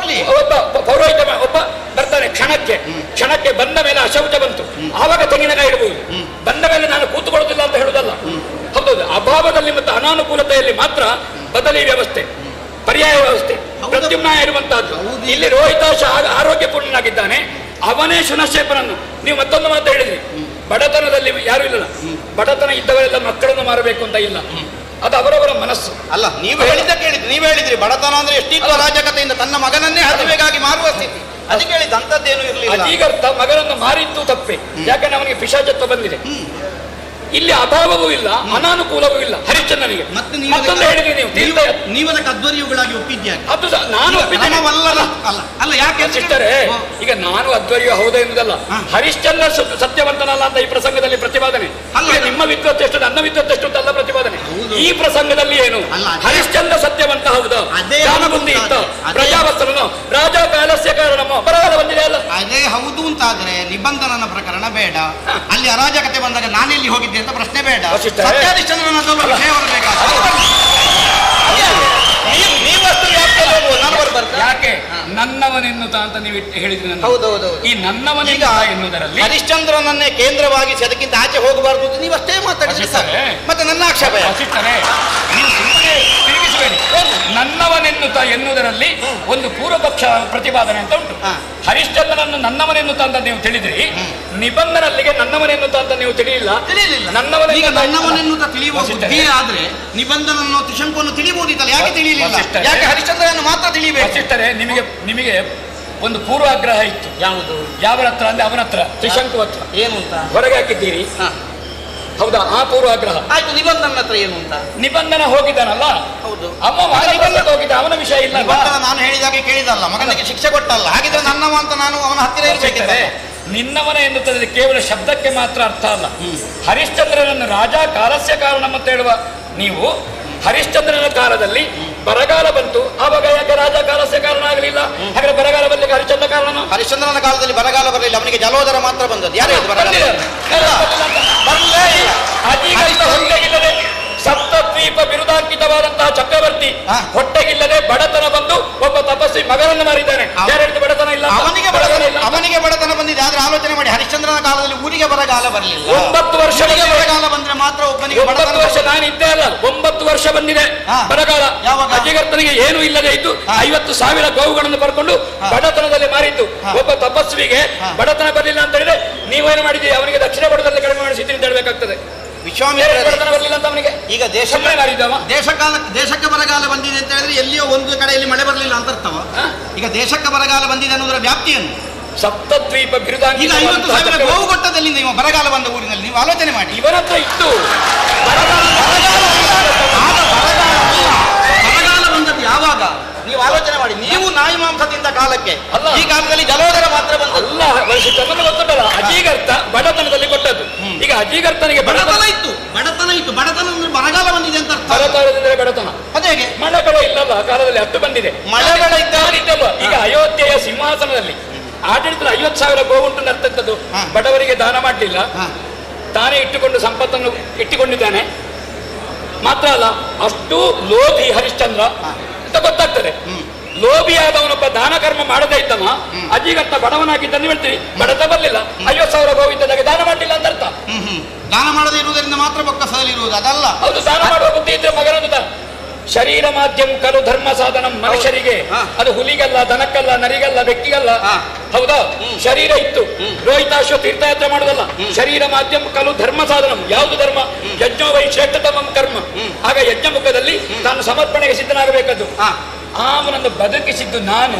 S4: ಒಬ್ಬ ಪೌರೋಹಿತ ಒಬ್ಬ ಬರ್ತಾನೆ, ಕ್ಷಣಕ್ಕೆ ಬಂದ ಮೇಲೆ ಅಶೌಚ ಬಂತು, ಆವಾಗ ತೆಂಗಿನಕಾಯಿ ಇಡಬಹುದು. ಬಂದ ಮೇಲೆ ನಾನು ಕೂತುಕೊಳ್ಳುವುದಿಲ್ಲ ಅಂತ ಹೇಳುವುದಲ್ಲ. ಹೌದೌದು, ಅಭಾವದಲ್ಲಿ ಮತ್ತು ಅನಾನುಕೂಲತೆಯಲ್ಲಿ ಮಾತ್ರ ಬದಲಿ ವ್ಯವಸ್ಥೆ, ಪರ್ಯಾಯ ವ್ಯವಸ್ಥೆ, ಪ್ರತ್ಯುಮ್ನ ಇರುವಂತಹದ್ದು. ಇಲ್ಲಿ ರೋಹಿತಾಶ ಆರೋಗ್ಯಪೂರ್ಣನಾಗಿದ್ದಾನೆ, ಅವನೇ ಶುನಶೇಪನನ್ನು. ನೀವು ಮತ್ತೊಂದು ಮಾತು ಹೇಳಿದ್ರಿ, ಬಡತನದಲ್ಲಿ ಯಾರು ಇಲ್ಲ. ಬಡತನ ಇದ್ದವರೆಲ್ಲ ಮಕ್ಕಳನ್ನು ಮಾರಬೇಕು ಅಂತ ಇಲ್ಲ, ಅದು ಅವರವರ ಮನಸ್ಸು.
S3: ಅಲ್ಲ, ನೀವು ಹೇಳಿದ್ರಿ ಬಡತನ ಅಂದ್ರೆ ಎಷ್ಟಿತ್ತು ಅರಾಜಕತೆಯಿಂದ ತನ್ನ ಮಗನನ್ನೇ ಹಸಿವೆಗಾಗಿ ಮಾರುವ ಸ್ಥಿತಿ. ಅದಕ್ಕೆ ಹೇಳಿದ ಅಂತದ್ದೇನು ಇರಲಿಲ್ಲ.
S4: ಅದೀಗರ್ಥ ಮಗನನ್ನು ಮಾರಿದ್ದು ತಪ್ಪೆ, ಯಾಕಂದ್ರೆ ಅವನಿಗೆ ಪಿಶಾಚತ್ವ ಬಂದಿದೆ. ಇಲ್ಲಿ ಅಭಾವವೂ ಇಲ್ಲ, ಅನಾನುಕೂಲವೂ ಇಲ್ಲ ಹರಿಶ್ಚಂದ್ರನಿಗೆ. ಮತ್ತೊಂದು ಹೇಳಿದ್ರಿ
S3: ನೀವು ಅದಕ್ಕೆ ಅಧ್ವರ್ಯುಗಳಾಗಿ ಒಪ್ಪಿದ್ಯಾಗಿ.
S4: ಅದು ನಾನು ಒಪ್ಪಿದ್ದೇನೆ.
S3: ಅಲ್ಲ, ಯಾಕೆ
S4: ಸಿಸ್ಟರೇ, ಈಗ ನಾನು ಅಧ್ವರ್ಯ ಹೌದು ಎನ್ನುವುದಲ್ಲ, ಹರಿಶ್ಚಂದ್ರ ಸತ್ಯವಂತನಲ್ಲ ಅಂತ ಈ ಪ್ರಸಂಗದಲ್ಲಿ ಪ್ರತಿಪಾದನೆ. ನಿಮ್ಮ ವಿದ್ವತ್ ಎಷ್ಟು, ನನ್ನ ವಿದ್ವತ್ ಎಷ್ಟು ಅಂತಲ್ಲ ಪ್ರತಿಪಾದನೆ. ಈ ಪ್ರಸಂಗದಲ್ಲಿ ಏನು, ಹರಿಶ್ಚಂದ್ರ ಸತ್ಯವಂತ ಹೌದು, ಜ್ಞಾನಬುದ್ಧಿ ಇತ್ತ, ಪ್ರಜಾವತ್ಸರನೋ ರಾಜ ಕಾಲಸ್ಯ ಕಾರಣಮೋ ಬರಗಾಲ ಬಂದಿದೆ ಅಲ್ಲ.
S3: ಅದೇ ಹೌದು ಅಂತಾದ್ರೆ ನಿಬಂಧನನ ಪ್ರಕರಣ ಬೇಡ. ಅಲ್ಲಿ ಅರಾಜಕತೆ ಬಂದಾಗ ನಾನೆಲ್ಲಿ ಹೋಗಿದ್ದೆ ಅಂತ ಪ್ರಶ್ನೆ ಬೇಡ. ಸತ್ಯಾಧಿಷ್ಠಾನ ವಿಷಯ
S4: ಯಾಕೆ ನನ್ನವನೆನ್ನುತ್ತಾ ಅಂತ ನೀವು ಹೇಳಿದ್ರಿ.
S3: ಹೌದೌದು,
S4: ಈ ನನ್ನವನಿಗ ಎನ್ನುವುದರಲ್ಲಿ
S3: ಹರಿಶ್ಚಂದ್ರನನ್ನೇ ಕೇಂದ್ರವಾಗಿ ಅದಕ್ಕಿಂತ ಆಚೆ ಹೋಗಬಾರದು ನೀವಷ್ಟೇ ಮಾತಾಡಿದ್ರೆ ಮತ್ತೆ ನನ್ನ ಆಕ್ಷೇಪ.
S4: ನೀವು ಸುಮ್ಮನೆ ತಿರುಗಿಸಬೇಡಿ. ಮಾಡಬೇಡಿ. ನನ್ನವನೆನ್ನುತ್ತ ಎನ್ನುವುದರಲ್ಲಿ ಒಂದು ಪೂರ್ವ ಪಕ್ಷ ಪ್ರತಿಪಾದನೆ ಅಂತ ಉಂಟು. ಹರಿಶ್ಚಂದ್ರನನ್ನು ನನ್ನವನೆನ್ನುತ್ತ ಅಂತ ನೀವು ತಿಳಿದ್ರಿ, ನಿಬಂಧನಲ್ಲಿಗೆ ನನ್ನವನೆನ್ನುತ್ತ ಅಂತ ನೀವು ತಿಳಿಯಲಿಲ್ಲ.
S3: ನನ್ನವನೆನ್ನುತ್ತ ತಿಳಿಯುವ ಬುದ್ಧಿ ಆದ್ರೆ ನಿಬಂಧನನ್ನು ತ್ರಿಶಂಕುವನ್ನು ತಿಳಿಬಹುದಿತ್ತಲ್ಲ, ಯಾಕೆ ತಿಳಿಯಲಿಲ್ಲ? ಯಾಕೆ ಹರಿಶ್ಚಂದ್ರನನ್ನು ಮಾತ್ರ ತಿಳಿಯಬೇಕು?
S4: ವಸಿಷ್ಠರೇ, ನಿಮಗೆ ಒಂದು ಪೂರ್ವಾಗ್ರಹ ಇತ್ತು.
S3: ಯಾವುದು?
S4: ಯಾವರ ಹತ್ರ ಅಂದ್ರೆ ಅವನ ಹತ್ರ, ತ್ರಿಶಂಕು ಹತ್ರ.
S3: ಏನು ಅಂತ
S4: ಹೊರಗೆ ಹಾಕಿದ್ದೀರಿ, ಹೌದಾ? ಆ ಪೂರ್ವಾಗ್ರಹ
S3: ಆಯ್ತು. ನಿಬಂಧನ ಹತ್ರ ಏನು ಅಂತ?
S4: ನಿಬಂಧನ ಹೋಗಿದ್ದಾನಲ್ಲ,
S3: ಹೌದು,
S4: ಅಮ್ಮ ಹೋಗಿದ್ದ, ಅವನ ವಿಷಯ ಇಲ್ಲ.
S3: ನಿಬಂಧನ ನಾನು ಹೇಳಿದಾಗೆ ಕೇಳಿದಲ್ಲ, ಮಗನಿಗೆ ಶಿಕ್ಷೆ ಕೊಟ್ಟಲ್ಲ. ಹಾಗಿದ್ರೆ ನನ್ನವ ಅಂತ ನಾನು ಅವನ ಹತ್ತಿರ ಇರಬೇಕಿದೆ.
S4: ನಿನ್ನವನ ಎನ್ನುತ್ತದೆ ಕೇವಲ ಶಬ್ದಕ್ಕೆ ಮಾತ್ರ ಅರ್ಥ ಅಲ್ಲ. ಹರಿಶ್ಚಂದ್ರನನ್ನು ರಾಜ ಕಾಲಸ್ಯ ಕಾರಣ ಅಂತ ಹೇಳುವ ನೀವು, ಹರಿಶ್ಚಂದ್ರನ ಕಾಲದಲ್ಲಿ ಬರಗಾಲ ಬಂತು, ಆವಾಗ ಯಾಕೆ ರಾಜ ಕಾಲಸ್ಯ ಕಾರಣ ಆಗಲಿಲ್ಲ? ಹಾಗಾದ್ರೆ ಬರಗಾಲ ಬರ್ಲಿಕ್ಕೆ ಹರಿಶ್ಚಂದ್ರ ಕಾರಣ?
S3: ಹರಿಶ್ಚಂದ್ರನ ಕಾಲದಲ್ಲಿ ಬರಗಾಲ ಬರಲಿಲ್ಲ, ಅವನಿಗೆ ಜಲೋದರ ಮಾತ್ರ ಬಂದದ್ದು. ಯಾರು
S4: ಹೊಟ್ಟೆಗಿಲ್ಲದೆ ಸಪ್ತದ್ವೀಪ ಬಿರುದಾಂಕಿತವಾದಂತಹ ಚಕ್ರವರ್ತಿ ಹೊಟ್ಟೆಗಿಲ್ಲದೆ ಬಡತನ ಬಂದು ಒಬ್ಬ ತಪಸ್ವಿ ಮಗನನ್ನು ಮಾರಿದ್ದಾನೆ. ಯಾರು ಹೇಳಿದ ಬಡತನ ಇಲ್ಲ?
S3: ಅವನಿಗೆ ಬಡತನ ಬಂದಿದೆ. ಆದ್ರೆ ಆಲೋಚನೆ ಮಾಡಿ, ಹರಿಶ್ಚಂದ್ರನ ಕಾಲದಲ್ಲಿ ಊರಿಗೆ ಬರಗಾಲ ಬರಲಿಲ್ಲ.
S4: 9 ವರ್ಷ
S3: ಬರಗಾಲ ಬಂದ್ರೆ ಮಾತ್ರ ಒಬ್ಬನಿಗೆ
S4: 9 ವರ್ಷ. ನಾನು ಇದ್ದೇ ಅಲ್ಲ, 9 ವರ್ಷ ಬಂದಿದೆ ಬರಗಾಲ. ಅಜಿಗರ್ತನಿಗೆ ಏನು ಇಲ್ಲದೆ ಇದ್ದು 50,000 ಗೋವುಗಳನ್ನು ಬರ್ಕೊಂಡು ಬಡತನದಲ್ಲಿ ಮಾರಿದ್ದು ಒಬ್ಬ ತಪಸ್ವಿಗೆ ಬಡತನ ಬರಲಿಲ್ಲ ಅಂತ ಹೇಳಿದ್ರೆ ನೀವೇನು ಮಾಡಿದ್ದೀರಿ? ಅವನಿಗೆ ದಕ್ಷಿಣ ಬಡತನದಲ್ಲಿ ಕಡಿಮೆ ಮಾಡಿಸಿದ್ರಿ ಅಂತ ಹೇಳಬೇಕಾಗ್ತದೆ.
S3: ವಿಶ್ವಾಮಿತ್ರ
S4: ಬಡತನ ಬರಲಿಲ್ಲ ಅಂತ ಅವನಿಗೆ
S3: ಈಗ ದೇಶಕ್ಕೆ ಬರಗಾಲ ಬಂದಿದೆ ಅಂತ ಹೇಳಿದ್ರೆ ಎಲ್ಲಿಯೋ ಒಂದು ಕಡೆಯಲ್ಲಿ ಮಳೆ ಬರಲಿಲ್ಲ ಅಂತ ಅರ್ಥವ? ಈಗ ದೇಶಕ್ಕೆ ಬರಗಾಲ ಬಂದಿದೆ ಅನ್ನೋದರ ವ್ಯಾಪ್ತಿಯನ್ನು
S4: ಸಪ್ತದ್ವೀಪ ಬಿರುದಾಂಗಿ
S3: 50,000 ಗೋವು ಕೊಟ್ಟದಲ್ಲಿಂದ ಇವ ಬರಗಾಲ ಬಂದ ಊರಿನಲ್ಲಿ ನೀವು ಆಲೋಚನೆ ಮಾಡಿ.
S4: ಇವರ ಹತ್ರ ಇತ್ತು
S3: ಬರಗಾಲ ಬಂದದ್ದು ಯಾವಾಗ ನೀವು ಆಲೋಚನೆ ಮಾಡಿ. ನೀವು ನಾಯಿ ಮಾಂಸದಿಂದ ಕಾಲಕ್ಕೆ ಈ ಕಾಲದಲ್ಲಿ ಜಲೋದರ ಮಾತ್ರ ಬಂದಲ್ಲ.
S4: ಗೊತ್ತುಂಟಲ್ಲ, ಅಜೀಗರ್ತ ಬಡತನದಲ್ಲಿ ಕೊಟ್ಟದ್ದು. ಈಗ ಅಜೀಗರ್ತನಿಗೆ
S3: ಬಡತನ ಇತ್ತು. ಬಡತನ ಅಂದ್ರೆ ಬರಗಾಲ ಬಂದಿದೆ ಅಂತ ಅರ್ಥ.
S4: ಬರಗಾಲದಿಂದ ಬಡತನ
S3: ಅದೇಗೆ?
S4: ಮಳೆಗಳು ಇಲ್ಲಲ್ಲ ಆ ಕಾಲದಲ್ಲಿ, ಹತ್ತು ಬಂದಿದೆ
S3: ಮಳೆಗಳ
S4: ಇದ್ದಲ್ಲ. ಈಗ ಅಯೋಧ್ಯೆಯ ಸಿಂಹಾಸನದಲ್ಲಿ ಆಡಳಿತದ 50,000 ಗೋವುಂಟು ನರ್ತಕ್ಕದ್ದು ಬಡವರಿಗೆ ದಾನ ಮಾಡಲಿಲ್ಲ, ತಾನೇ ಇಟ್ಟುಕೊಂಡು ಸಂಪತ್ತನ್ನು ಇಟ್ಟುಕೊಂಡಿದ್ದಾನೆ. ಮಾತ್ರ ಅಲ್ಲ, ಅಷ್ಟು ಲೋಭಿ ಹರಿಶ್ಚಂದ್ರ ಅಂತ ಗೊತ್ತಾಗ್ತದೆ. ಲೋಭಿಯಾದವನೊಬ್ಬ ದಾನ ಕರ್ಮ ಮಾಡದೇ ಇದ್ದವ ಅಜಿಗರ್ತ ಬಡವನಾಗಿದ್ದನ್ನು ಹೇಳ್ತೀವಿ. ಬಡತ ಬರಲಿಲ್ಲ, 50,000 ಗೋವು ಇದ್ದದಾಗ ದಾನ ಮಾಡಲಿಲ್ಲ ಅಂತ ಅರ್ಥ.
S3: ದಾನ ಮಾಡದೇ ಇರುವುದರಿಂದ ಮಾತ್ರ ಬೊಕ್ಕಸದಲ್ಲಿರುವುದು ಅದಲ್ಲ.
S4: ಹೌದು, ದಾನ ಮಾಡುವ ಬುದ್ಧಿ ಇದ್ರೆ ಮಗನನ್ನು ಶರೀರ ಮಾಧ್ಯಮ ಕಲು ಧರ್ಮ ಸಾಧನ. ಮನುಷ್ಯರಿಗೆ ಅದು ಹುಲಿಗಲ್ಲ, ದನಕ್ಕಲ್ಲ, ನರಿಗಲ್ಲ, ಬೆಕ್ಕಿಗಲ್ಲ. ಹೌದಾ? ಶರೀರ ಇತ್ತು. ರೋಹಿತಾಶ್ವ ತೀರ್ಥಯಾತ್ರೆ ಮಾಡುದಲ್ಲ. ಶರೀರ ಮಾಧ್ಯಮ ಕಲು ಧರ್ಮ ಸಾಧನ. ಯಾವುದು ಧರ್ಮ? ಯಜ್ಞ ವೈ ಶ್ರೇಷ್ಠತಮ ಕರ್ಮ. ಆಗ ಯಜ್ಞ ಮುಖದಲ್ಲಿ ತಾನು ಸಮರ್ಪಣೆಗೆ ಸಿದ್ಧನಾಗಬೇಕದ್ದು. ಅವನನ್ನು ಬದುಕಿಸಿದ್ದು ನಾನು.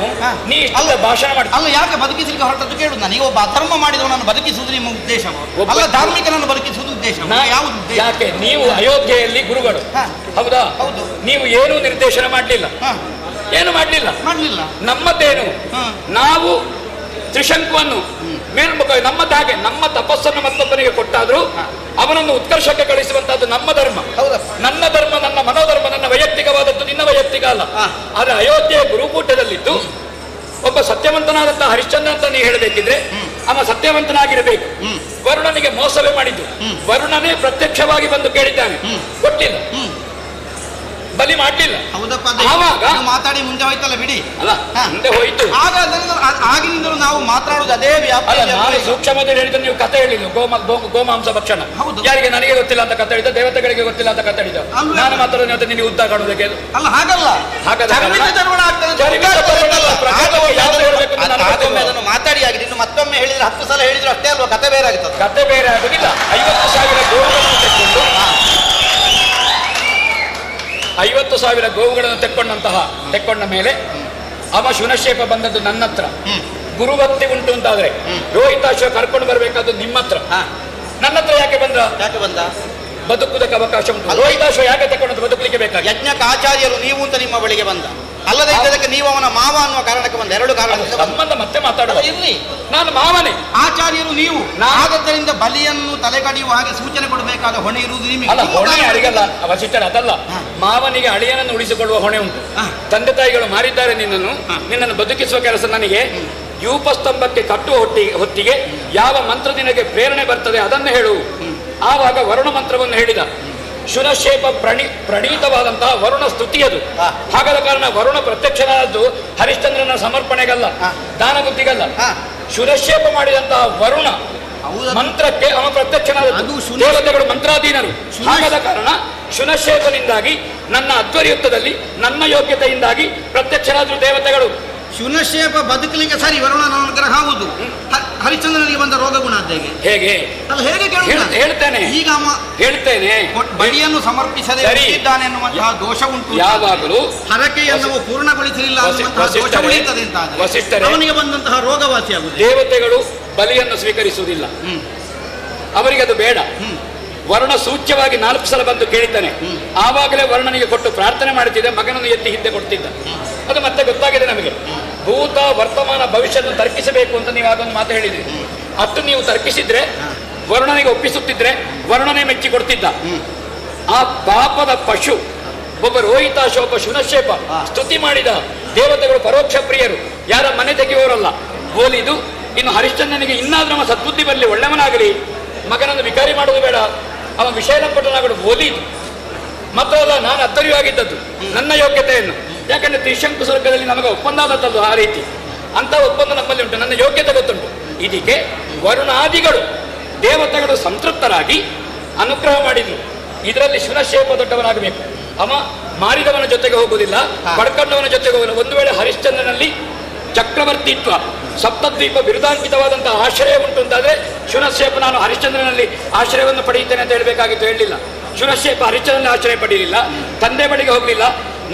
S4: ನೀ ಅಲ್ಲ ಭಾಷಣ ಮಾಡಿ
S3: ಅಲ್ಲ, ಯಾಕೆ ಬದುಕಿಸಲಿಕ್ಕೆ ಹೊರಟದ್ದು ಕೇಳುದು ನಾನು. ಈಗ ಒಬ್ಬ ಅಧರ್ಮ ಮಾಡಿದವನನ್ನು ಬದುಕಿಸುವುದು ನಿಮ್ಮ ಉದ್ದೇಶ ಅಲ್ಲ, ಧಾರ್ಮಿಕನನ್ನು ಬದುಕಿಸುವುದು ಉದ್ದೇಶ. ಯಾವುದು?
S4: ಯಾಕೆ ನೀವು ಅಯೋಧ್ಯೆಯಲ್ಲಿ ಗುರುಗಳು, ಹೌದಾ? ಹೌದು. ನೀವು ಏನೂ ನಿರ್ದೇಶನ ಮಾಡಲಿಲ್ಲ, ಏನು ಮಾಡಲಿಲ್ಲ. ನಮ್ಮದೇನು? ನಾವು ತ್ರಿಶಂಕುವನ್ನು ಮೇಲ್ಮುಖ ನಮ್ಮದ ಹಾಗೆ ನಮ್ಮ ತಪಸ್ಸನ್ನು ಮತ್ತೊಬ್ಬನಿಗೆ ಕೊಟ್ಟಾದ್ರೂ ಅವನನ್ನು ಉತ್ಕರ್ಷಕ್ಕೆ ಕಳಿಸುವಂತಹದ್ದು ನಮ್ಮ ಧರ್ಮ. ನನ್ನ ಧರ್ಮ, ನನ್ನ ಮನೋಧರ್ಮ, ನನ್ನ ವೈಯಕ್ತಿಕವಾದದ್ದು, ನಿನ್ನ ವೈಯಕ್ತಿಕ ಅಲ್ಲ. ಆದ್ರೆ ಅಯೋಧ್ಯೆಯ ಗುರುಕೂಟದಲ್ಲಿದ್ದು ಒಬ್ಬ ಸತ್ಯವಂತನಾದಂತಹ ಹರಿಶ್ಚಂದ್ರ ಅಂತ ನೀವು ಹೇಳಬೇಕಿದ್ರೆ ಅವ ಸತ್ಯವಂತನಾಗಿರಬೇಕು. ವರುಣನಿಗೆ ಮೋಸವೇ ಮಾಡಿದ್ದು. ವರುಣನೇ ಪ್ರತ್ಯಕ್ಷವಾಗಿ ಬಂದು ಕೇಳಿದ್ದಾನೆ, ಕೊಟ್ಟಿಲ್ಲ, ಬಲಿ ಮಾಡಲಿಲ್ಲ.
S3: ಆವಾಗ ಮಾತಾಡಿ ಮುಂದೆ ಹೋಯ್ತಲ್ಲ ಬಿಡಿ.
S4: ಅಲ್ಲ, ಮುಂದೆ ಹೋಯ್ತು.
S3: ಆಗಿನಿಂದಲೂ ನಾವು ಮಾತಾಡುವುದು ಅದೇ ವ್ಯಾಪಾರ.
S4: ನಾನು ಸೂಕ್ಷ್ಮದಲ್ಲಿ ಹೇಳಿದ್ರೆ ನೀವು ಕಥೆ ಹೇಳಿಲ್ಲ. ಗೋಮಾಂಸ ಭಕ್ಷಣ ಯಾರಿಗೆ? ನನಗೆ ಗೊತ್ತಿಲ್ಲ ಅಂತ ಕಥೆ ಹೇಳಿದ, ದೇವತೆಗಳಿಗೆ ಗೊತ್ತಿಲ್ಲ ಅಂತ ಕಥೆ ಹೇಳಿದ. ನಾನು ಮಾತಾಡೋದು ನಿನಗೆ ಉದ್ದ ಕಾಣುವುದಕ್ಕೆ ಅಲ್ಲ. ಹಾಗಲ್ಲ,
S3: ಅದನ್ನು ಮಾತಾಡಿ ಆಗಿದೆ. ಇನ್ನು ಮತ್ತೊಮ್ಮೆ ಹೇಳಿದ್ರೆ 10 ಸಲ ಹೇಳಿದ್ರು ಅಷ್ಟೇ ಅಲ್ವಾ, ಕಥೆ ಬೇರೆ ಆಗುತ್ತದೆ.
S4: ಕಥೆ ಬೇರೆ ಆಗುದಿಲ್ಲ. 50,000 ಗೋವುಗಳನ್ನು ತೆಕ್ಕೊಂಡು 50,000 ಗೋವುಗಳನ್ನು ತೆಕ್ಕೊಂಡ ಮೇಲೆ ಅವ ಶುನಶೇಪ ಬಂದದ್ದು ನನ್ನ ಹತ್ರ. ಗುರುಭಕ್ತಿ ಉಂಟು ಅಂತಾದ್ರೆ ರೋಹಿತಾಶ್ವ ಕರ್ಕೊಂಡು ಬರ್ಬೇಕಾದ್ದು ನಿಮ್ಮ ಹತ್ರ. ನನ್ನ ಹತ್ರ ಯಾಕೆ ಬಂದ? ಬದುಕುವುದಕ್ಕೆ ಅವಕಾಶ ಉಂಟು. ರೋಹಿತಾಶ್ವ ಯಾಕೆ ತಗೊಂಡು ಬದುಕಲಿಕ್ಕೆ ಬೇಕಾಗಿ?
S3: ಯಜ್ಞಕ್ಕೆ ಆಚಾರ್ಯರು ನೀವು ಅಂತ ನಿಮ್ಮ ಬಳಿಗೆ ಬಂದ. ಅಲ್ಲದೆ ಇದ್ದದಕ್ಕೆ ನೀವು ಅವನ ಮಾವ ಅನ್ನುವ ಕಾರಣಕ್ಕೆ ಬಂದ. 2 ಕಾರಣ.
S4: ಸಂಬಂಧ ಮತ್ತೆ ಮಾತಾಡುವ.
S3: ಇರ್ಲಿ,
S4: ನಾನು ಮಾವನೇ,
S3: ಆಚಾರ್ಯರು ನೀವು. ಆದ್ದರಿಂದ ಬಲಿಯನ್ನು ತಲೆಗಡಿಯುವ ಹಾಗೆ ಸೂಚನೆ ಕೊಡಬೇಕಾದ ಹೊಣೆ ಇರುವುದು ನಿಮಗೆ.
S4: ಅಲ್ಲ, ಹೊಣೆ ಅಡಿಗಲ್ಲ ಅವಶಿಷ್ಟರ ಅದಲ್ಲ. ಮಾವನಿಗೆ ಅಳಿಯನನ್ನು ಉಳಿಸಿಕೊಳ್ಳುವ ಹೊಣೆ ಉಂಟು. ತಂದೆ ತಾಯಿಗಳು ಮಾರಿದ್ದಾರೆ ನಿನ್ನನ್ನು ಬದುಕಿಸುವ ಕೆಲಸ ನನಗೆ. ಯೂಪಸ್ತಂಭಕ್ಕೆ ಕಟ್ಟುವ ಹೊತ್ತಿಗೆ ಯಾವ ಮಂತ್ರ ನಿನಗೆ ಪ್ರೇರಣೆ ಬರ್ತದೆ ಅದನ್ನು ಹೇಳು. ಆವಾಗ ವರುಣ ಮಂತ್ರವನ್ನು ಹೇಳಿದ. ಶುನಶೇಪ ಪ್ರಣೀತವಾದಂತಹ ವರುಣ ಸ್ತುತಿಯದು. ಹಾಗಾದ ಕಾರಣ ವರುಣ ಪ್ರತ್ಯಕ್ಷನಾದದ್ದು ಹರಿಶ್ಚಂದ್ರನ ಸಮರ್ಪಣೆಗಲ್ಲ, ದಾನ ಬುದ್ಧಿಗಲ್ಲ. ಶುನಶೇಪ ಮಾಡಿದಂತಹ ವರುಣ ಮಂತ್ರಕ್ಕೆ ಅವ ಪ್ರತ್ಯಕ್ಷನಾದದ್ದು. ದೇವತೆಗಳು ಮಂತ್ರಾಧೀನರು. ಹಾಗಾದ ಕಾರಣ ಶುನಶೇಪನಿಂದಾಗಿ ನನ್ನ ಅಧ್ವರ್ಯುತ್ತದಲ್ಲಿ ನನ್ನ ಯೋಗ್ಯತೆಯಿಂದಾಗಿ ಪ್ರತ್ಯಕ್ಷರಾದ್ರು ದೇವತೆಗಳು.
S3: ಶುನಶೇಪ ಬದುಕಲಿಕ್ಕೆ ಸರಿ, ವರುಣನ ಅನುಗ್ರಹ ಹೌದು. ಹರಿಶ್ಚಂದ್ರನಿಗೆ ಬಂದ ರೋಗ ಗುಣ ಹೇಗೆ
S4: ಹೇಗೆ
S3: ಅಲ್ಲ, ಹೇಗೆ
S4: ಹೇಳ್ತೇನೆ,
S3: ಈಗ
S4: ಹೇಳ್ತೇನೆ.
S3: ಬಲಿಯನ್ನು ಸಮರ್ಪಿಸದೆ ಇದ್ದಾನೆ ಎನ್ನುವಂತಹ ದೋಷ ಉಂಟು.
S4: ಯಾವಾಗಲೂ
S3: ಹರಕೆಯನ್ನು ಪೂರ್ಣಗೊಳಿಸಲಿಲ್ಲ ಅನ್ನುವಂತಹ ದೋಷ ಉಳಿಯುತ್ತದೆ ಅಂತ
S4: ವಸಿಷ್ಠರೇ,
S3: ಅವನಿಗೆ ಬಂದಂತಹ ರೋಗವಾಸಿಯಾಗುತ್ತದೆ.
S4: ದೇವತೆಗಳು ಬಲಿಯನ್ನು ಸ್ವೀಕರಿಸುವುದಿಲ್ಲ, ಅವರಿಗೆ ಅದು ಬೇಡ. ವರುಣ ಸೂಚ್ಯವಾಗಿ 4 ಸಲ ಬಂದು ಕೇಳಿದ್ದಾನೆ. ಆವಾಗಲೇ ವರುಣನಿಗೆ ಕೊಟ್ಟು ಪ್ರಾರ್ಥನೆ ಮಾಡುತ್ತಿದ್ದ, ಮಗನನ್ನು ಎತ್ತಿ ಹಿಂದೆ ಕೊಡ್ತಿದ್ದ. ಅದು ಮತ್ತೆ ಗೊತ್ತಾಗಿದೆ ನಮಗೆ. ಭೂತ ವರ್ತಮಾನ ಭವಿಷ್ಯವನ್ನು ತರ್ಕಿಸಬೇಕು ಅಂತ ನೀವು ಅದೊಂದು ಮಾತು ಹೇಳಿದ್ರಿ. ಅಷ್ಟು ನೀವು ತರ್ಕಿಸಿದ್ರೆ, ವರುಣನಿಗೆ ಒಪ್ಪಿಸುತ್ತಿದ್ರೆ ವರುಣನೇ ಮೆಚ್ಚಿ ಕೊಡ್ತಿದ್ದ. ಆ ಪಾಪದ ಪಶು ಒಬ್ಬ ರೋಹಿತಾಶೋಪ ಶುನಶೇಪ ಸ್ತುತಿ ಮಾಡಿದ ದೇವತೆಗಳು ಪರೋಕ್ಷ ಪ್ರಿಯರು, ಯಾರ ಮನೆ ತೆಗೆಯುವವರಲ್ಲ. ಹೋಲಿದು ಇನ್ನು ಹರಿಶ್ಚಂದ್ರನಿಗೆ ಇನ್ನಾದ್ರೂ ನಮ್ಮ ಸದ್ಬುದ್ಧಿ ಬರಲಿ, ಒಳ್ಳೆಯವನಾಗಲಿ, ಮಗನನ್ನು ವಿಕಾರಿ ಮಾಡೋದು ಬೇಡ, ಅವನ ವಿಷಯಪಟ್ಟನಾಗಲು ಓದಿದ್ದು ಮತ್ತಲ್ಲ. ನಾನು ಅದ್ದರಿಯಾಗಿದ್ದದ್ದು ನನ್ನ ಯೋಗ್ಯತೆಯನ್ನು, ಯಾಕಂದ್ರೆ ತ್ರಿಶಂಕು ಸ್ವರ್ಗದಲ್ಲಿ ನಮಗೆ ಒಪ್ಪಂದ ಆದದ್ದು ಆ ರೀತಿ. ಅಂತ ಒಪ್ಪಂದ ನಮ್ಮಲ್ಲಿ ಉಂಟು, ನನ್ನ ಯೋಗ್ಯತೆ ಗೊತ್ತುಂಟು. ಇದಕ್ಕೆ ವರುಣಾದಿಗಳು ದೇವತೆಗಳು ಸಂತೃಪ್ತರಾಗಿ ಅನುಗ್ರಹ ಮಾಡಿದ್ರು. ಇದರಲ್ಲಿ ಶುನಶೇಪ ದೊಡ್ಡವನಾಗಬೇಕು. ಅವ ಮಾರಿದವನ ಜೊತೆಗೆ ಹೋಗುವುದಿಲ್ಲ, ಪಡ್ಕೊಂಡವನ ಜೊತೆಗೆ ಹೋಗಲ್ಲ. ಒಂದು ವೇಳೆ ಹರಿಶ್ಚಂದ್ರನಲ್ಲಿ ಚಕ್ರವರ್ತಿತ್ವ ಸಪ್ತದ್ವೀಪ ಬಿರುದಾಂಕಿತವಾದಂತಹ ಆಶ್ರಯ ಉಂಟು ಅಂತಾದ್ರೆ, ಶುನಶೇಪ ನಾನು ಹರಿಶ್ಚಂದ್ರನಲ್ಲಿ ಆಶ್ರಯವನ್ನು ಪಡೆಯುತ್ತೇನೆ ಅಂತ ಹೇಳಬೇಕಾಗಿತ್ತು, ಹೇಳಲಿಲ್ಲ. ಶುನಶೇಪ ಹರಿಶ್ಚಂದ್ರನ ಆಶ್ರಯ ಪಡೆಯಲಿಲ್ಲ, ತಂದೆ ಬಳಿಗೆ ಹೋಗಲಿಲ್ಲ.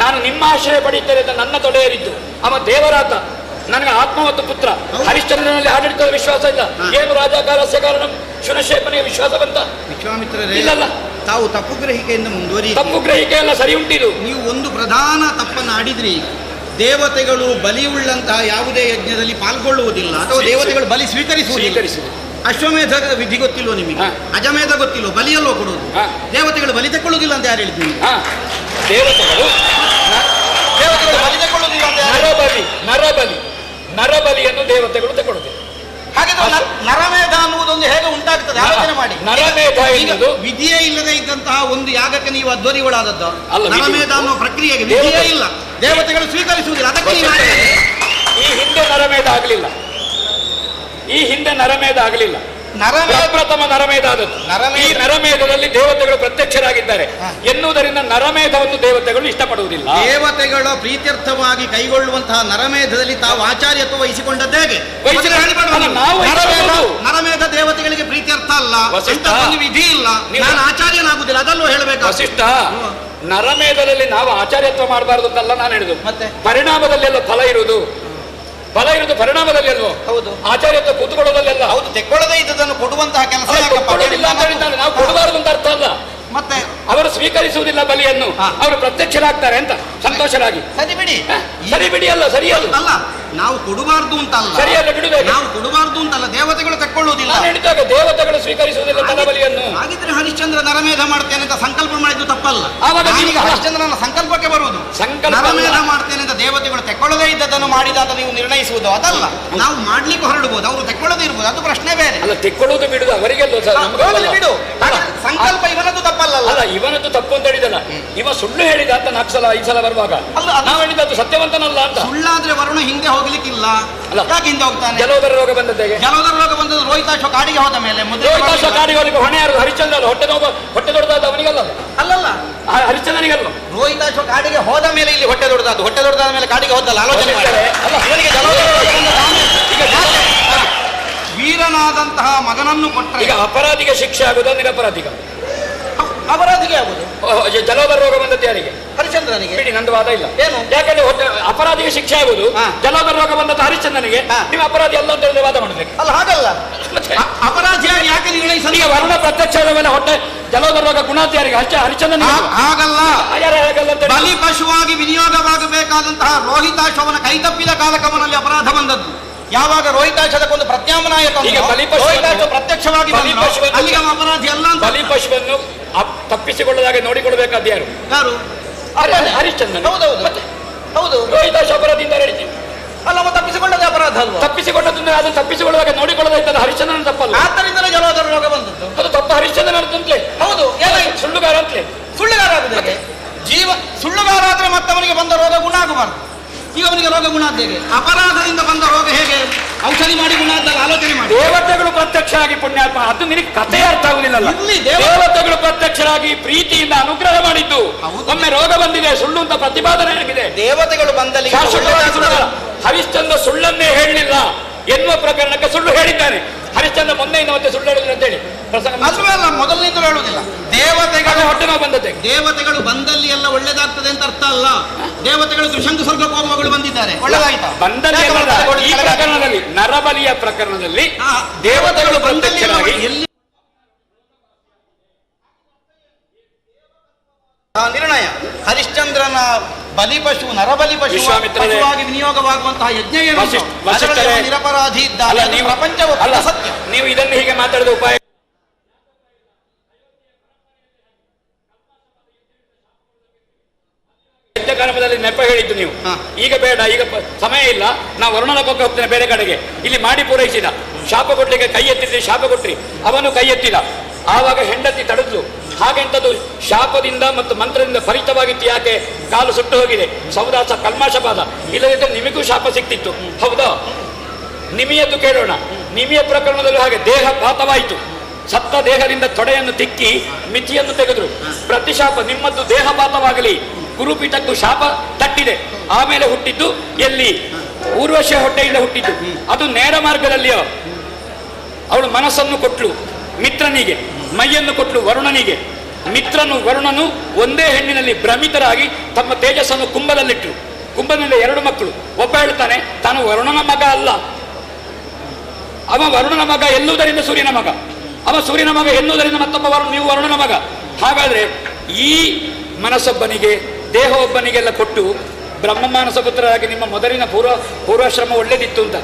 S4: ನಾನು ನಿಮ್ಮ ಆಶ್ರಯ ಪಡೆಯುತ್ತೇನೆ ಅಂತ ನನ್ನ ತೊಡೆಯರಿದ್ದು. ಅವ ದೇವರಾತ, ನನಗೆ ಆತ್ಮ ಮತ್ತು ಪುತ್ರ. ಹರಿಶ್ಚಂದ್ರನಲ್ಲಿ ಆಡಳಿತದ ವಿಶ್ವಾಸ ಇಲ್ಲ. ಏನು ರಾಜಕಾಲಸ್ಯ ಕಾರಣ ಶುನಶೇಪನಿಗೆ ವಿಶ್ವಾಸ ಬಂತ?
S3: ವಿಶ್ವಾಮಿತ್ರರೇ,
S4: ಇಲ್ಲಲ್ಲ.
S3: ತಾವು ತಪ್ಪು ಗ್ರಹಿಕೆಯಿಂದ ಮುಂದುವರಿ.
S4: ತಪ್ಪು ಗ್ರಹಿಕೆ ಎಲ್ಲ ಸರಿ ಉಂಟಿದು.
S3: ನೀವು ಒಂದು ಪ್ರಧಾನ ತಪ್ಪನ್ನು ಆಡಿದ್ರಿ. ದೇವತೆಗಳು ಬಲಿಯುಳ್ಳಂತಹ ಯಾವುದೇ ಯಜ್ಞದಲ್ಲಿ ಪಾಲ್ಗೊಳ್ಳುವುದಿಲ್ಲ, ಅಥವಾ ದೇವತೆಗಳು ಬಲಿ ಸ್ವೀಕರಿಸುವುದಿಲ್ಲ. ಅಶ್ವಮೇಧ ವಿಧಿ ಗೊತ್ತಿಲ್ವೋ ನಿಮಗೆ? ಅಜಮೇಧ ಗೊತ್ತಿಲ್ವೋ? ಬಲಿಯಲ್ಲೋ ಕೊಡುವುದು. ದೇವತೆಗಳು ಬಲಿ ತಗೊಳ್ಳುವುದಿಲ್ಲ ಅಂತ ಯಾರು ಹೇಳಿದ್ದೀವಿ?
S4: ದೇವತೆಗಳು
S3: ಬಲಿ ತಗೊಳ್ಳುವುದಿಲ್ಲ ಅಂತ
S4: ನರಬಲಿಯನ್ನು ದೇವತೆಗಳು ತಗೊಳ್ಳುವುದಿಲ್ಲ.
S3: ಹಾಗಾದ್ರೆ ನರಮೇಧ ಅನ್ನುವುದೊಂದು ಹೇಗೆ ಉಂಟಾಗ್ತದೆ ಆಲೋಚನೆ ಮಾಡಿ.
S4: ನರಮೇಧ ಎನ್ನುವುದು
S3: ವಿಧಿಯೇ ಇಲ್ಲದೆ ಇದ್ದಂತಹ ಒಂದು ಯಾಗಕ್ಕೆ ನೀವು ಅಧ್ವರಿಗಳಾದದ್ದು.
S4: ಅಲ್ಲ,
S3: ನರಮೇಧ ಅನ್ನುವ ಪ್ರಕ್ರಿಯೆಗೆ ವಿಧಿಯೇ ಇಲ್ಲ, ದೇವತೆಗಳು ಸ್ವೀಕರಿಸುವುದಿಲ್ಲ. ಅದಕ್ಕೆ
S4: ಈ ಹಿಂದೆ ನರಮೇಧ ಆಗಲಿಲ್ಲ. ಪ್ರಥಮ ನರಮೇಧ ಆದದ್ದು. ಈ ನರಮೇಧದಲ್ಲಿ ದೇವತೆಗಳು ಪ್ರತ್ಯಕ್ಷರಾಗಿದ್ದಾರೆ ಎನ್ನುವುದರಿಂದ ನರಮೇಧವನ್ನು ದೇವತೆಗಳು ಇಷ್ಟಪಡುವುದಿಲ್ಲ.
S3: ದೇವತೆಗಳ ಪ್ರೀತ್ಯರ್ಥವಾಗಿ ಕೈಗೊಳ್ಳುವಂತಹ ನರಮೇಧದಲ್ಲಿ ತಾವು ಆಚಾರ್ಯತ್ವ ವಹಿಸಿಕೊಂಡದ್ದು ಹೇಗೆ? ನರಮೇಧ ದೇವತೆಗಳಿಗೆ ಪ್ರೀತ್ಯರ್ಥ ಅಲ್ಲ, ಒಂದು ವಿಧಿ ಇಲ್ಲ, ನಾನು ಆಚಾರ್ಯನಾಗುವುದಿಲ್ಲ, ಅದಲ್ಲೂ ಹೇಳಬೇಕು.
S4: ವಸಿಷ್ಠ, ನರಮೇಧದಲ್ಲಿ ನಾವು ಆಚಾರ್ಯತ್ವ ಮಾಡಬಾರದು ಅಂತಲ್ಲ ನಾನು ಹೇಳಿದ್ದು. ಮತ್ತೆ ಪರಿಣಾಮದಲ್ಲೆಲ್ಲ ಫಲ ಇರುವುದು ಪರಿಣಾಮದಲ್ಲಿ ಅಲ್ವೋ?
S3: ಹೌದು.
S4: ಆಚಾರ್ಯತ್ವ ಕೂತ್ಕೊಳ್ಳೋದಲ್ಲೆಲ್ಲ.
S3: ಹೌದು, ತೆಕ್ಕೊಳ್ಳದೇ ಇದ್ದದನ್ನು ಕೊಡುವಂತಹ ಕೆಲಸ
S4: ನಾವು ಕೊಡಬಾರದು ಅಂತ ಅರ್ಥ ಅಲ್ಲ.
S3: ಮತ್ತೆ
S4: ಅವರು ಸ್ವೀಕರಿಸುವುದಿಲ್ಲ ಬಲಿಯನ್ನು, ಅವರು ಪ್ರತ್ಯಕ್ಷರಾಗ್ತಾರೆ ಅಂತ ಸಂತೋಷರಾಗಿ. ಸರಿ ಬಿಡಿ ಅಲ್ಲ, ಸರಿಯಲ್ಲ
S3: ಅಲ್ಲ, ನಾವು ಕೊಡಬಾರ್ದು ಅಂತ ಅಲ್ಲ,
S4: ಸರಿಯಲ್ಲ ಬಿಡುದೇ,
S3: ನಾವು ಕೊಡಬಾರ್ದು ಅಂತಲ್ಲ, ದೇವತೆಗಳು ತಕ್ಕೊಳ್ಳುವುದಿಲ್ಲ.
S4: ಹೇಳಿದಾಗ ದೇವತೆಗಳು ಸ್ವೀಕರಿಸುವುದಿಲ್ಲ ತನ್ನ ಬಲಿಯನ್ನು.
S3: ಹಾಗಿದ್ರೆ ಹರಿಶ್ಚಂದ್ರ ನರಮೇಧ ಮಾಡ್ತೇನೆ ಅಂತ ಸಂಕಲ್ಪ ಮಾಡಿದ್ದು ತಪ್ಪಲ್ಲ.
S4: ಆವಾಗ
S3: ಹರಿಶ್ಚಂದ್ರನ ಸಂಕಲ್ಪಕ್ಕೆ ಬರುವುದು. ನರಮೇಧ ಮಾಡ್ತೇನೆ ಅಂತ ದೇವತೆಗಳು ತೆಕ್ಕೊಳ್ಳದೇ ಇದ್ದದನ್ನು ಮಾಡಿದ ಅಂತ ನೀವು ನಿರ್ಣಯಿಸುವುದು ಅದಲ್ಲ. ನಾವು ಮಾಡ್ಲಿಕ್ಕೆ ಹೊರಡಬಹುದು, ಅವರು ತೆಕ್ಕೊಳ್ಳದೇ ಇರ್ಬೋದು, ಅದು ಪ್ರಶ್ನೆ ಬೇರೆ.
S4: ಅಲ್ಲ, ತೆಕ್ಕೊಳ್ಳೋದು ಬಿಡುದು ಅವರಿಗೆಲ್ಲ
S3: ಬಿಡು. ಸಂಕಲ್ಪ ಇವನದ್ದು ತಪ್ಪಲ್ಲ.
S4: ಅಲ್ಲ, ಇವನದ್ದು ತಪ್ಪು ಅಂತ ಹೇಳಿದಲ್ಲ, ಇವ ಸುಳ್ಳು ಹೇಳಿದ ಅಂತ 4 ಸಲ 5 ಸಲ ಬರುವಾಗ ನಾವು ಹೇಳಿದ್ದು ಸತ್ಯವಂತನಲ್ಲ ಅಂತ.
S3: ಸುಳ್ಳಾದ್ರೆ ವರುಣ ಹಿಂದೆ ಹೋಗ್ಲಿಕ್ಕಿಲ್ಲ. ಯಾಕೆ ಹಿಂದೆ ಹೋಗ್ತಾನೆ?
S4: ಜಲೋದರ ರೋಗ ಬಂದದ್ದು.
S3: ರೋಹಿತಾಶ್ವ ಕಾಡಿಗೆ ಹೋದ ಮೇಲೆ
S4: ರೋಹಿತಾಶ್ವ ಕಾಡಿಗೆ ಹೋಗಿ ಹೊಣೆ ಯಾರು? ಹರಿಶ್ಚಂದ್ರ. ಹೊಟ್ಟೆ ದೊಡ್ಡದಾದ ಅವನಿಗಲ್ಲ,
S3: ಅಲ್ಲಲ್ಲ,
S4: ಹರಿಶ್ಚಂದ್ರನಿಗಲ್ಲ.
S3: ರೋಹಿತಾಶ್ವ ಕಾಡಿಗೆ ಹೋದ ಮೇಲೆ ಇಲ್ಲಿ ಹೊಟ್ಟೆ ದೊಡ್ಡದಾದ ಮೇಲೆ ಕಾಡಿಗೆ ಹೋದಲ್ಲ, ಆಲೋಚನೆ ಮಾಡಿ. ವೀರನಾದಂತಹ ಮಗನನ್ನು ಕೊಟ್ಟರೆ
S4: ಈಗ ಅಪರಾಧಿಗೆ ಶಿಕ್ಷೆ ಆಗುದ, ನಿರಪರಾಧಿಗ
S3: ಅಪರಾಧಿಗೆ ಆಗುದು.
S4: ಜಲೋದರ ರೋಗ ಬಂದದ್ದು ಯಾರಿಗೆ?
S3: ಹರಿಶ್ಚಂದ್ರನಿಗೆ.
S4: ಬಿಡಿ, ನಂದು ವಾದ ಇಲ್ಲ.
S3: ಏನು?
S4: ಯಾಕಂದ್ರೆ ಅಪರಾಧಿಗೆ ಶಿಕ್ಷೆ ಆಗುದು, ಜಲೋದರ ರೋಗ ಬಂದದ್ದು ಹರಿಶ್ಚಂದ್ರನಿಗೆ. ನೀವು ಅಪರಾಧಿ ಅಲ್ಲ ಅಂತ ಹೇಳಿದ್ರೆ ವಾದ ಮಾಡಬೇಕು.
S3: ಅಲ್ಲ, ಹಾಗಲ್ಲ. ಅಪರಾಧಿಯಾಗಿ ಯಾಕೆ ನಿರ್ಣಯಿಸ?
S4: ಈಗ ವರ್ಣ ಪ್ರತ್ಯಕ್ಷ ಮೇಲೆ ಹೊಟ್ಟೆ ಜಲೋದರ ರೋಗ ಗುಣಾತಿ ಯಾರಿಗೆ? ಹರಿಶ್ಚಂದ್ರನಿಗೆ.
S3: ಹಾಗಲ್ಲ,
S4: ಹಾಗಲ್ಲ.
S3: ಬಲಿ ಪಶುವಾಗಿ ವಿನಿಯೋಗವಾಗಬೇಕಾದಂತಹ ರೋಹಿತಾಶ್ವನ ಕೈತಪ್ಪಿದ ಕಾಲಕವನಲ್ಲಿ ಅಪರಾಧ ಬಂದದ್ದು. ಯಾವಾಗ ರೋಹಿತಾಶ್ವದಕ್ಕೊಂದು ಪ್ರತ್ಯಾಮ್ನಾಯಕ ಪ್ರತ್ಯಕ್ಷವಾಗಿ ಅಲ್ಲಿಗೆ ಅಪರಾಧಿ ಅಲ್ಲ.
S4: ಬಲಿ ಪಶುವನ್ನು ತಪ್ಪಿಸಿಕೊಳ್ಳದಾಗ ನೋಡಿಕೊಳ್ಳಬೇಕಾದ ಯಾರು? ಹರಿಶ್ಚಂದ್ರನ್.
S3: ಹೌದು,
S4: ರೋಹಿತಾಶ್ವ ಅಪರಾಧಿಯಿಂದ ಹೇಳ್ತೀವಿ
S3: ಅಲ್ಲ, ತಪ್ಪಿಸಿಕೊಳ್ಳದೆ ಅಪರಾಧ ಅಲ್ವಾ?
S4: ತಪ್ಪಿಸಿಕೊಂಡದ್ದು ಅದನ್ನು ತಪ್ಪಿಸಿಕೊಳ್ಳುವಾಗ ನೋಡಿಕೊಳ್ಳೋದಾಯ್ತಲ್ಲ, ಹರಿಶ್ಚಂದ್ರನ ತಪ್ಪಲ್ಲ.
S3: ಆದ್ದರಿಂದಲೇ ಜಲೋದರ ರೋಗ ಬಂದದ್ದು.
S4: ಅದು ತಪ್ಪು ಹರಿಶ್ಚಂದ್ರನ ಅಂತಲೇ.
S3: ಹೌದು,
S4: ಸುಳ್ಳುಗಾರ ಅಂತಲೇ.
S3: ಸುಳ್ಳುಗಾರ ಆಗುದೇ ಸುಳ್ಳುಗಾರ ಆದ್ರೆ ಮತ್ತವನಿಗೆ ಬಂದ ರೋಗ ಗುಣ ಆಗಬಾರ್ದು. ಈಗ ಅವನಿಗೆ ರೋಗ ಗುಣ ಹೇಗೆ? ಅಪರಾಧದಿಂದ ಬಂದ ರೋಗ ಹೇಗೆ? ಔಷಧಿ ಮಾಡಿ ಗುಣ ಆದಾಗ ಆಲೋಚನೆ ಮಾಡಿ.
S4: ದೇವತೆಗಳು ಪ್ರತ್ಯಕ್ಷರಾಗಿ ಪುಣ್ಯಾತ್ಮ, ಅದು ನಿನಗೆ ಕಥೆ ಅರ್ಥ ಆಗುದಿಲ್ಲ.
S3: ಇರ್ಲಿ,
S4: ದೇವತೆಗಳು ಪ್ರತ್ಯಕ್ಷರಾಗಿ ಪ್ರೀತಿಯಿಂದ ಅನುಗ್ರಹ ಮಾಡಿದ್ದು. ಒಮ್ಮೆ ರೋಗ ಬಂದಿದೆ, ಸುಳ್ಳು ಅಂತ ಪ್ರತಿಪಾದನೆ ಆಗಿದೆ.
S3: ದೇವತೆಗಳು ಬಂದಲ್ಲಿ
S4: ಶಾಶ್ವತವಾಗಿ ಸುಳ್ಳಲ್ಲ. ಹರಿಶ್ಚಂದ್ರ ಸುಳ್ಳನ್ನೇ ಹೇಳಲಿಲ್ಲ ಎನ್ನುವ ಪ್ರಕರಣಕ್ಕೆ ಸುಳ್ಳು ಹೇಳಿದ್ದಾನೆ. ಹರಿಶ್ಚಂದ್ರ ಮೊನ್ನೆಯಿಂದ ಮತ್ತೆ ಸುಳ್ಳು ಹೇಳಿದ್ರು ಅಂತೇಳಿ ಪ್ರಸಂಗ
S3: ಅಲ್ಲ, ಮೊದಲನೇದು ಹೇಳುವುದಿಲ್ಲ. ದೇವತೆಗಳು
S4: ಹೊಟ್ಟೆ ನೋವು ಬಂದದ್ದೆ.
S3: ದೇವತೆಗಳು ಬಂದಲ್ಲಿ ಎಲ್ಲ ಒಳ್ಳೇದಾಗ್ತದೆ ಅಂತ ಅರ್ಥ ಅಲ್ಲ. ದೇವತೆಗಳು ತ್ರಿಶಂಕು ಸ್ವರ್ಗ ಕೋಮಗಳು ಬಂದಿದ್ದಾರೆ, ಒಳ್ಳೆದಾಯ್ತಾ?
S4: ಬಂದಲ್ಲಿ ಈ ಪ್ರಕರಣದಲ್ಲಿ, ನರಬಲಿಯ ಪ್ರಕರಣದಲ್ಲಿ ದೇವತೆಗಳು ಪ್ರತ್ಯಕ್ಷರಾಗಿ
S3: ಎಲ್ಲಿ ನಿರ್ಣಯ ಹರಿಶ್ಚಂದ್ರನ ಬಲಿಪಶು ನರಬಲಿ ಪಶುವಾಗಿ ವಿನಿಯೋಗವಾಗುವಂತಹ ಯಜ್ಞ ಏನು? ನಿರಪರಾಧಿ ಇದ್ದಾನೆ, ಪ್ರಪಂಚವು ಸತ್ಯ.
S4: ನೀವು ಇದನ್ನು ಹೀಗೆ ಮಾತಾಡಿದ ಉಪಾಯ ಯಜ್ಞಕರ್ಮದಲ್ಲಿ ನೆಪ ಹೇಳಿದ್ದು ನೀವು. ಈಗ ಬೇಡ, ಈಗ ಸಮಯ ಇಲ್ಲ, ನಾವು ವರುಣನಕ್ಕೆ ಹೋಗ್ತೇನೆ ಬೇರೆ ಕಡೆಗೆ. ಇಲ್ಲಿ ಮಾಡಿ ಪೂರೈಸಿದ. ಶಾಪ ಕೊಡ್ಲಿಕ್ಕೆ ಕೈ ಎತ್ತಿದ್ರೆ ಶಾಪ ಕೊಟ್ರಿ, ಅವನು ಕೈ ಎತ್ತಿದ. ಆವಾಗ ಹೆಂಡತಿ ತಡೆದ್ಲು. ಹಾಗೆಂತದ್ದು ಶಾಪದಿಂದ ಮತ್ತು ಮಂತ್ರದಿಂದ ಫಲಿತವಾಗಿತ್ತು. ಯಾಕೆ? ಕಾಲು ಸುಟ್ಟು ಹೋಗಿದೆ, ಸೌದಾಸ ಕಲ್ಮಾಶಪಾದ. ಇಲ್ಲದಿದ್ದರೆ ನಿಮಗೂ ಶಾಪ ಸಿಕ್ತಿತ್ತು. ಹೌದಾ? ನಿಮಿಯದ್ದು ಕೇಳೋಣ. ನಿಮಿಯ ಪ್ರಕರಣದಲ್ಲೂ ಹಾಗೆ ದೇಹ ಪಾತವಾಯಿತು. ಸತ್ತ ದೇಹದಿಂದ ತೊಡೆಯನ್ನು ತಿಕ್ಕಿ ಮಿತಿಯನ್ನು ತೆಗೆದ್ರು. ಪ್ರತಿಶಾಪ ನಿಮ್ಮದ್ದು ದೇಹಪಾತವಾಗಲಿ, ಗುರುಪೀಠಕ್ಕೂ ಶಾಪ ತಟ್ಟಿದೆ. ಆಮೇಲೆ ಹುಟ್ಟಿದ್ದು ಎಲ್ಲಿ? ಊರ್ವಶಿಯ ಹೊಟ್ಟೆಯಿಂದ ಹುಟ್ಟಿದ್ದು. ಅದು ನೇರ ಮಾರ್ಗದಲ್ಲಿಯೋ. ಅವಳು ಮನಸ್ಸನ್ನು ಕೊಟ್ಲು ಮಿತ್ರನಿಗೆ, ಮೈಯನ್ನು ಕೊಟ್ಲು ವರುಣನಿಗೆ. ಮಿತ್ರನು ವರುಣನು ಒಂದೇ ಹೆಣ್ಣಿನಲ್ಲಿ ಭ್ರಮಿತರಾಗಿ ತಮ್ಮ ತೇಜಸ್ಸನ್ನು ಕುಂಭದಲ್ಲಿಟ್ಟರು. ಕುಂಭದಲ್ಲಿ 2 ಮಕ್ಕಳು. ಒಬ್ಬ ಹೇಳ್ತಾನೆ ತಾನು ವರುಣನ ಮಗ ಅಲ್ಲ, ಅವ ವರುಣನ ಮಗ ಎನ್ನುವುದರಿಂದ ಸೂರ್ಯನ ಮಗ, ಅವ ಸೂರ್ಯನ ಮಗ ಎನ್ನುವುದರಿಂದ ಮತ್ತೊಬ್ಬ ನೀವು ವರುಣನ ಮಗ. ಹಾಗಾದ್ರೆ ಈ ಮನಸ್ಸೊಬ್ಬನಿಗೆ, ದೇಹ ಒಬ್ಬನಿಗೆಲ್ಲ ಕೊಟ್ಟು ಬ್ರಹ್ಮಮಾನಸ ಪುತ್ರರಾಗಿ ನಿಮ್ಮ ಮೊದಲಿನ ಪೂರ್ವಾಶ್ರಮ ಒಳ್ಳೆದಿತ್ತು ಅಂತ.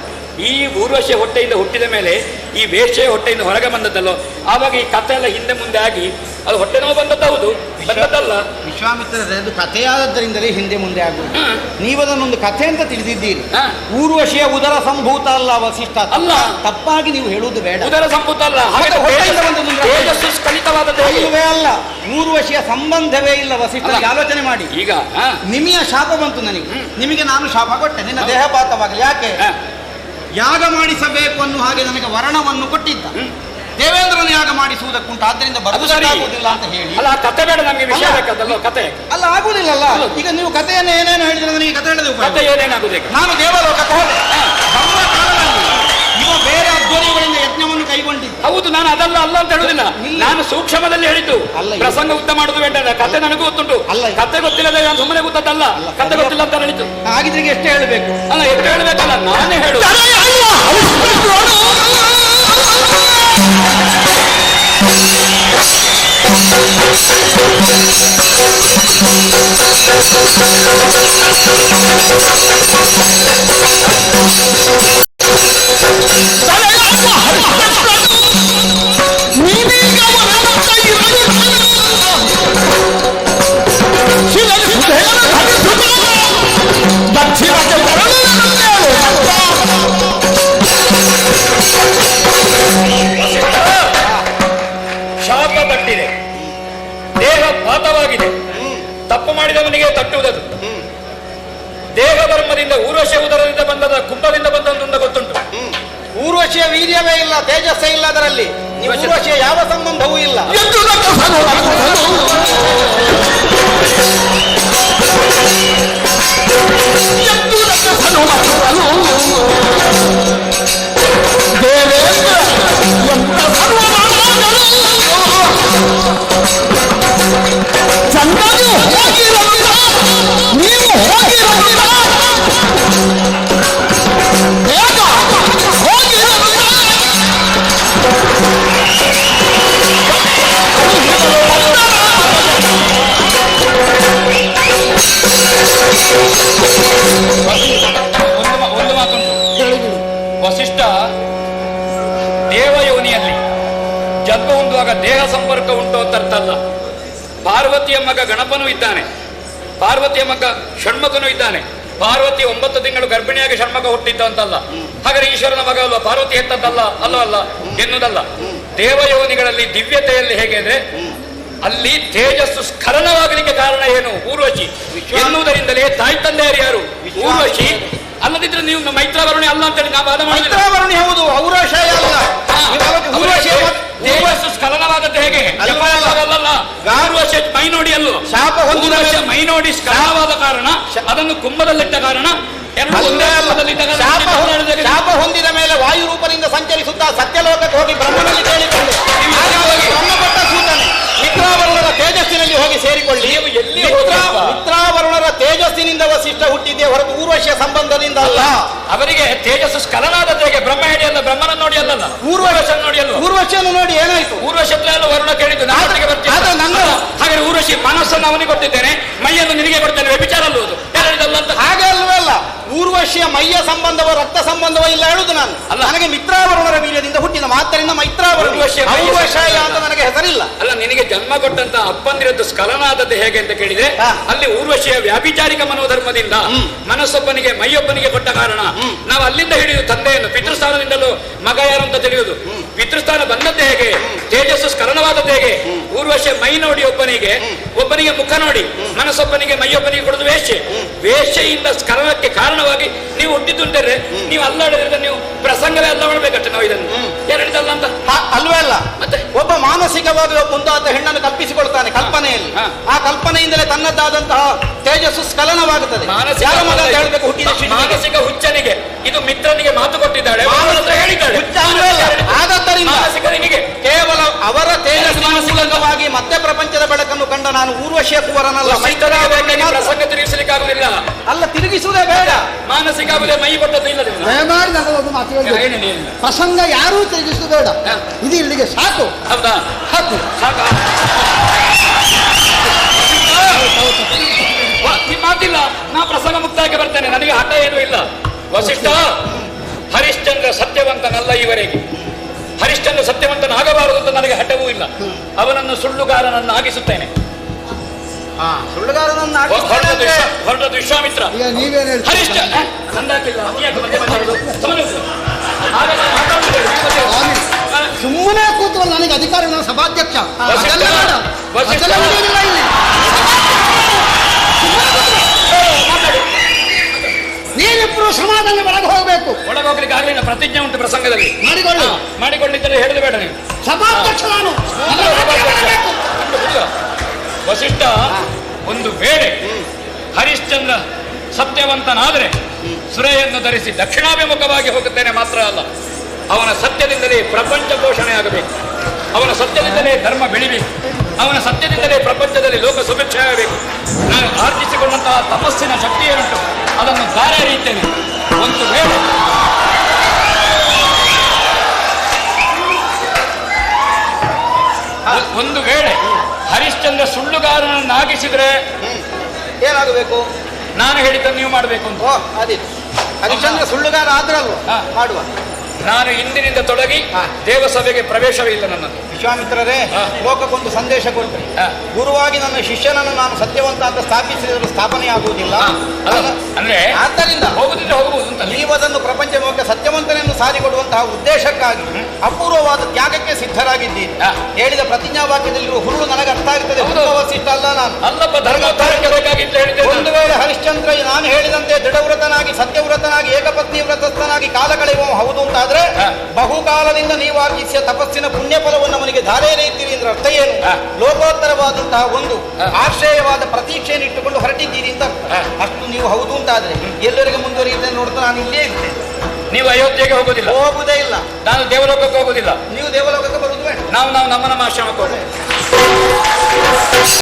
S4: ಈ ಊರ್ವಶಿಯ ಹೊಟ್ಟೆಯಿಂದ ಹುಟ್ಟಿದ ಮೇಲೆ ಈ ವೇಶ್ಯೆಯ ಹೊಟ್ಟೆಯಿಂದ ಹೊರಗೆ ಬಂದದ್ದಲ್ಲೋ, ಆವಾಗ ಈ ಕಥೆ ಎಲ್ಲ ಹಿಂದೆ ಮುಂದೆ ಆಗಿ ಅದು ಹೊಟ್ಟೆ ನೋವು ಬಂದದ್ದೌದು, ಬಂದದ್ದಲ್ಲ.
S3: ವಿಶ್ವಾಮಿತ್ರರೇ, ಅದು ಕಥೆಯಾದದ್ದರಿಂದಲೇ ಹಿಂದೆ ಮುಂದೆ ಆಗುವುದು. ನೀವದನ್ನೊಂದು ಕಥೆ ಅಂತ ತಿಳಿದಿದ್ದೀರಿ. ಊರ್ವಶಿಯ ಉದರ ಸಂಭೂತ ಅಲ್ಲ ವಸಿಷ್ಠ ಅಲ್ಲ, ತಪ್ಪಾಗಿ ನೀವು ಹೇಳುವುದು ಬೇಡ.
S4: ಉದರ ಸಂಭೂತ ಅಲ್ಲ,
S3: ಇಲ್ಲವೇ ಅಲ್ಲ. ಊರ್ವಶಿಯ ಸಂಬಂಧವೇ ಇಲ್ಲ ವಸಿಷ್ಠ. ಆಲೋಚನೆ ಮಾಡಿ.
S4: ಈಗ
S3: ನಿಮಿಯ ಶಾಪ ಬಂತು ನನಗೆ, ನಿಮಗೆ ನಾನು ಶಾಪ ಕೊಟ್ಟೆ, ನಿನ್ನ ದೇಹಪಾತವಾಗಲಿ. ಯಾಕೆ? ಯಾಗ ಮಾಡಿಸಬೇಕು ಅನ್ನೋ ಹಾಗೆ ನನಗೆ ವರ್ಣವನ್ನು ಕೊಟ್ಟಿದ್ದ. ದೇವೇಂದ್ರನ ಯಾಗ ಮಾಡಿಸುವುದಕ್ಕುಂಟು, ಆದ್ದರಿಂದ ಬರುವುದಿಲ್ಲ ಅಂತ ಹೇಳಿ.
S4: ಅಲ್ಲ, ಕತೆ ಬೇಡ ನಮಗೆ, ವಿಷಯ ಬೇಕಲ್ಲ. ಕತೆ
S3: ಅಲ್ಲ, ಆಗುದಿಲ್ಲಲ್ಲ. ಈಗ ನೀವು ಕಥೆಯನ್ನು ಏನೇನು ಹೇಳಿದ್ರೆ ನನಗೆ ಕತೆ ಹೇಳಿದೆ.
S4: ಕತೆ ಏನೇನಾಗುದಿಲ್ಲ.
S3: ನಾನು ದೇವಲೋಕಕ್ಕೆ ಹೋದೆ. ಬರುವ ಕಾಲದಲ್ಲಿ ಇವ ಬೇರೆ ಅಧ್ವರ್ಯಗಳಿಂದ ಯಜ್ಞವನ್ನು ಕೈಗೊಂಡಿದ್ದ.
S4: ಹೌದು, ನಾನು ಅದಲ್ಲ ಅಲ್ಲ ಅಂತ ಹೇಳುದಿಲ್ಲ. ನಾನು ಸೂಕ್ಷ್ಮದಲ್ಲಿ ಹೇಳಿದ್ದು. ಪ್ರಸಂಗ ಉದ್ದ ಮಾಡುದು ಬೇಡ. ಕತೆ ನನಗೂ ಗೊತ್ತುಂಟು. ಕತೆ ಗೊತ್ತಿಲ್ಲದೆ ನಾನು ಸುಮ್ಮನೆ ಗೊತ್ತಲ್ಲ. ಕತೆ ಗೊತ್ತಿಲ್ಲ ಅಂತ ಹೇಳಿದ್ದು.
S3: ಹಾಗಿದ್ರೆ ಎಷ್ಟು ಹೇಳಬೇಕು?
S4: ಅಲ್ಲ, ಎಷ್ಟು ಹೇಳಬೇಕಲ್ಲ, ನಾನೇ ಹೇಳು. ಶಾಪ ತಟ್ಟಿದೆ, ದೇಹ ಪಾತವಾಗಿದೆ. ತಪ್ಪು ಮಾಡಿದವನಿಗೆ ತಟ್ಟುವುದದು. ದೇಹ ಧರ್ಮದಿಂದ ಊರ್ವಶಿಯ ಉದರದಿಂದ ಬಂದದ, ಕುಂಭದಿಂದ ಬಂದಂತ ಗೊತ್ತುಂಟು.
S3: ಊರ್ವಶಿಯ ವೀರ್ಯವೇ ಇಲ್ಲ, ತೇಜಸ್ಸೇ ಇಲ್ಲ ಅದರಲ್ಲಿ. ಊರ್ವಶಿಯ ಯಾವ ಸಂಬಂಧವೂ ಇಲ್ಲ.
S4: ಒಂದು ಮಾತುಂಟು. ವಸಿಷ್ಠ ದೇವಯೋನಿಯಲ್ಲಿ ಜನ್ಮ ಹೊಂದುವಾಗ ದೇಹ ಸಂಪರ್ಕ ಉಂಟು ಅಂತ ಅರ್ಥ ಅಲ್ಲ. ಪಾರ್ವತಿಯ ಮಗ ಗಣಪನೂ ಇದ್ದಾನೆ, ಪಾರ್ವತಿಯ ಮಗ ಷಣ್ಮಕನೂ ಇದ್ದಾನೆ. ಪಾರ್ವತಿ 9 ತಿಂಗಳು ಗರ್ಭಿಣಿಯಾಗಿ ಷಣ್ಮಕ ಹುಟ್ಟಿದ್ದ ಅಂತಲ್ಲ. ಹಾಗಾದ್ರೆ ಈಶ್ವರನ ಮಗ ಅಲ್ವಾ, ಪಾರ್ವತಿ ಹೆತ್ತದ್ದಲ್ಲ ಅಲ್ಲ ಎನ್ನುವುದಲ್ಲ. ದೇವಯೋನಿಗಳಲ್ಲಿ ದಿವ್ಯತೆಯಲ್ಲಿ ಹೇಗೆ ಅಂದ್ರೆ ಅಲ್ಲಿ ತೇಜಸ್ಸು ಸ್ಖಲನವಾಗಲಿಕ್ಕೆ ಕಾರಣ ಏನು? ಊರ್ವಶಿ ಎನ್ನುವುದರಿಂದಲೇ ತಾಯಿ ತಂದೆಯರು ಯಾರು? ಊರ್ವಶಿ. ಅಲ್ಲದಿದ್ರೆ ನೀವು ಮೈತ್ರಾವರಣೆ ಅಲ್ಲ ಅಂತೇಳಿ ನಾವು ವಾದ ಮಾಡಿದ್ರೆ ಊರ್ವಶ ಮೈ ನೋಡಿ ಅಲ್ಲೋ
S3: ಶಾಪ ಹೊಂದಿದ
S4: ಊರ್ವಶ ಮೈ ನೋಡಿ ಸ್ಖಲನವಾದ ಕಾರಣ ಅದನ್ನು ಕುಂಭದಲ್ಲಿಟ್ಟ ಕಾರಣ
S3: ಶಾಪ ಹೊಂದಿದ ಮೇಲೆ ವಾಯು ರೂಪದಿಂದ ಸಂಚರಿಸುತ್ತಾ ಸತ್ಯಲೋಕಕ್ಕೆ ಹೋಗಿ ಬ್ರಹ್ಮನಲ್ಲಿ ಕೇಳಿಕೊಂಡು ಬ್ರಹ್ಮಪಟ್ಟ ಸೂತನೆ ಮಿತ್ರಾವರುಣರ ತೇಜಸ್ಸಿನಲ್ಲಿ ಹೋಗಿ ಸೇರಿಕೊಳ್ಳಿ. ಮಿತ್ರಾವರುಣರ ತೇಜಸ್ಸಿನಿಂದ ವಸಿಷ್ಠ ಹುಟ್ಟಿದ್ದೇ ಹೊರತು ಊರ್ವಶಿಯ ಸಂಬಂಧದಿಂದ ಅಲ್ಲ.
S4: ಅವರಿಗೆ ತೇಜಸ್ಸು ಸ್ಖಲನಾದದ್ದು ಹೇಗೆ? ಬ್ರಹ್ಮ ಹೇಳಿ ಅಲ್ಲ, ಬ್ರಹ್ಮನ ನೋಡಿ ಅಲ್ಲಲ್ಲ, ಊರ್ವಶ ನೋಡಿ ಅಲ್ಲ.
S3: ಊರ್ವಶಿಯನ್ನು ನೋಡಿ ಏನಾಯ್ತು?
S4: ಊರ್ವಶತ್ವ ಎಲ್ಲ ವರುಣ ಕೇಳಿದ್ದು ನಾಟಿಗೆ ಬರ್ತೀನಿ. ಹಾಗೆ ಊರ್ವಶಿ ಮನಸ್ಸನ್ನು ಅವನಿಗೆ ಕೊಟ್ಟಿದ್ದೇನೆ, ಮೈಯನ್ನು ನಿನಗೆ ಕೊಡ್ತೇನೆ, ವ್ಯಭಿಚಾರ ಅಲ್ಲುವುದು ಅಂತ. ಹಾಗೆ
S3: ಅಲ್ವೇ ಅಲ್ಲ, ಊರ್ವಶಿಯ ಮೈಯ ಸಂಬಂಧವ ರಕ್ತ ಸಂಬಂಧವ ಇಲ್ಲ ಹೇಳುದು ನಾನು. ನನಗೆ ಮಿತ್ರಾವರುಣರ ವೀರ್ಯದಿಂದ ಹುಟ್ಟಿದ ಮಾತರಿಂದ ಮೈತ್ರಾವರುಣ ಅಂತ ನನಗೆ ಹೆಸರಿಲ್ಲ.
S4: ಅಲ್ಲ, ನಿನಗೆ ಜನ್ಮ ಕೊಟ್ಟಂತ ಅಪ್ಪಂದಿರದ್ದು ಸ್ಖಲನ ಆದದ್ದು ಹೇಗೆ ಅಂತ ಕೇಳಿದ್ರೆ ಅಲ್ಲಿ ಊರ್ವಶಿಯ ವ್ಯಾಭಿಚಾರಿಕ ಮನೋಧರ್ಮದಿಂದ ಮನಸ್ಸೊಬ್ಬನಿಗೆ ಮೈಯೊಬ್ಬನಿಗೆ ಕೊಟ್ಟ ಕಾರಣ ನಾವು ಅಲ್ಲಿಂದ ಹಿಡಿದು ತಂದೆಯನ್ನು ಪಿತೃಸ್ಥಾನದಿಂದಲೂ ಮಗ ಯಾರು ಅಂತ ತಿಳಿಯುವುದು. ಪಿತೃಸ್ಥಾನ ಬಂದದ್ದು ಹೇಗೆ? ತೇಜಸ್ಸು ಸ್ಖಲನವಾದದ್ದು ಹೇಗೆ? ಊರ್ವಶಿಯ ಮೈ ನೋಡಿ ಒಬ್ಬನಿಗೆ ಮುಖ ನೋಡಿ ಮನಸ್ಸೊಬ್ಬನಿಗೆ ಮೈಯೊಬ್ಬನಿಗೆ ಕೊಡುದು ವೇಶ್ಯೆ. ವೇಶ್ಯೆಯಿಂದ ಸ್ಖಲನಕ್ಕೆ ಕಾರಣವಾಗಿ ನೀವು ಹುಟ್ಟಿದ್ದುಂಟರೆ ನೀವು ಅಲ್ಲಾಡಿದ್ರೆ ನೀವು ಪ್ರಸಂಗವೇ ಅಲ್ಲ ಮಾಡಬೇಕಷ್ಟೆ. ನಾವು ಇದನ್ನು ಹೇಳಿದಲ್ಲ ಅಂತ
S3: ಅಲ್ವೇ ಅಲ್ಲ. ಮತ್ತೆ ಒಬ್ಬ ಮಾನಸಿಕವಾಗಿ ಮುಂದಾದ ಹೆಣ್ಣನ್ನು ಕಲ್ಪಿಸಿಕೊಳ್ತಾನೆ ಕಲ್ಪನೆಯಲ್ಲಿ. ಆ ಕಲ್ಪನೆಯಿಂದಲೇ ತನ್ನದ್ದಾದಂತಹ ತೇಜಸ್ಸು ಸ್ಖಲನವಾಗುತ್ತದೆ.
S4: ಮಾನಸಿಕ ಹುಚ್ಚನಿಗೆ ಇದು ಮಿತ್ರನಿಗೆ ಮಾತು ಕೊಟ್ಟಿದ್ದಾಳೆ, ಹೇಳಿದ್ದಾಳೆ. ಮಾನಸಿಕನಿಗೆ
S3: ಕೇವಲ ಅವರ ತೇಜಸ್ಸಿನವಾಗಿ ಮತ್ತೆ ಪ್ರಪಂಚದ ಬೆಳಕನ್ನು ಕಂಡ ನಾನು ಊರ್ವಶಿಯ ಕುವರನಲ್ಲ.
S4: ಪ್ರಸಂಗ ತಿರುಗಿಸಲಿಕ್ಕಾಗುವುದಿಲ್ಲ.
S3: ಅಲ್ಲ, ತಿರುಗಿಸುವುದೇ ಬೇಡ.
S4: ಮಾನಸಿಕ ಮೈ ಕೊಟ್ಟದ್ದು ಇಲ್ಲ.
S1: ಪ್ರಸಂಗ ಯಾರೂ ತಿರುಗಿಸುವುದು ಬೇಡ. ಇದು ಇಲ್ಲಿಗೆ ಸಾಕು.
S4: ಹೌದಾ? ಸಾಕ ಮಾತಿಲ್ಲ. ನಾ ಪ್ರಸಂಗ ಮುಕ್ತಾಯಕ್ಕೆ ಬರ್ತೇನೆ, ನನಗೆ ಹಠ ಏನೂ ಇಲ್ಲ. ವಸಿಷ್ಠ, ಹರಿಶ್ಚಂದ್ರ ಸತ್ಯವಂತನಲ್ಲ ಈವರೆಗೆ. ಹರಿಶ್ಚಂದ್ರ ಸತ್ಯವಂತನಾಗಬಾರದು ಅಂತ ನನಗೆ ಹಠವೂ ಇಲ್ಲ. ಅವನನ್ನು ಸುಳ್ಳುಗಾರನನ್ನಾಗಿಸುತ್ತೇನೆ. ಹೊರಟದ್ದು ವಿಶ್ವಾಮಿತ್ರ. ಹರಿಶ್ಚಂದ್ರ
S1: ಸುಮ್ಮನೆ ಕೂತು ನನಗೆ ಅಧಿಕಾರ, ನಾನು ಸಭಾಧ್ಯಕ್ಷ. ನೀವಿಬ್ಬರು ಸಮಾಧಾನ ಒಳಗೆ ಹೋಗಬೇಕು.
S4: ಒಳಗೆ ಹೋಗ್ಲಿಕ್ಕೆ ಆಗಲಿಲ್ಲ, ಪ್ರತಿಜ್ಞೆ ಉಂಟು ಪ್ರಸಂಗದಲ್ಲಿ. ಮಾಡಿಕೊಂಡಿದ್ದರೆ ಹೇಳಲು ಬೇಡ ನೀವು.
S1: ಸಭಾಧ್ಯಕ್ಷ ನಾನು.
S4: ವಸಿಷ್ಠ, ಒಂದು ವೇಳೆ ಹರಿಶ್ಚಂದ್ರ ಸತ್ಯವಂತನಾದರೆ ಸುರೆಯನ್ನು ಧರಿಸಿ ದಕ್ಷಿಣಾಭಿಮುಖವಾಗಿ ಹೋಗುತ್ತೇನೆ ಮಾತ್ರ ಅಲ್ಲ, ಅವನ ಸತ್ಯದಿಂದಲೇ ಪ್ರಪಂಚ ಪೋಷಣೆ ಆಗಬೇಕು, ಅವನ ಸತ್ಯದಿಂದಲೇ ಧರ್ಮ ಬೆಳಿಬೇಕು, ಅವನ ಸತ್ಯದಿಂದಲೇ ಪ್ರಪಂಚದಲ್ಲಿ ಲೋಕ ಸುಭಿಕ್ಷೆ ಆಗಬೇಕು. ನಾನು ಆರ್ಜಿಸಿಕೊಂಡಂತಹ ತಪಸ್ಸಿನ ಶಕ್ತಿ ಏನುಂಟು ಅದನ್ನು ದಾರಿ ಎರೆಯುತ್ತೇನೆ. ಒಂದು ವೇಳೆ ಹರಿಶ್ಚಂದ್ರ ಸುಳ್ಳುಗಾರನನ್ನಾಗಿಸಿದ್ರೆ
S3: ಏನಾಗಬೇಕು?
S4: ನಾನು ಹೇಳಿದ್ದನ್ನು ನೀವು ಮಾಡಬೇಕು ಅಂತ.
S3: ಹರಿಶ್ಚಂದ್ರ ಸುಳ್ಳುಗಾರ ಆದ್ರಲ್ವ ಮಾಡುವ.
S4: ನಾನು ಇಂದಿನಿಂದ ತೊಡಗಿ ದೇವಸಭೆಗೆ ಪ್ರವೇಶವೇ ಇಲ್ಲ ನನ್ನದು.
S3: ವಿಶ್ವಾಮಿತ್ರರೇ, ಲೋಕಕ್ಕೊಂದು ಸಂದೇಶ ಕೊಟ್ಟರೆ ಗುರುವಾಗಿ ನನ್ನ ಶಿಷ್ಯನನ್ನು ನಾನು ಸತ್ಯವಂತ ಅಂತ ಸ್ಥಾಪಿಸಿದರೂ ಸ್ಥಾಪನೆ ಆಗುವುದಿಲ್ಲ.
S4: ಅಂದ್ರೆ
S3: ಆದ್ದರಿಂದ
S4: ಹೋಗುದಿದ್ರೆ ಹೋಗಬಹುದು ಅಂತ
S3: ನೀವು ಅದನ್ನು ಪ್ರಪಂಚಕ್ಕೆ ಸತ್ಯವಂತನೆಯನ್ನು ಸಾರಿಕೊಡುವಂತಹ ಉದ್ದೇಶಕ್ಕಾಗಿ ಅಪೂರ್ವವಾದ ತ್ಯಾಗಕ್ಕೆ ಸಿದ್ಧರಾಗಿದ್ದೀರಿ. ಹೇಳಿದ ಪ್ರತಿಜ್ಞಾವಾಕ್ಯದಲ್ಲಿರುವ ಹುರುಳು ನನಗೆ ಅರ್ಥ ಆಗುತ್ತದೆ. ವಸಿಷ್ಠ ಅಲ್ಲ ನಾನು.
S4: ಅಲ್ಲಪ್ಪ, ಧರ್ಮೋದ್ಧಾರಕ್ಕೆ ಬೇಕಾಗಿತ್ತು ಹೇಳಿದ್ದೆ.
S3: ಒಂದು ವೇಳೆ ಹರಿಶ್ಚಂದ್ರ ನಾನು ಹೇಳಿದಂತೆ ದೃಢವ್ರತನಾಗಿ ಸತ್ಯವ್ರತನಾಗಿ ಏಕಪತ್ನಿ ವ್ರತಸ್ಥನಾಗಿ ಕಾಲ ಕಳೆಯುವ ಹೌದು ಅಂತಾದ್ರೆ ಬಹುಕಾಲದಿಂದ ನೀವು ಆರ್ಜಿಸಿದ ತಪಸ್ಸಿನ ಪುಣ್ಯ ಫಲವನ್ನು ಅವನಿಗೆ ಧಾರೆ ಎರೆಯುತ್ತೀರಿ ಅಂದ್ರೆ ಅರ್ಥ ಏನು? ಲೋಕೋತ್ತರವಾದಂತಹ ಒಂದು ಆಶ್ರಯವಾದ ಪ್ರತೀಕ್ಷೆಯನ್ನು ಇಟ್ಟುಕೊಂಡು ಹೊರಟಿದ್ದೀರಿ ಅಂತ. ಅಷ್ಟು ನೀವು ಹೌದು ಅಂತಾದ್ರೆ ಎಲ್ಲರಿಗೆ ಮುಂದುವರಿಯುತ್ತೆ ನೋಡ್ತಾ ನಾನು ಇಲ್ಲೇ ಇರ್ತೇನೆ.
S4: ನೀವು ಅಯೋಧ್ಯೆಗೆ ಹೋಗುದಿಲ್ಲ?
S3: ಹೋಗುವುದೇ ಇಲ್ಲ.
S4: ನಾನು ದೇವಲೋಕಕ್ಕೆ ಹೋಗುದಿಲ್ಲ.
S3: ನೀವು ದೇವಲೋಕಕ್ಕೆ ಬರುವುದು ಬೇಡ.
S4: ನಾವು ನಮ್ಮ ಆಶ್ರಮಕ್ಕೆ ಹೋಗುದು.